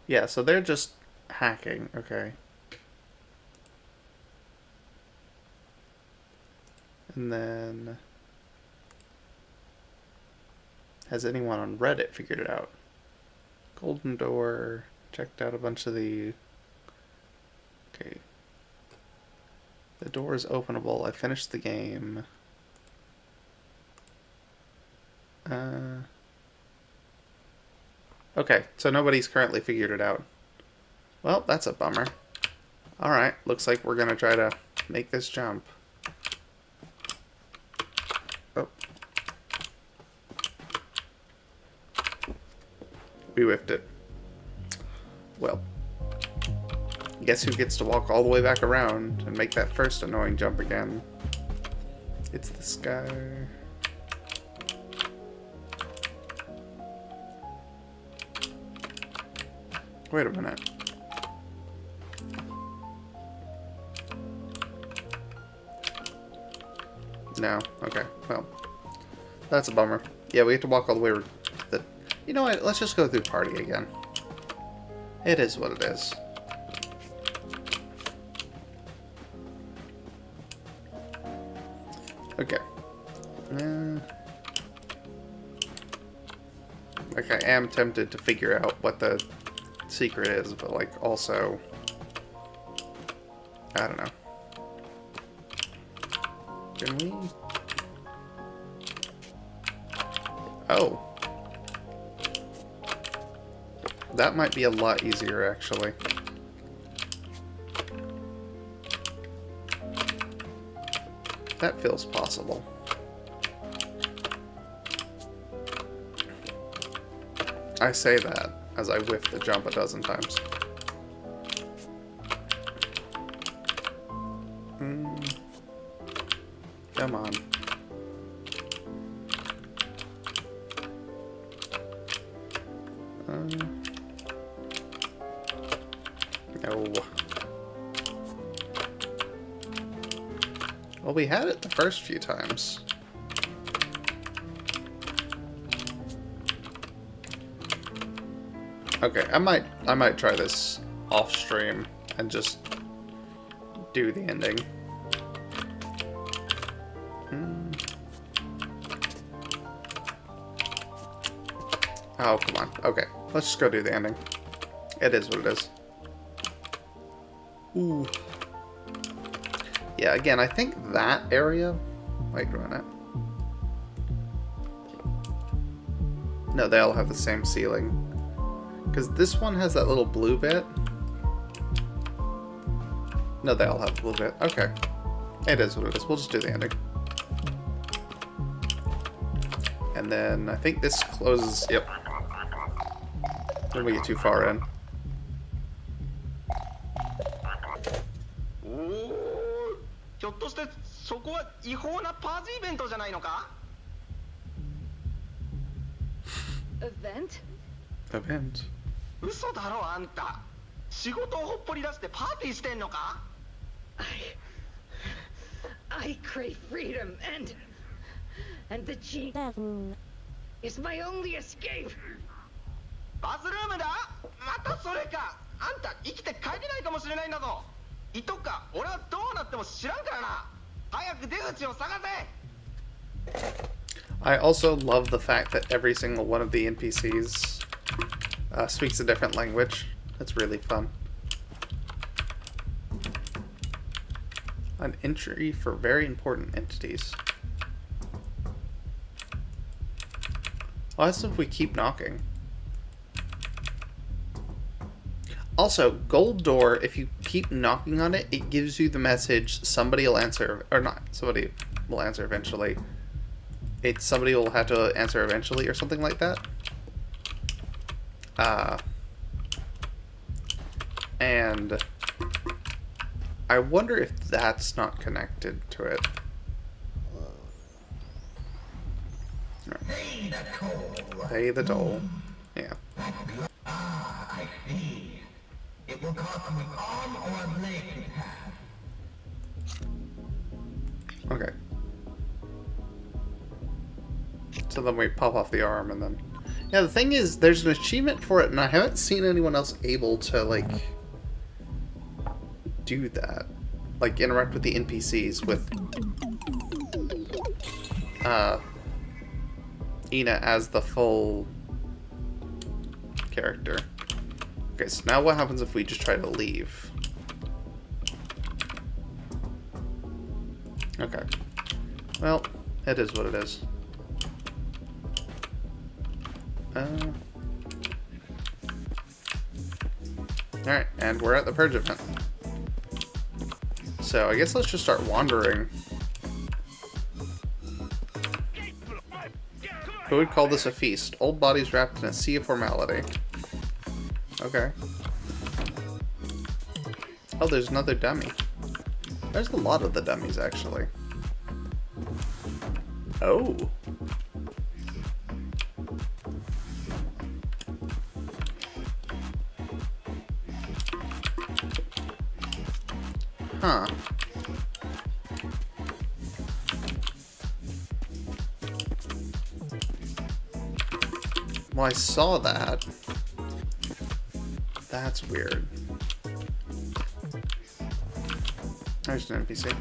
Yeah, so they're just hacking. Okay. And then... has anyone on Reddit figured it out? Golden Door. Checked out a bunch of the... Okay. The door is openable. I finished the game. Okay, so nobody's currently figured it out. Well, that's a bummer. Alright, looks like we're gonna try to make this jump. Oh. We whiffed it. Well. Guess who gets to walk all the way back around and make that first annoying jump again? It's this guy. Wait a minute. No. Okay. Well, that's a bummer. Yeah, we have to walk all the way. You know what? Let's just go through party again. It is what it is. Okay. Like, I am tempted to figure out what the secret is, but, like, also... I don't know. Can we... Oh. That might be a lot easier, actually. That feels possible. I say that as I whiff the jump a dozen times. Come on. No. Well, we had it the first few times. Okay, I might try this off stream and just do the ending. Oh, come on. Okay, let's just go do the ending. It is what it is. Ooh. Yeah, again, I think that area... Wait a minute. No, they all have the same ceiling. Because this one has that little blue bit. No, they all have the blue bit. Okay. It is what it is. We'll just do the ending. And then I think this closes... Yep. When we get too far in. Event? Event. 嘘だろあんた。仕事をほっぽり出してパーティーしてんのか? I crave freedom and the G is my only escape. バスルームだ? またそれか。あんた生きて帰れないかもしれないんだぞ。いとか俺はどうなっても知らんからな。早く出口を探せ。 I also love the fact that every single one of the NPCs speaks a different language. That's really fun. An entry for very important entities. Oh, that's if we keep knocking. Also, gold door, if you keep knocking on it, it gives you the message somebody will answer, or not, somebody will answer eventually. It's somebody will have to answer eventually or something like that. And I wonder if that's not connected to it. Right. Pay the toll. Yeah. I see. It will cost you an arm or a leg to have. Okay. So then we pop off the arm and then... Yeah, the thing is, there's an achievement for it, and I haven't seen anyone else able to, like, do that. Like, interact with the NPCs with, Ina as the full character. Okay, so now what happens if we just try to leave? Okay. Well, it is what it is. Alright, and we're at the Purge event. So I guess let's just start wandering. Who would call this a feast? Old bodies wrapped in a sea of formality. Okay. Oh, there's another dummy. There's a lot of the dummies, actually. Oh. Huh. Well, I saw that. That's weird. There's an NPC.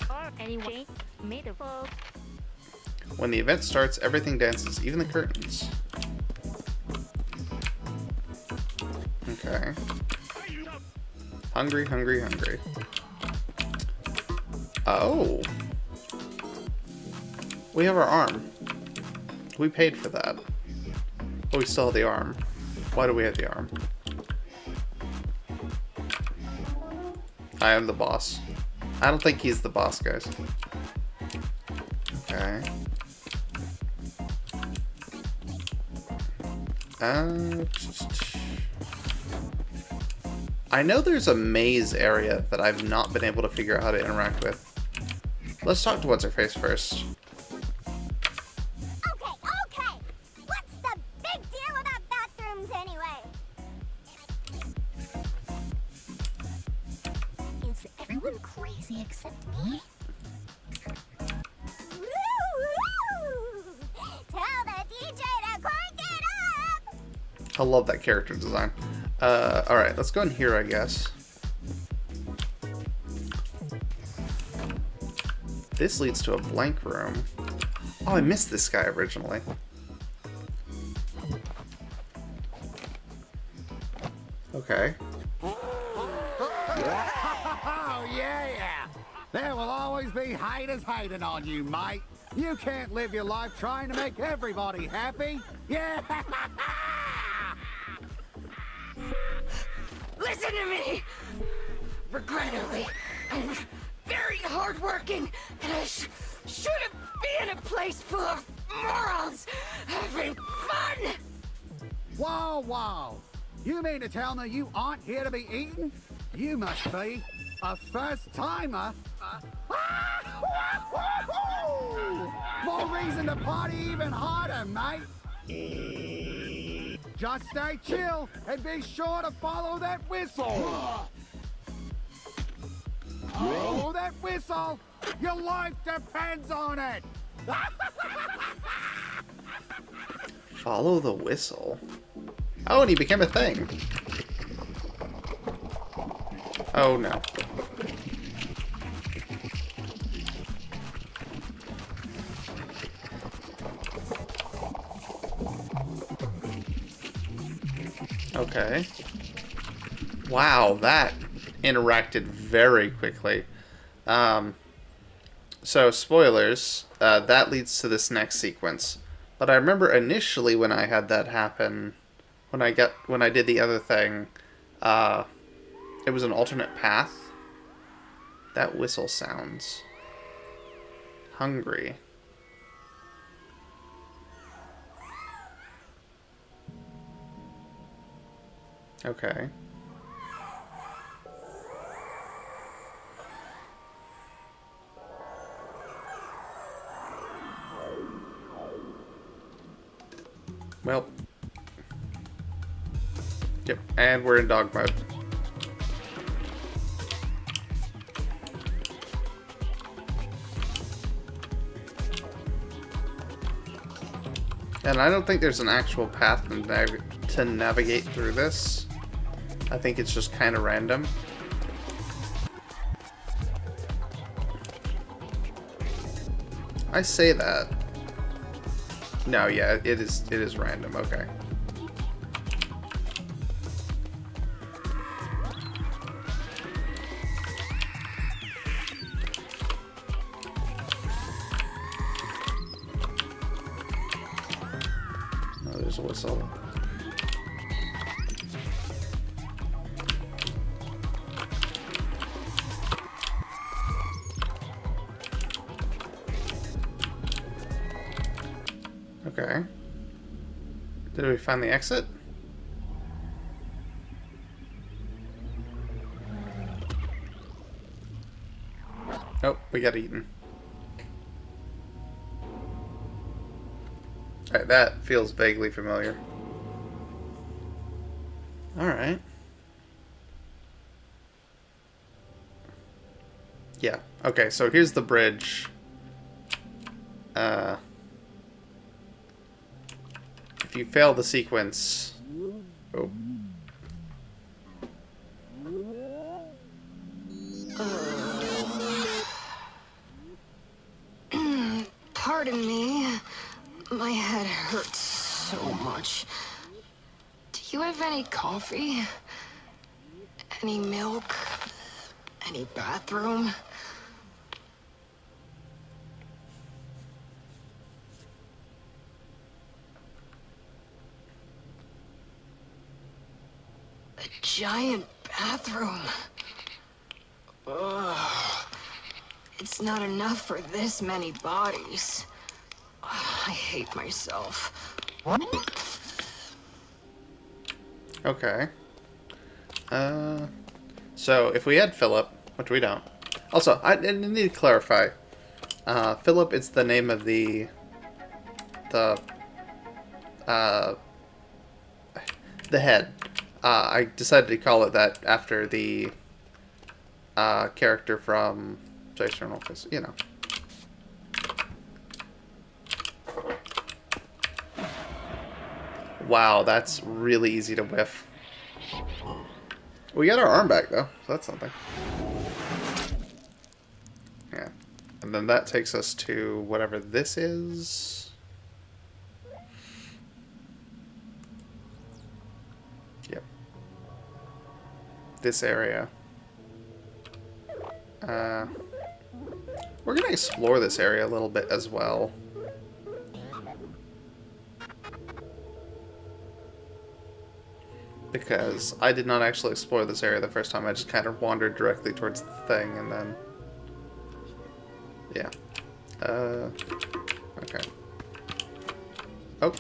When the event starts, everything dances, even the curtains. Okay. Hungry, hungry, hungry. Oh. We have our arm. We paid for that. Oh, we still have the arm. Why do we have the arm? I am the boss. I don't think he's the boss, guys. Okay. I know there's a maze area that I've not been able to figure out how to interact with. Let's talk to What's-Her-Face first. Okay. What's the big deal about bathrooms anyway? Is everyone crazy except me? Tell the DJ to crank it up! I love that character design. Alright, let's go in here, I guess. This leads to a blank room. Oh, I missed this guy originally. Okay. Oh, yeah. There will always be haters hating on you, mate. You can't live your life trying to make everybody happy. Yeah. Listen to me! Regrettably, I'm very hardworking, and I shouldn't be in a place full of morons having fun! Whoa. You mean to tell me you aren't here to be eaten? You must be a first-timer. More reason to party even harder, mate. Just stay chill and be sure to follow that whistle. Follow that whistle. Your life depends on it. Follow the whistle. Oh, and he became a thing. Oh, no. Okay. Wow, that interacted very quickly. So, spoilers, that leads to this next sequence. But I remember initially when I had that happen, when I did the other thing, it was an alternate path. That whistle sounds hungry. Okay. Well. Yep, and we're in dog mode. And I don't think there's an actual path to navigate through this. I think it's just kind of random. I say that. No, yeah, it is random. Okay. Oh, there's a whistle. Okay. Did we find the exit? Oh, we got eaten. Alright, that feels vaguely familiar. Alright. Yeah. Okay, so here's the bridge. If you fail the sequence... Oh. Pardon me. My head hurts so much. Do you have any coffee? Any milk? Any bathroom? A giant bathroom. Ugh. It's not enough for this many bodies. I hate myself. Okay. So if we had Philip, which we don't. Also, I need to clarify. Philip is the name of the head. I decided to call it that after the character from Space Journal, because, you know. Wow, that's really easy to whiff. We got our arm back, though, so that's something. Yeah. And then that takes us to whatever this is. Yep. This area. We're going to explore this area a little bit as well. Because I did not actually explore this area the first time. I just kind of wandered directly towards the thing and then... Yeah. Okay. Oh.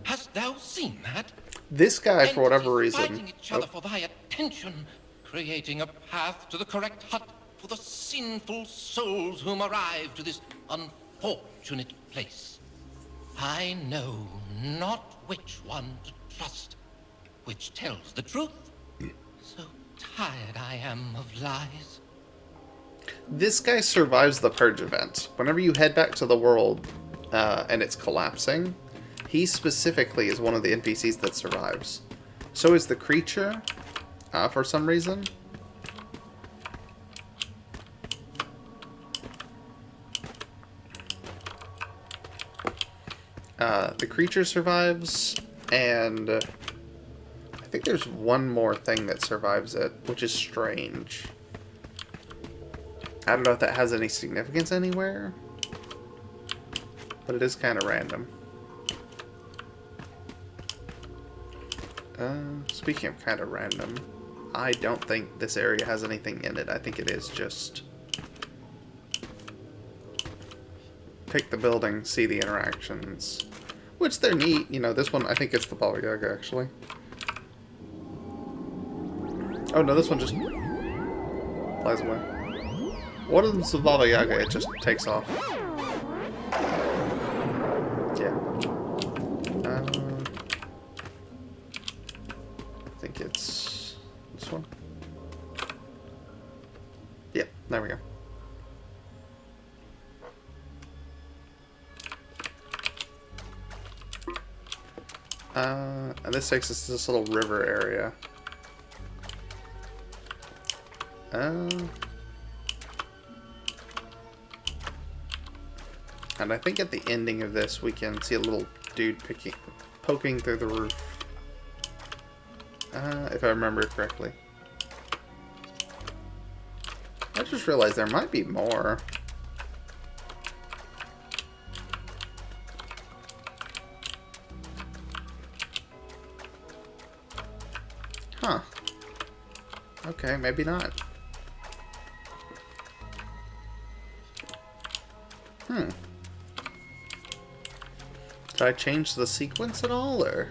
Hast thou seen that? This guy, for whatever reason... Fighting each other for thy attention, creating a path to the correct hut for the sinful souls whom arrive to this unfortunate place. I know not which one to trust, which tells the truth. So tired I am of lies. This guy survives the Purge event. Whenever you head back to the world and it's collapsing, he specifically is one of the NPCs that survives. So is the creature, for some reason. The creature survives, and I think there's one more thing that survives it, which is strange. I don't know if that has any significance anywhere, but it is kind of random. Speaking of kind of random, I don't think this area has anything in it. I think it is just pick the building, see the interactions, which they're neat. You know, this one, I think it's the Baba Yaga, actually. Oh no, this one just flies away. What is the Baba Yaga? It just takes off. Yeah. I think it's this one. Yep, there we go. And this takes us to this little river area. And I think at the ending of this we can see a little dude poking through the roof. If I remember correctly. I just realized there might be more. Huh. Okay, maybe not. Did I change the sequence at all, or?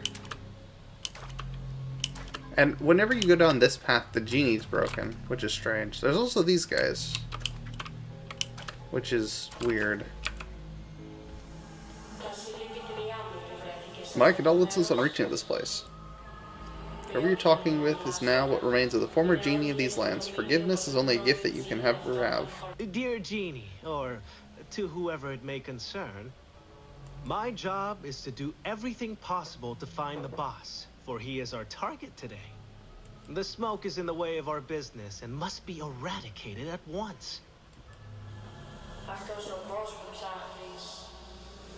And whenever you go down this path, the genie's broken, which is strange. There's also these guys, which is weird. My condolences on reaching this place. Whoever you're talking with is now what remains of the former genie of these lands. Forgiveness is only a gift that you can ever have. Dear Genie, or to whoever it may concern, my job is to do everything possible to find the boss, for he is our target today. The smoke is in the way of our business and must be eradicated at once. Αυτός ο boss που ψάχνεις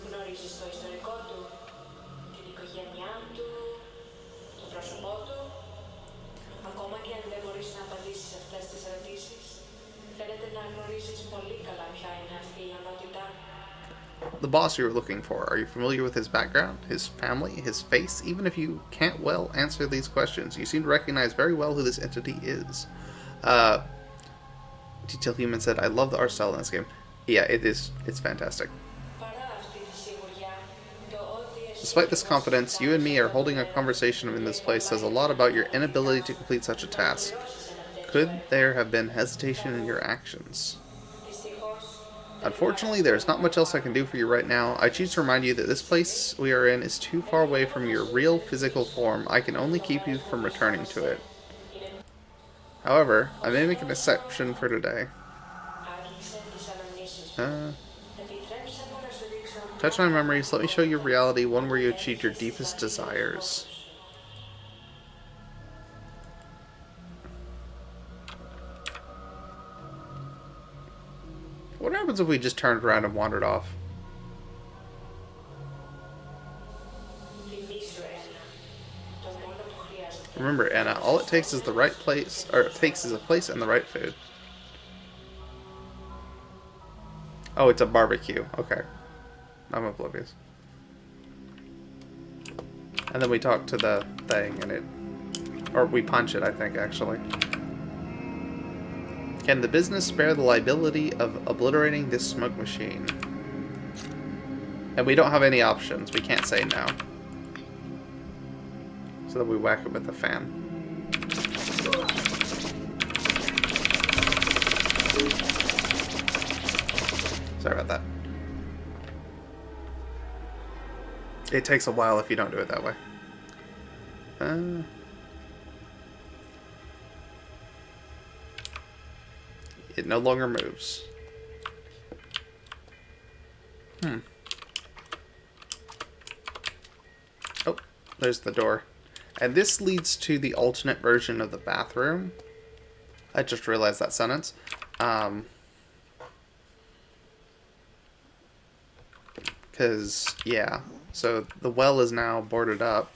γνωρίζεις το ιστορικό του, την οικογένειά του, το πρόσωπό του. Ακόμα και αν δεν μπορείς να απαντήσεις αυτές τις ερωτήσεις, φαίνεται να γνωρίζεις πολύ καλά ποια είναι αυτή η ενότητα. The boss you were looking for, are you familiar with his background, his family, his face? Even if you can't well answer these questions, you seem to recognize very well who this entity is. Detail Human said, I love the art style in this game. Yeah, it's fantastic. Despite this confidence, you and me are holding a conversation in this place says a lot about your inability to complete such a task. Could there have been hesitation in your actions? Unfortunately, there is not much else I can do for you right now. I choose to remind you that this place we are in is too far away from your real physical form. I can only keep you from returning to it. However, I may make an exception for today. Touch my memories. Let me show you reality, one where you achieved your deepest desires. What happens if we just turned around and wandered off? Remember, Anna, all it takes is the right place, or it takes is a place and the right food. Oh, it's a barbecue. Okay. I'm oblivious. And then we talk to the thing and it... Or we punch it, I think, actually. Can the business spare the liability of obliterating this smoke machine? And we don't have any options. We can't say no. So then we whack it with the fan. Sorry about that. It takes a while if you don't do it that way. It no longer moves. Oh, there's the door. And this leads to the alternate version of the bathroom. I just realized that sentence. Because, yeah. So the well is now boarded up.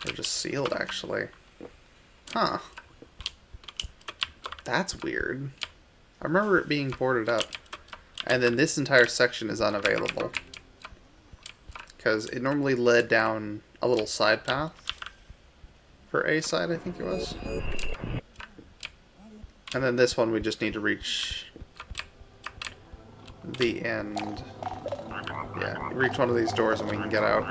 They're just sealed, actually. Huh. That's weird. I remember it being boarded up. And then this entire section is unavailable. Because it normally led down a little side path. For A side, I think it was. And then this one we just need to reach the end. Yeah, reach one of these doors and we can get out.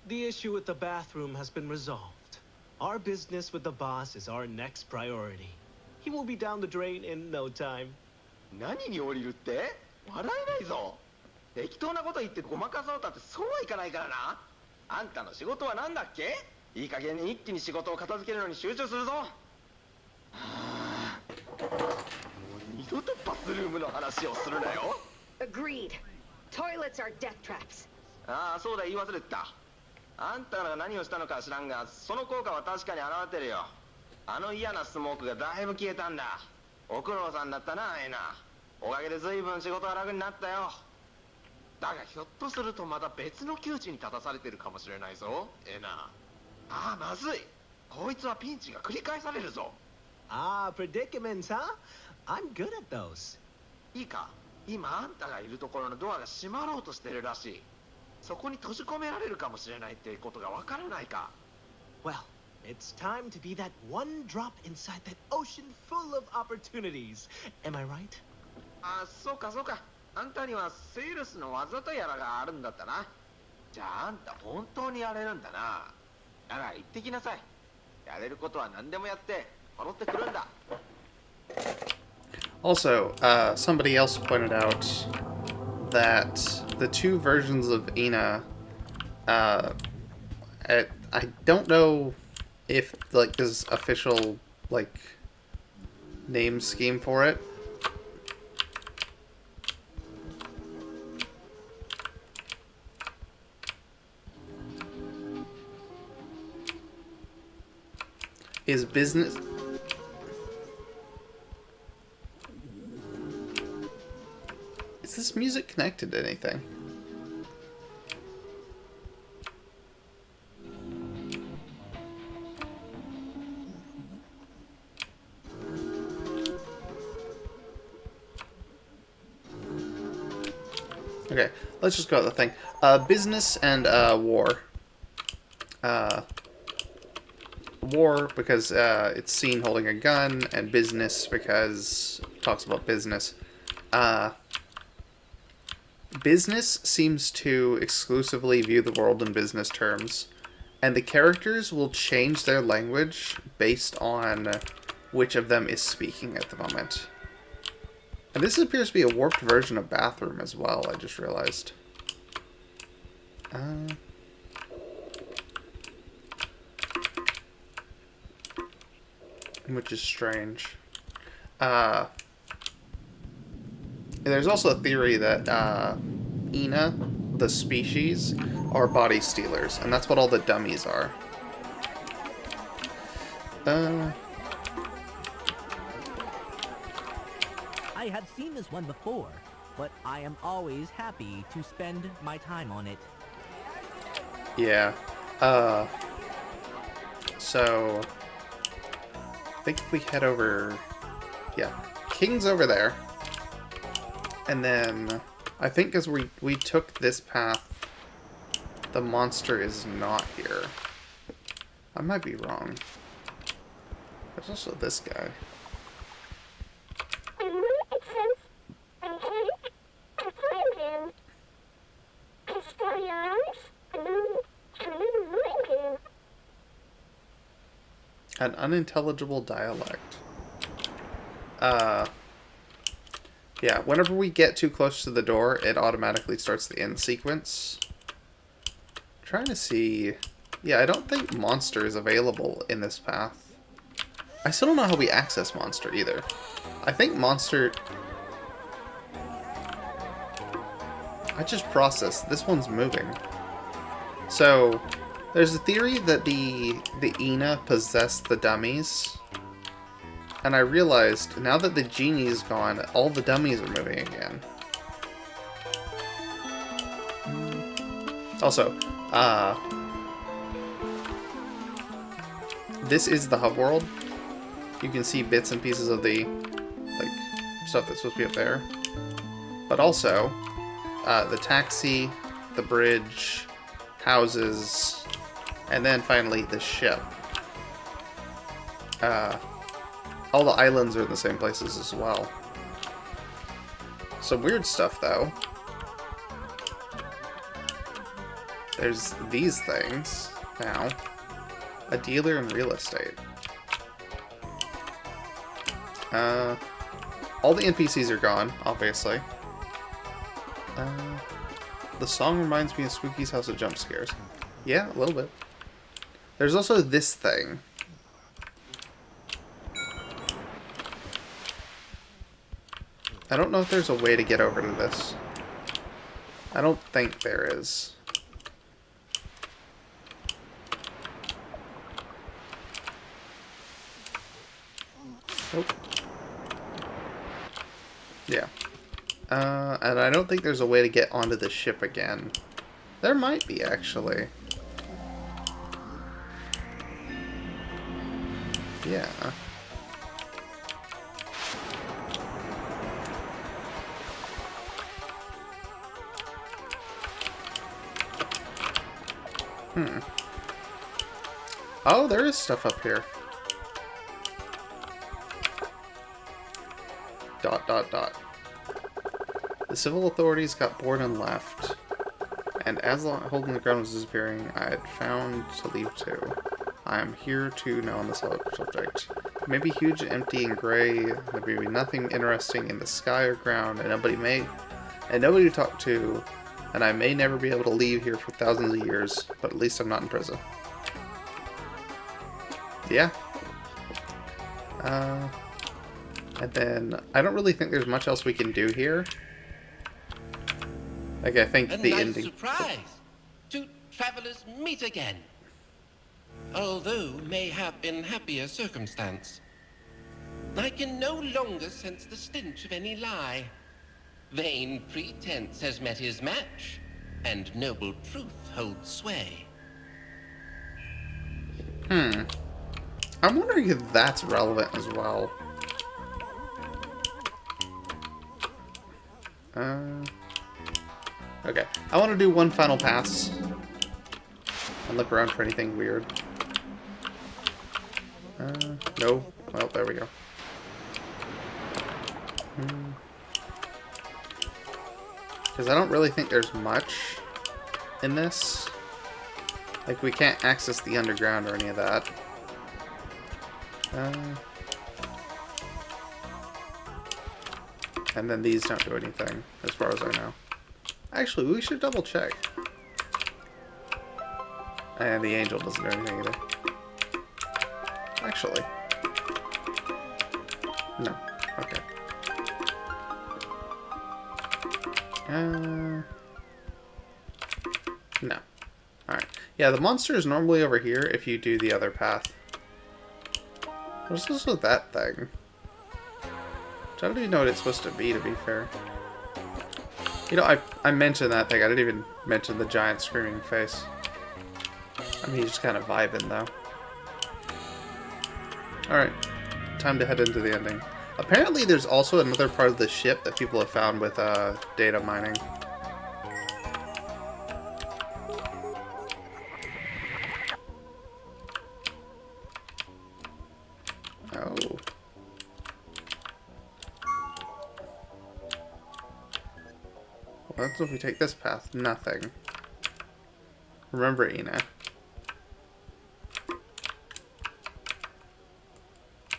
The issue with the bathroom has been resolved. Our business with the boss is our next priority. He will be down the drain in no time. 何に降りるって？笑えないぞ。適当なこと言ってごまかそうたってそうはいかないからな。あんたの仕事は何だっけ？いい加減に一気に仕事を片付けるのに集中するぞ。はあ二度とバスルームの話をするなよ。 Agreed. Toilets are death traps. ああ、そうだ、言い忘れてた。あんたが何をしたのか知らんが、その効果は確かに現れてるよ。あの嫌なスモークがだいぶ消えたんだ。ご苦労さんだったな、エナ。おかげで随分仕事が楽になったよ。だがひょっとするとまた別の窮地に立たされてるかもしれないぞ、エナ。ああ、まずい。こいつはピンチが繰り返されるぞ。 Ah, predicaments, huh? I'm good at those. いいか、今あんたがいるところのドアが閉まろうとしてるらしい。そこに閉じ込められるかもしれないってことがわからないか。 Well, it's time to be that one drop inside that ocean full of opportunities. Am I right? あ、そうかそうか。あんたにはセールスの技とやらがあるんだったな。じゃああんた本当にやれるんだな。だから行ってきなさい。やれることは何でもやって戻ってくるんだ。 Also, somebody else pointed out that the two versions of Ina, I don't know if like there's official like name scheme for it. Is business... Is this music connected to anything? Okay, let's just go with the thing. Business and war. War because it's seen holding a gun, and business because it talks about business. Business seems to exclusively view the world in business terms, and the characters will change their language based on which of them is speaking at the moment. And this appears to be a warped version of bathroom as well, I just realized. Which is strange. There's also a theory that Ina, the species, are body stealers, and that's what all the dummies are. I have seen this one before, but I am always happy to spend my time on it. Yeah. So I think if we head over... Yeah. King's over there. And then I think as we took this path, the monster is not here. I might be wrong. There's also this guy. An unintelligible dialect. Yeah, whenever we get too close to the door, it automatically starts the end sequence. Trying to see... Yeah, I don't think Monster is available in this path. I still don't know how we access Monster either. I think Monster... I just processed. This one's moving. So, there's a theory that the Ina possessed the dummies. And I realized, now that the genie's gone, all the dummies are moving again. Also, this is the hub world. You can see bits and pieces of the, like, stuff that's supposed to be up there. But also, the taxi, the bridge, houses, and then finally the ship. All the islands are in the same places as well. Some weird stuff, though. There's these things now. A dealer in real estate. All the NPCs are gone, obviously. The song reminds me of Spooky's House of Jump Scares. Yeah, a little bit. There's also this thing. I don't know if there's a way to get over to this. I don't think there is. Nope. Yeah. And I don't think there's a way to get onto the ship again. There might be, actually. Yeah. Oh, there is stuff up here. Dot, dot, dot. The civil authorities got bored and left. And as the hole in the ground was disappearing, I had found to leave too. I am here to know on the subject. It may be huge, empty, and gray. There may be nothing interesting in the sky or ground, and nobody to talk to, and I may never be able to leave here for thousands of years, but at least I'm not in prison. Yeah. And then, I don't really think there's much else we can do here. Like, I think the ending... surprise! Two travelers meet again. Although mayhap in happier circumstance. I can no longer sense the stench of any lie. Vain pretense has met his match, and noble truth holds sway. I'm wondering if that's relevant as well. Okay. I want to do one final pass. And look around for anything weird. No. Well, there we go. Because I don't really think there's much in this. Like, we can't access the underground or any of that. And then these don't do anything, as far as I know. Actually, we should double check. And the angel doesn't do anything either. Actually. No. Okay. No. Alright. Yeah, the monster is normally over here if you do the other path. What's this with that thing? I don't even know what it's supposed to be fair. You know, I mentioned that thing. I didn't even mention the giant screaming face. I mean, he's just kind of vibing, though. Alright. Time to head into the ending. Apparently, there's also another part of the ship that people have found with data mining. Oh. Well, that's if we take this path. Nothing. Remember Ina.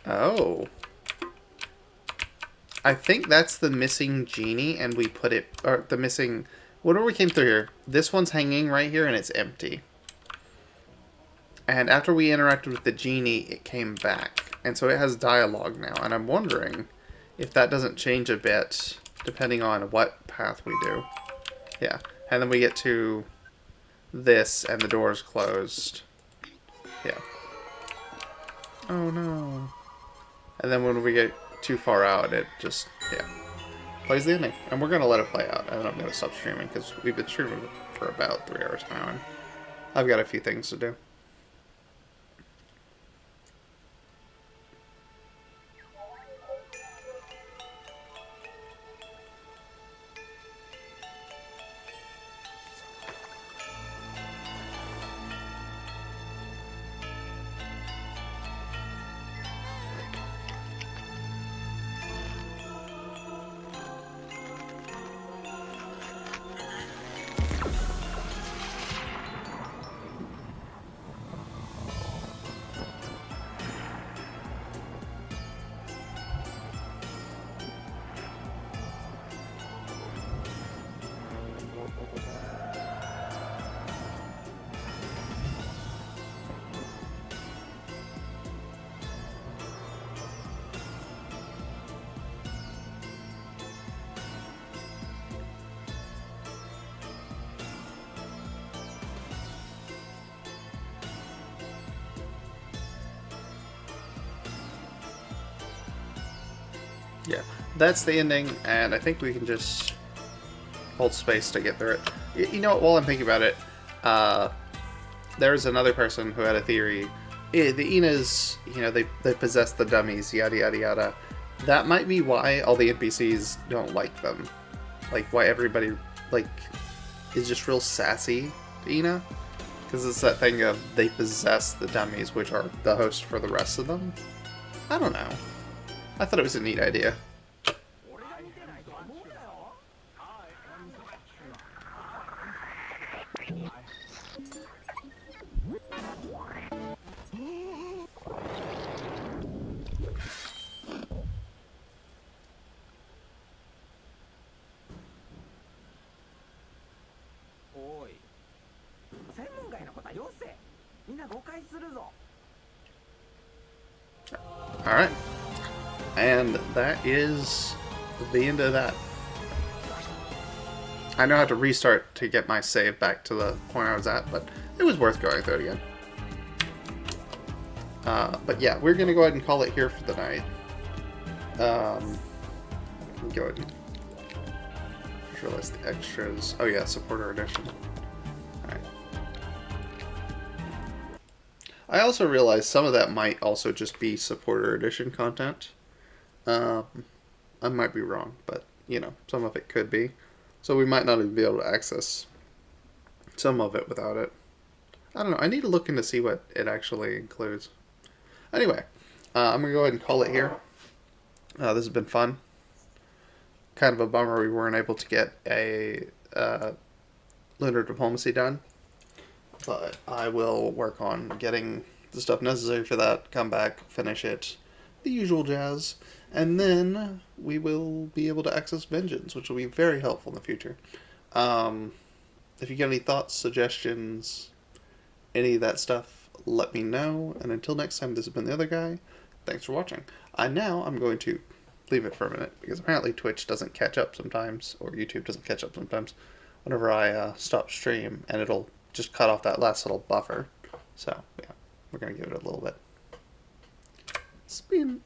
Oh. I think that's the missing genie, and we put it... Or the missing... Whatever we came through here. This one's hanging right here, and it's empty. And after we interacted with the genie, it came back. And so it has dialogue now. And I'm wondering if that doesn't change a bit, depending on what path we do. Yeah. And then we get to this, and the door's closed. Yeah. Oh, no. And then when we get too far out, it just, yeah, plays the ending. And we're going to let it play out. And then I'm going to stop streaming, because we've been streaming for about 3 hours now, and I've got a few things to do. Yeah, that's the ending, and I think we can just hold space to get through it. You know what, while I'm thinking about it, there's another person who had a theory. The Inas, they possess the dummies, yada yada yada. That might be why all the NPCs don't like them. Like, why everybody, like, is just real sassy to Ina. Because it's that thing of they possess the dummies, which are the host for the rest of them. I don't know. I thought it was a neat idea. Alright. And that is the end of that. I know I had to restart to get my save back to the point I was at, but it was worth going through it again. But yeah, we're going to go ahead and call it here for the night. Go ahead and just realize the extras. Oh yeah, supporter edition. Alright. I also realized some of that might also just be supporter edition content. I might be wrong, but some of it could be. So we might not even be able to access some of it without it. I don't know. I need to look in to see what it actually includes. Anyway, I'm going to go ahead and call it here. This has been fun. Kind of a bummer we weren't able to get a Lunar Diplomacy done. But I will work on getting the stuff necessary for that, come back, finish it, the usual jazz, and then we will be able to access Vengeance, which will be very helpful in the future. If you get any thoughts, suggestions, any of that stuff, let me know. And until next time, this has been the other guy. Thanks for watching. I'm going to leave it for a minute, because apparently Twitch doesn't catch up sometimes, or YouTube doesn't catch up sometimes, whenever I stop stream, and it'll just cut off that last little buffer. So, yeah, we're going to give it a little bit. Spin.